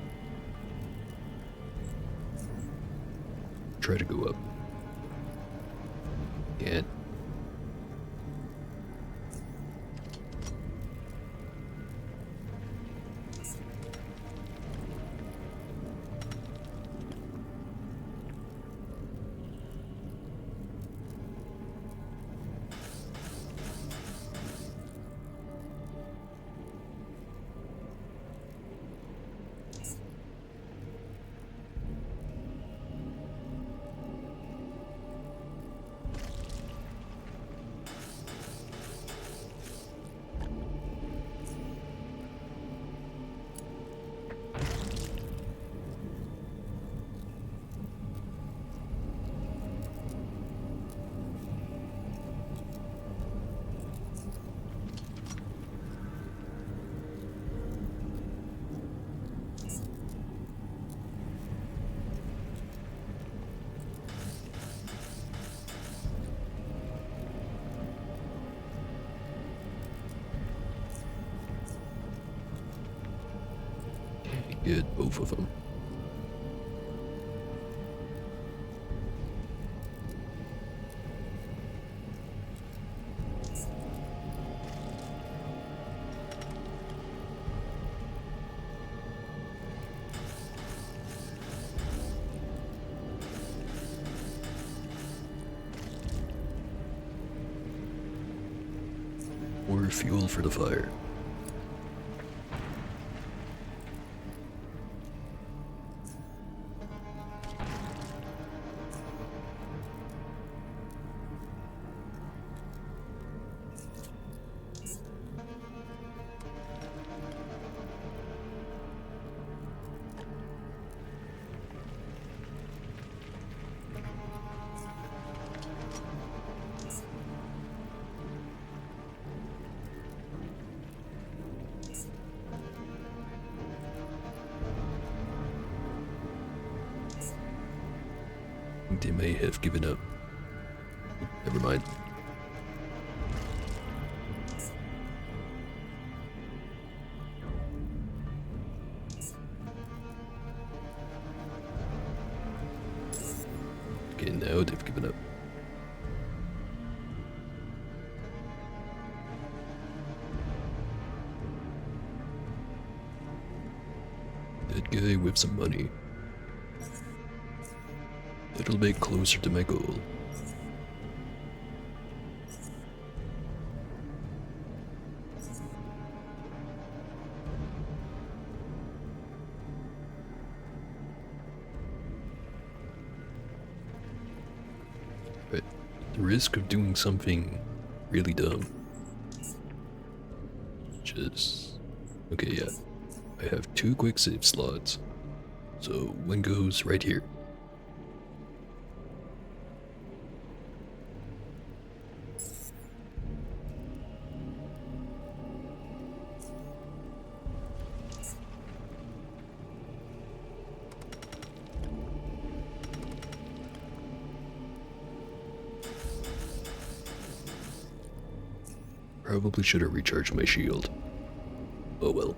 Try to go up. Can't. Get both of them. More fuel for the fire. They may have given up. Never mind. Okay, now they've given up. That guy with some money. It'll make closer to my goal. But the risk of doing something really dumb. Just... Okay, yeah. I have 2 quick save slots. So one goes right here. Probably should have recharged my shield. Oh well.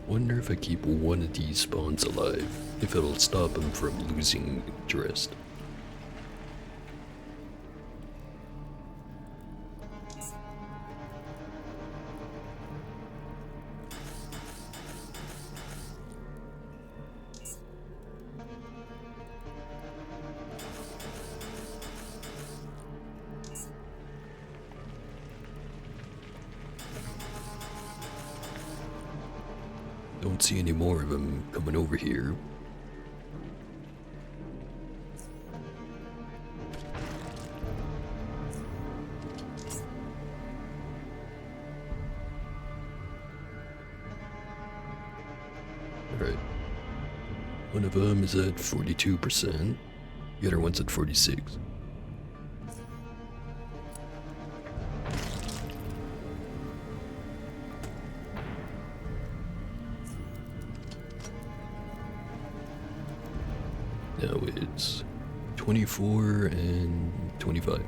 Wonder if I keep one of these spawns alive, if it'll stop him from losing interest. Don't see any more of them coming over here. Alright. One of them is at 42%. The other one's at 46. Now it's 24 and 25.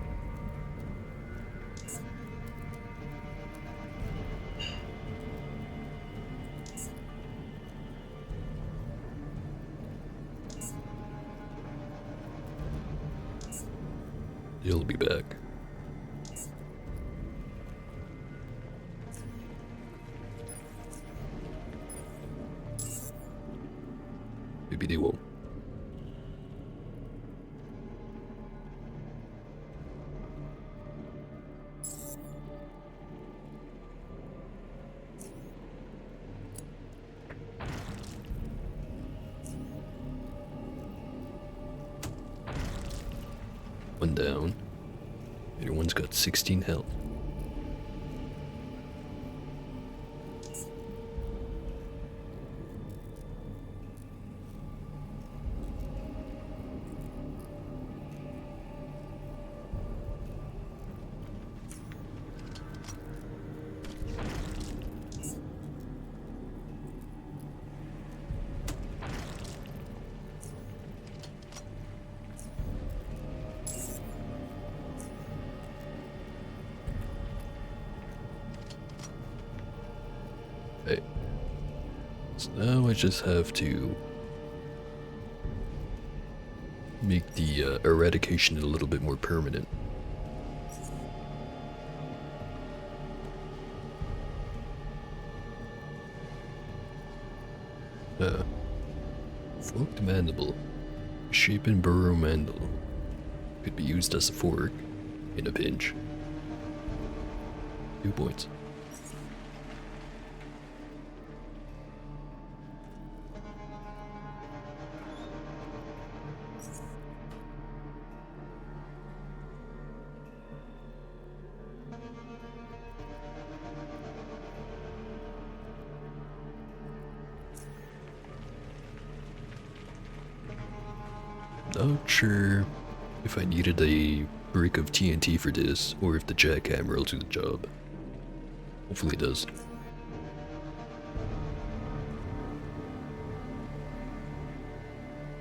They'll be back. Maybe they won't. One down. The other one's got 16 health. Okay. So now I just have to make the eradication a little bit more permanent. Forked mandible. Shapen burrow mandible. Could be used as a fork in a pinch. 2 points. Not sure if I needed a brick of TNT for this, or if the jackhammer will do the job. Hopefully it does.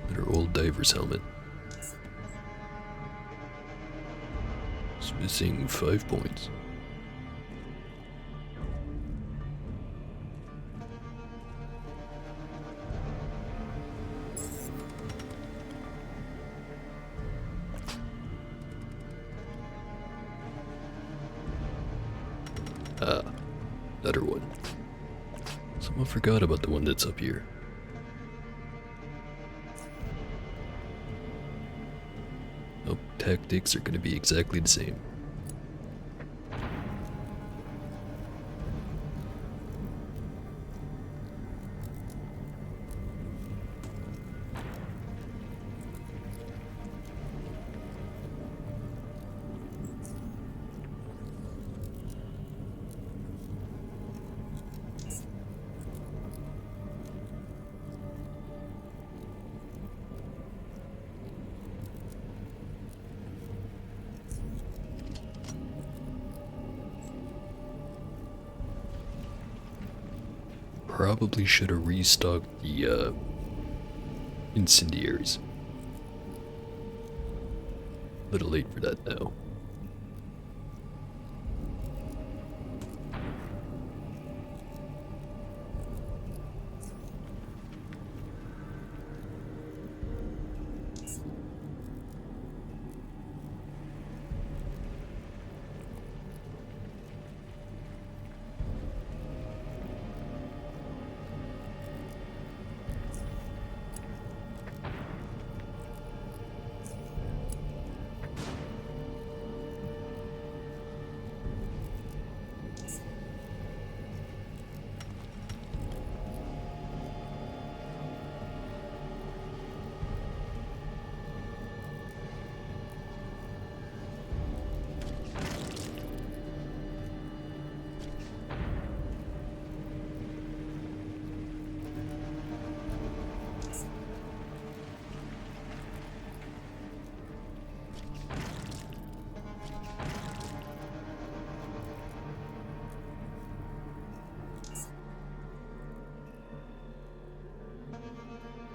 Another old diver's helmet. It's missing 5 points. Ah, another one. Someone forgot about the one that's up here. Nope, tactics are gonna be exactly the same. Probably should have restocked the incendiaries. A little late for that now.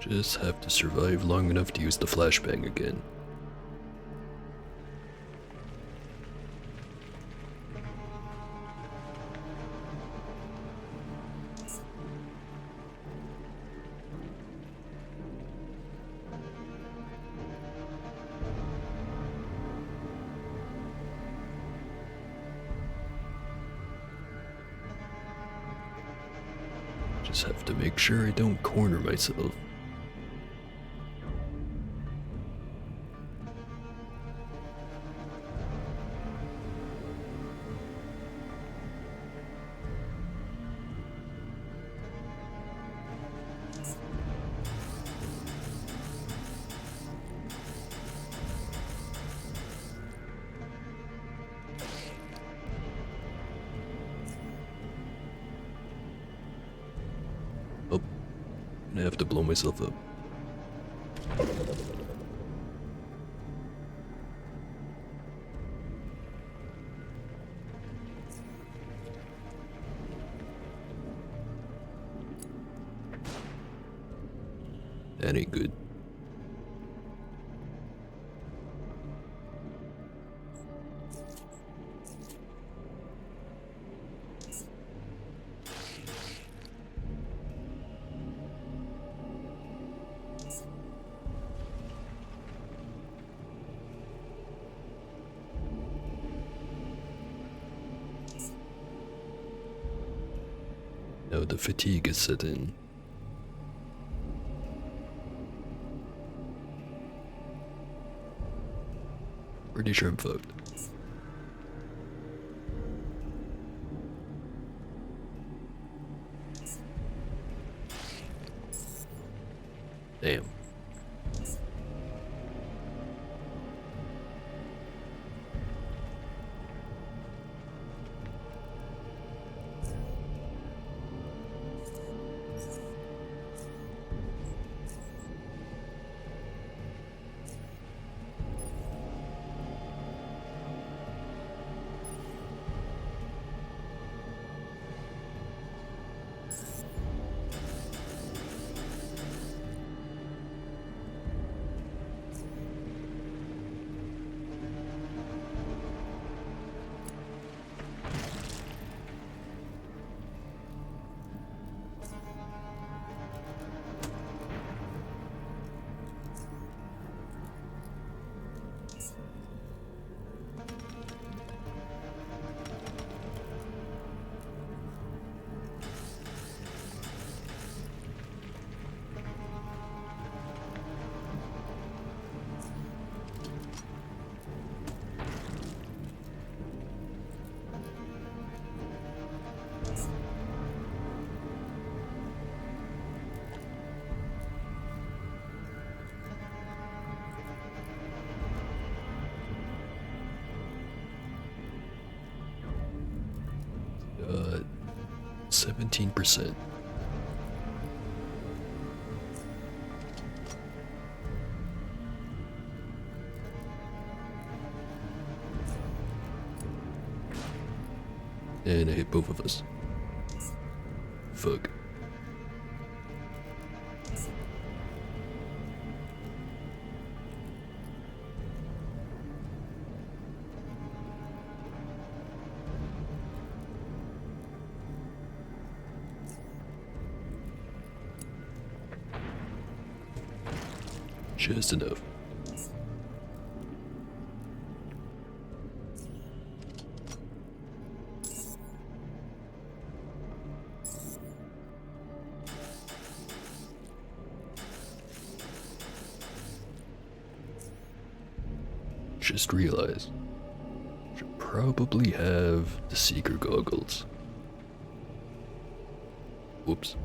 Just have to survive long enough to use the flashbang again. Just have to make sure I don't corner myself. Oh, I'm gonna have to blow myself up. That ain't good. Now the fatigue is set in. Pretty sure I'm fucked. Damn. 17%. And I hit both of us. Fuck. Just enough. Just realized, should probably have the seeker goggles. Whoops.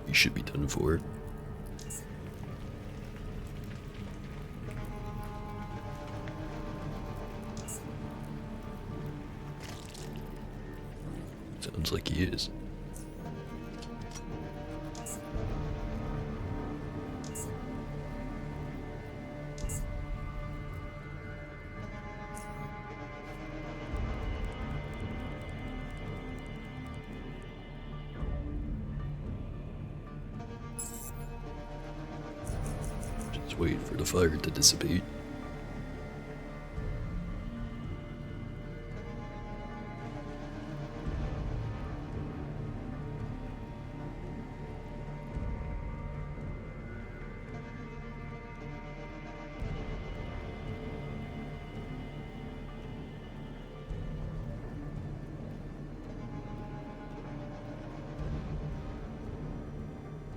You should be done for it. Sounds like he is. Wait for the fire to dissipate.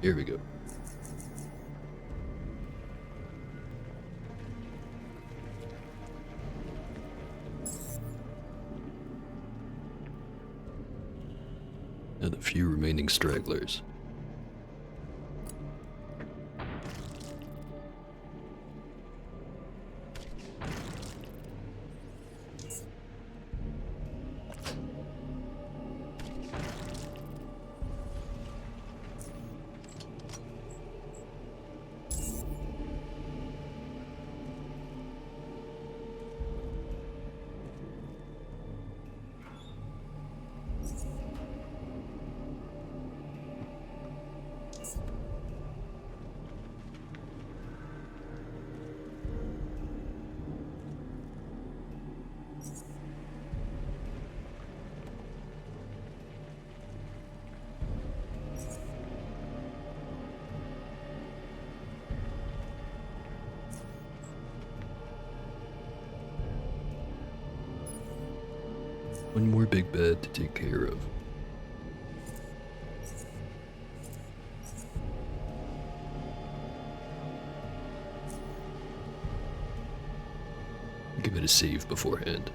Here we go. And a few remaining stragglers. One more big bed to take care of. Give it a save beforehand.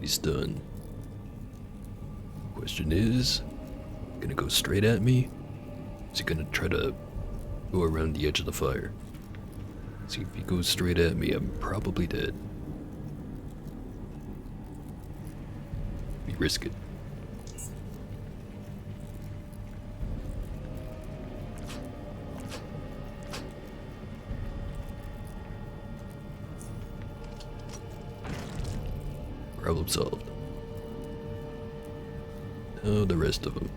he's done. Question is, gonna go straight at me? Is he gonna try to go around the edge of the fire? See, if he goes straight at me, I'm probably dead. We risk it. Problem solved. Now the rest of them.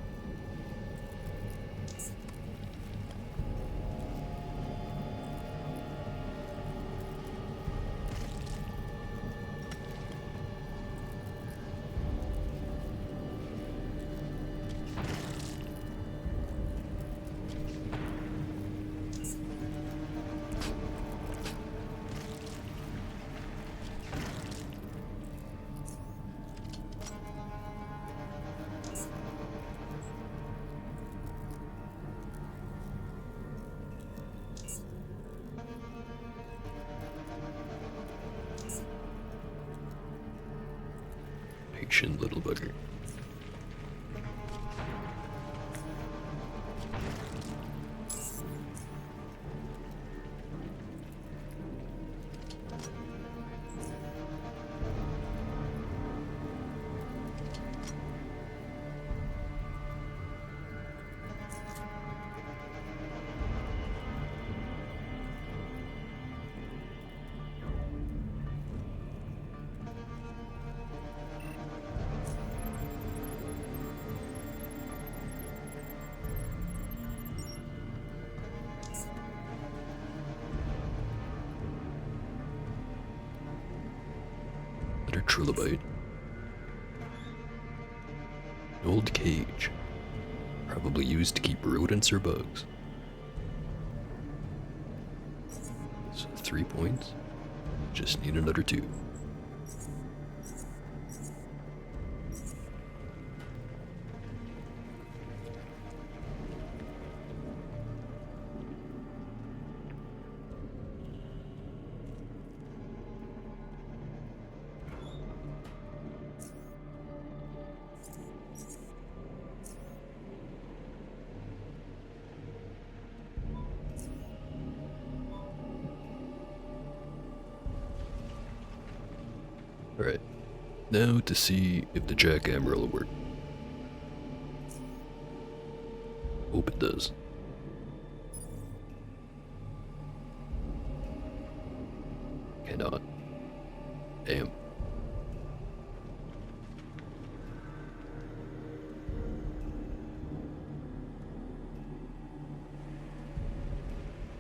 Patient little bugger. Another trilobite. An old cage. Probably used to keep rodents or bugs. So 3 points. Just need another 2. Alright, now to see if the jackhammer will work. Hope it does. Cannot. Damn.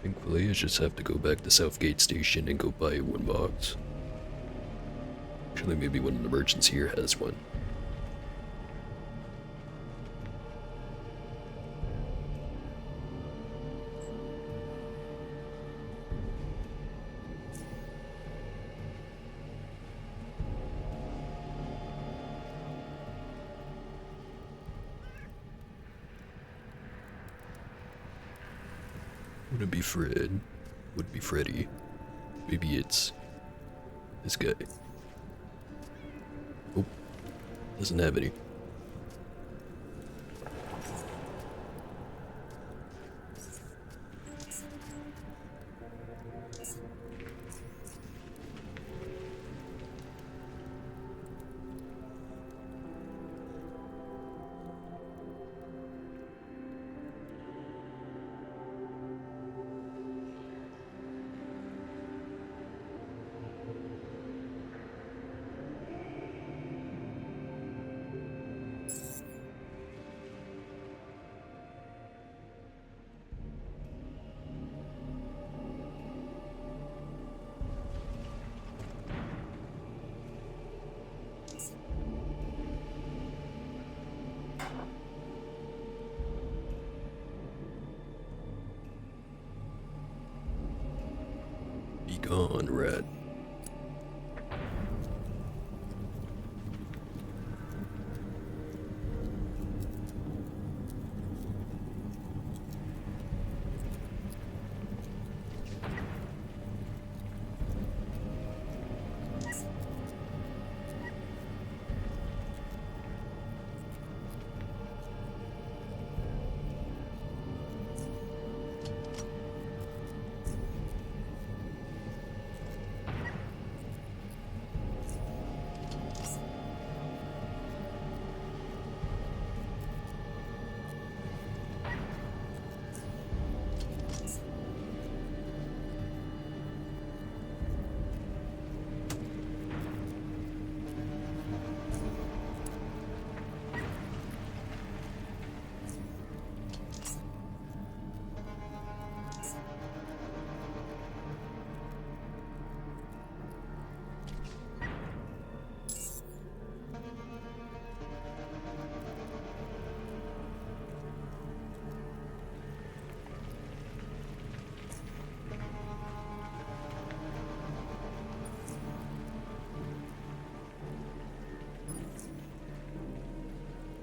Thankfully, I just have to go back to Southgate Station and go buy 1 box. Actually, maybe one of the merchants here has one. Wouldn't be Fred. Would be Freddy. Maybe it's this guy. Oh, doesn't have any. Be gone, rat.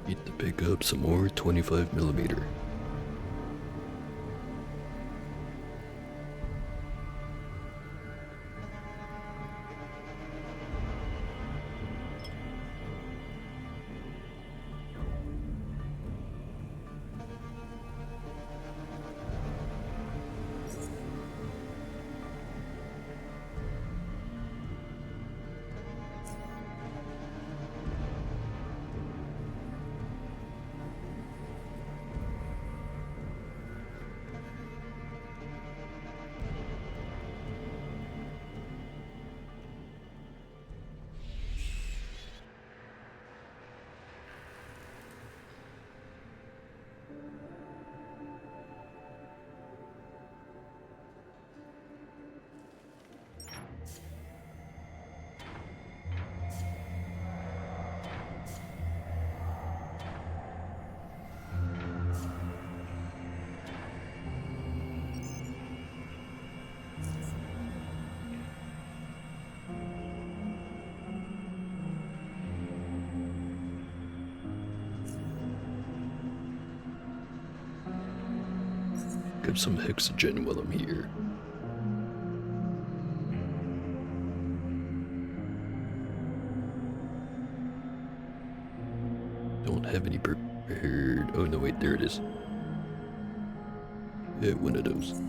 Need to pick up some more 25mm. Get some hexogen while I'm here. Don't have any prepared. Oh no, wait, there it is. Yeah, one of those.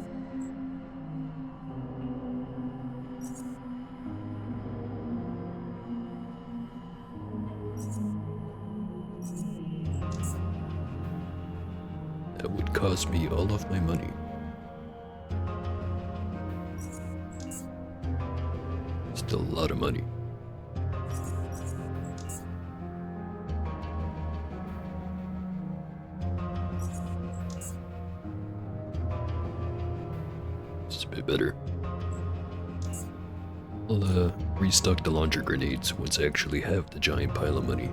That would cost me all of my money. Still a lot of money. It's a bit better. I'll restock the launcher grenades once I actually have the giant pile of money.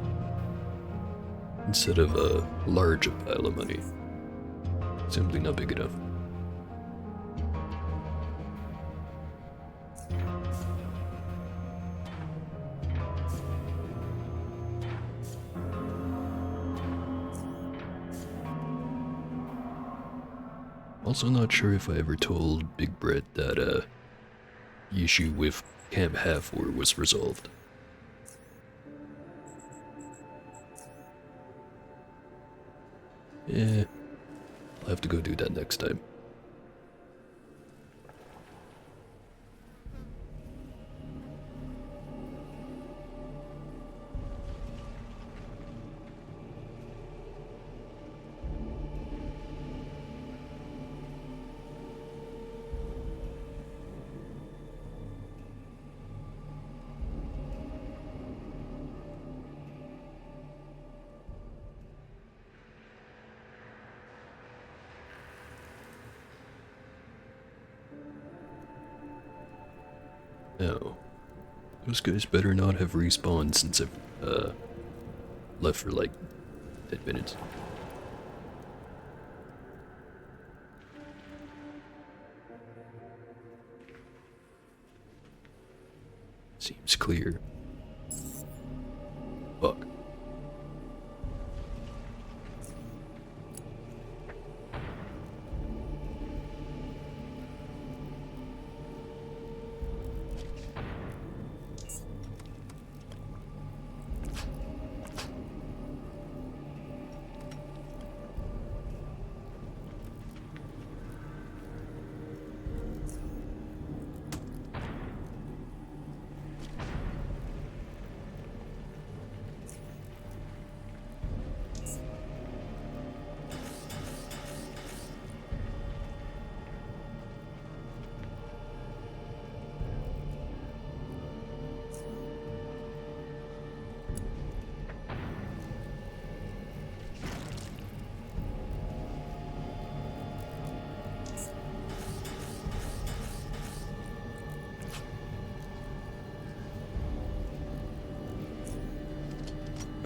Instead of a large pile of money. Simply not big enough. Also not sure if I ever told Big Brett that the issue with Camp Half-War was resolved. Yeah, I'll have to go do that next time. Now, those guys better not have respawned since I've left for like 10 minutes. Seems clear. Fuck.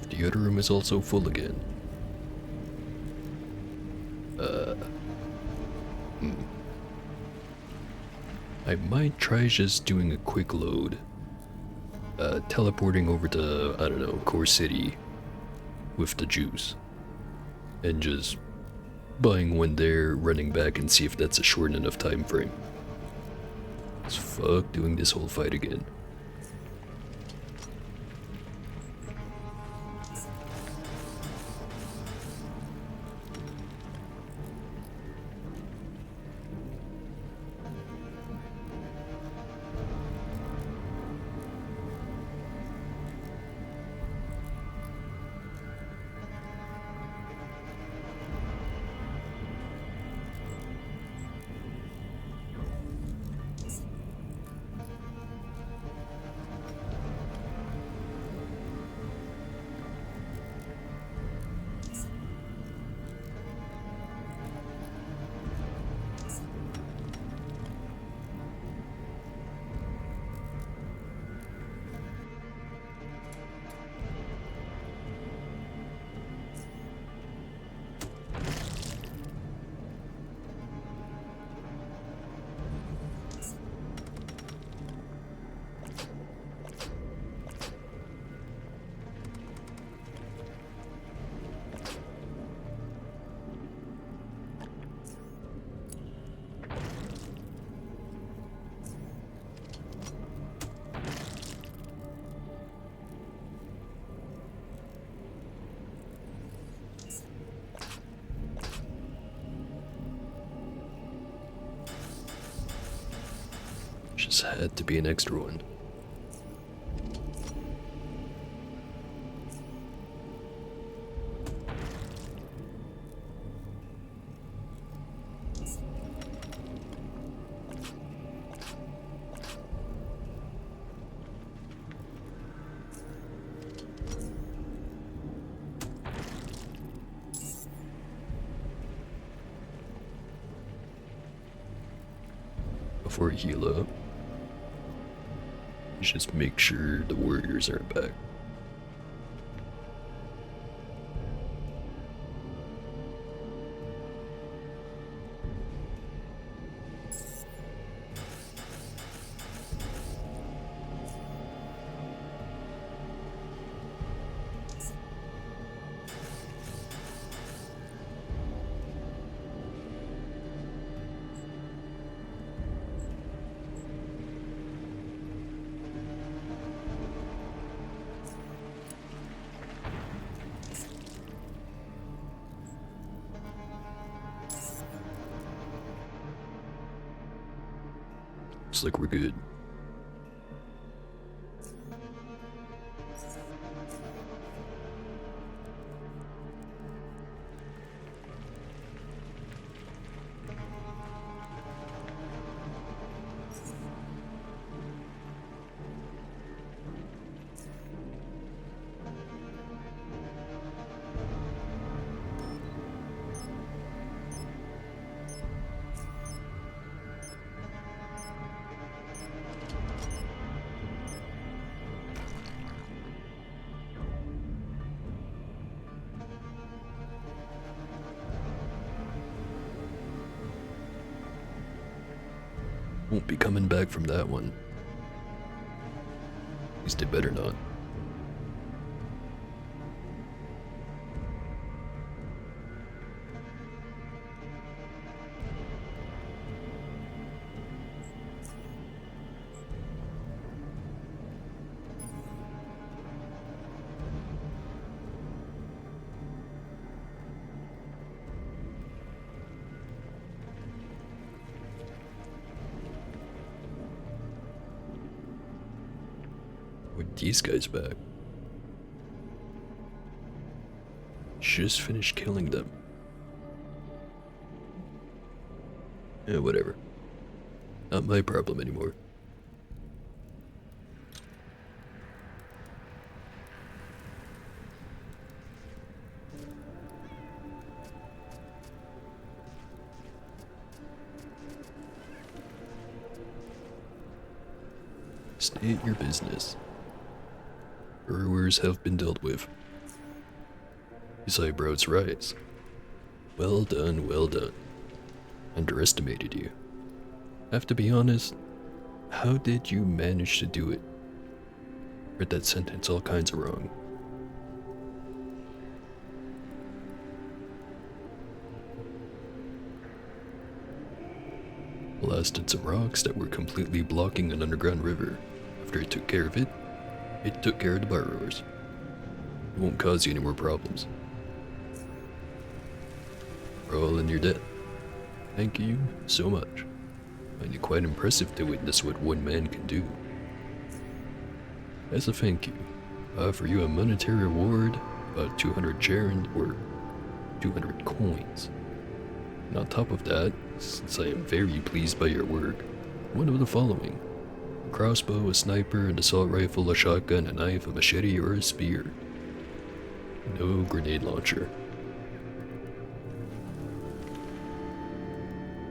The other room is also full again. I might try just doing a quick load. Teleporting over to, I don't know, Core City. with the juice. And just buying one there, running back and see if that's a short enough time frame. It's fuck doing this whole fight again. Just had to be an extra one. Before I heal up, just make sure the warriors aren't back. Looks like we're good. Won't be coming back from that one. At least they better not. With these guys back. Just finished killing them. Yeah, whatever. Not my problem anymore. State your business. Brewers have been dealt with. His eyebrows rise. Well done, well done. Underestimated you. Have to be honest, how did you manage to do it? Read that sentence all kinds of wrong. blasted some rocks that were completely blocking an underground river. After it took care of it, it took care of the burrowers. It won't cause you any more problems. For all in your debt. Thank you so much. I find it quite impressive to witness what one man can do. As a thank you, I offer you a monetary reward, about 200 Charon or 200 coins. And on top of that, since I am very pleased by your work, one of the following: a crossbow, a sniper, an assault rifle, a shotgun, a knife, a machete, or a spear. No grenade launcher.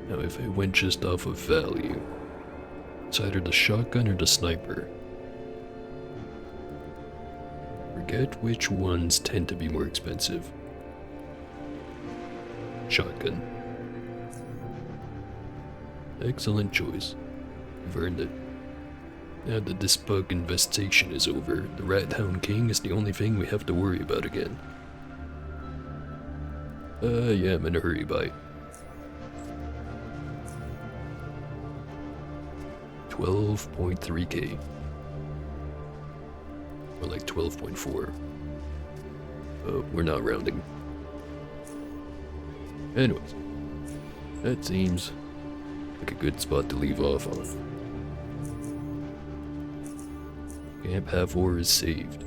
Now if I went just off of value, it's either the shotgun or the sniper. Forget which ones tend to be more expensive. Shotgun. Excellent choice. You've earned it. Now that this bug infestation is over, the Rat Hound King is the only thing we have to worry about again. Yeah, I'm in a hurry, bye. 12.3k. Or like 12.4. We're not rounding. Anyways, that seems like a good spot to leave off on. Camp Havor is saved.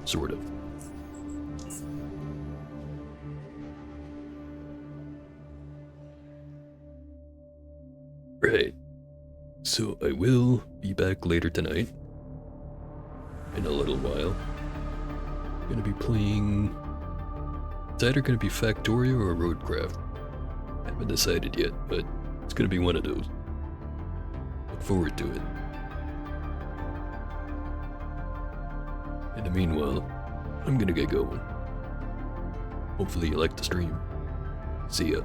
Sort of. Right. So I will be back later tonight. In a little while. I'm gonna be playing... It's either gonna be Factorio or Roadcraft. Haven't decided yet, but it's gonna be one of those. Look forward to it. In the meanwhile, I'm gonna get going. Hopefully you like the stream. See ya.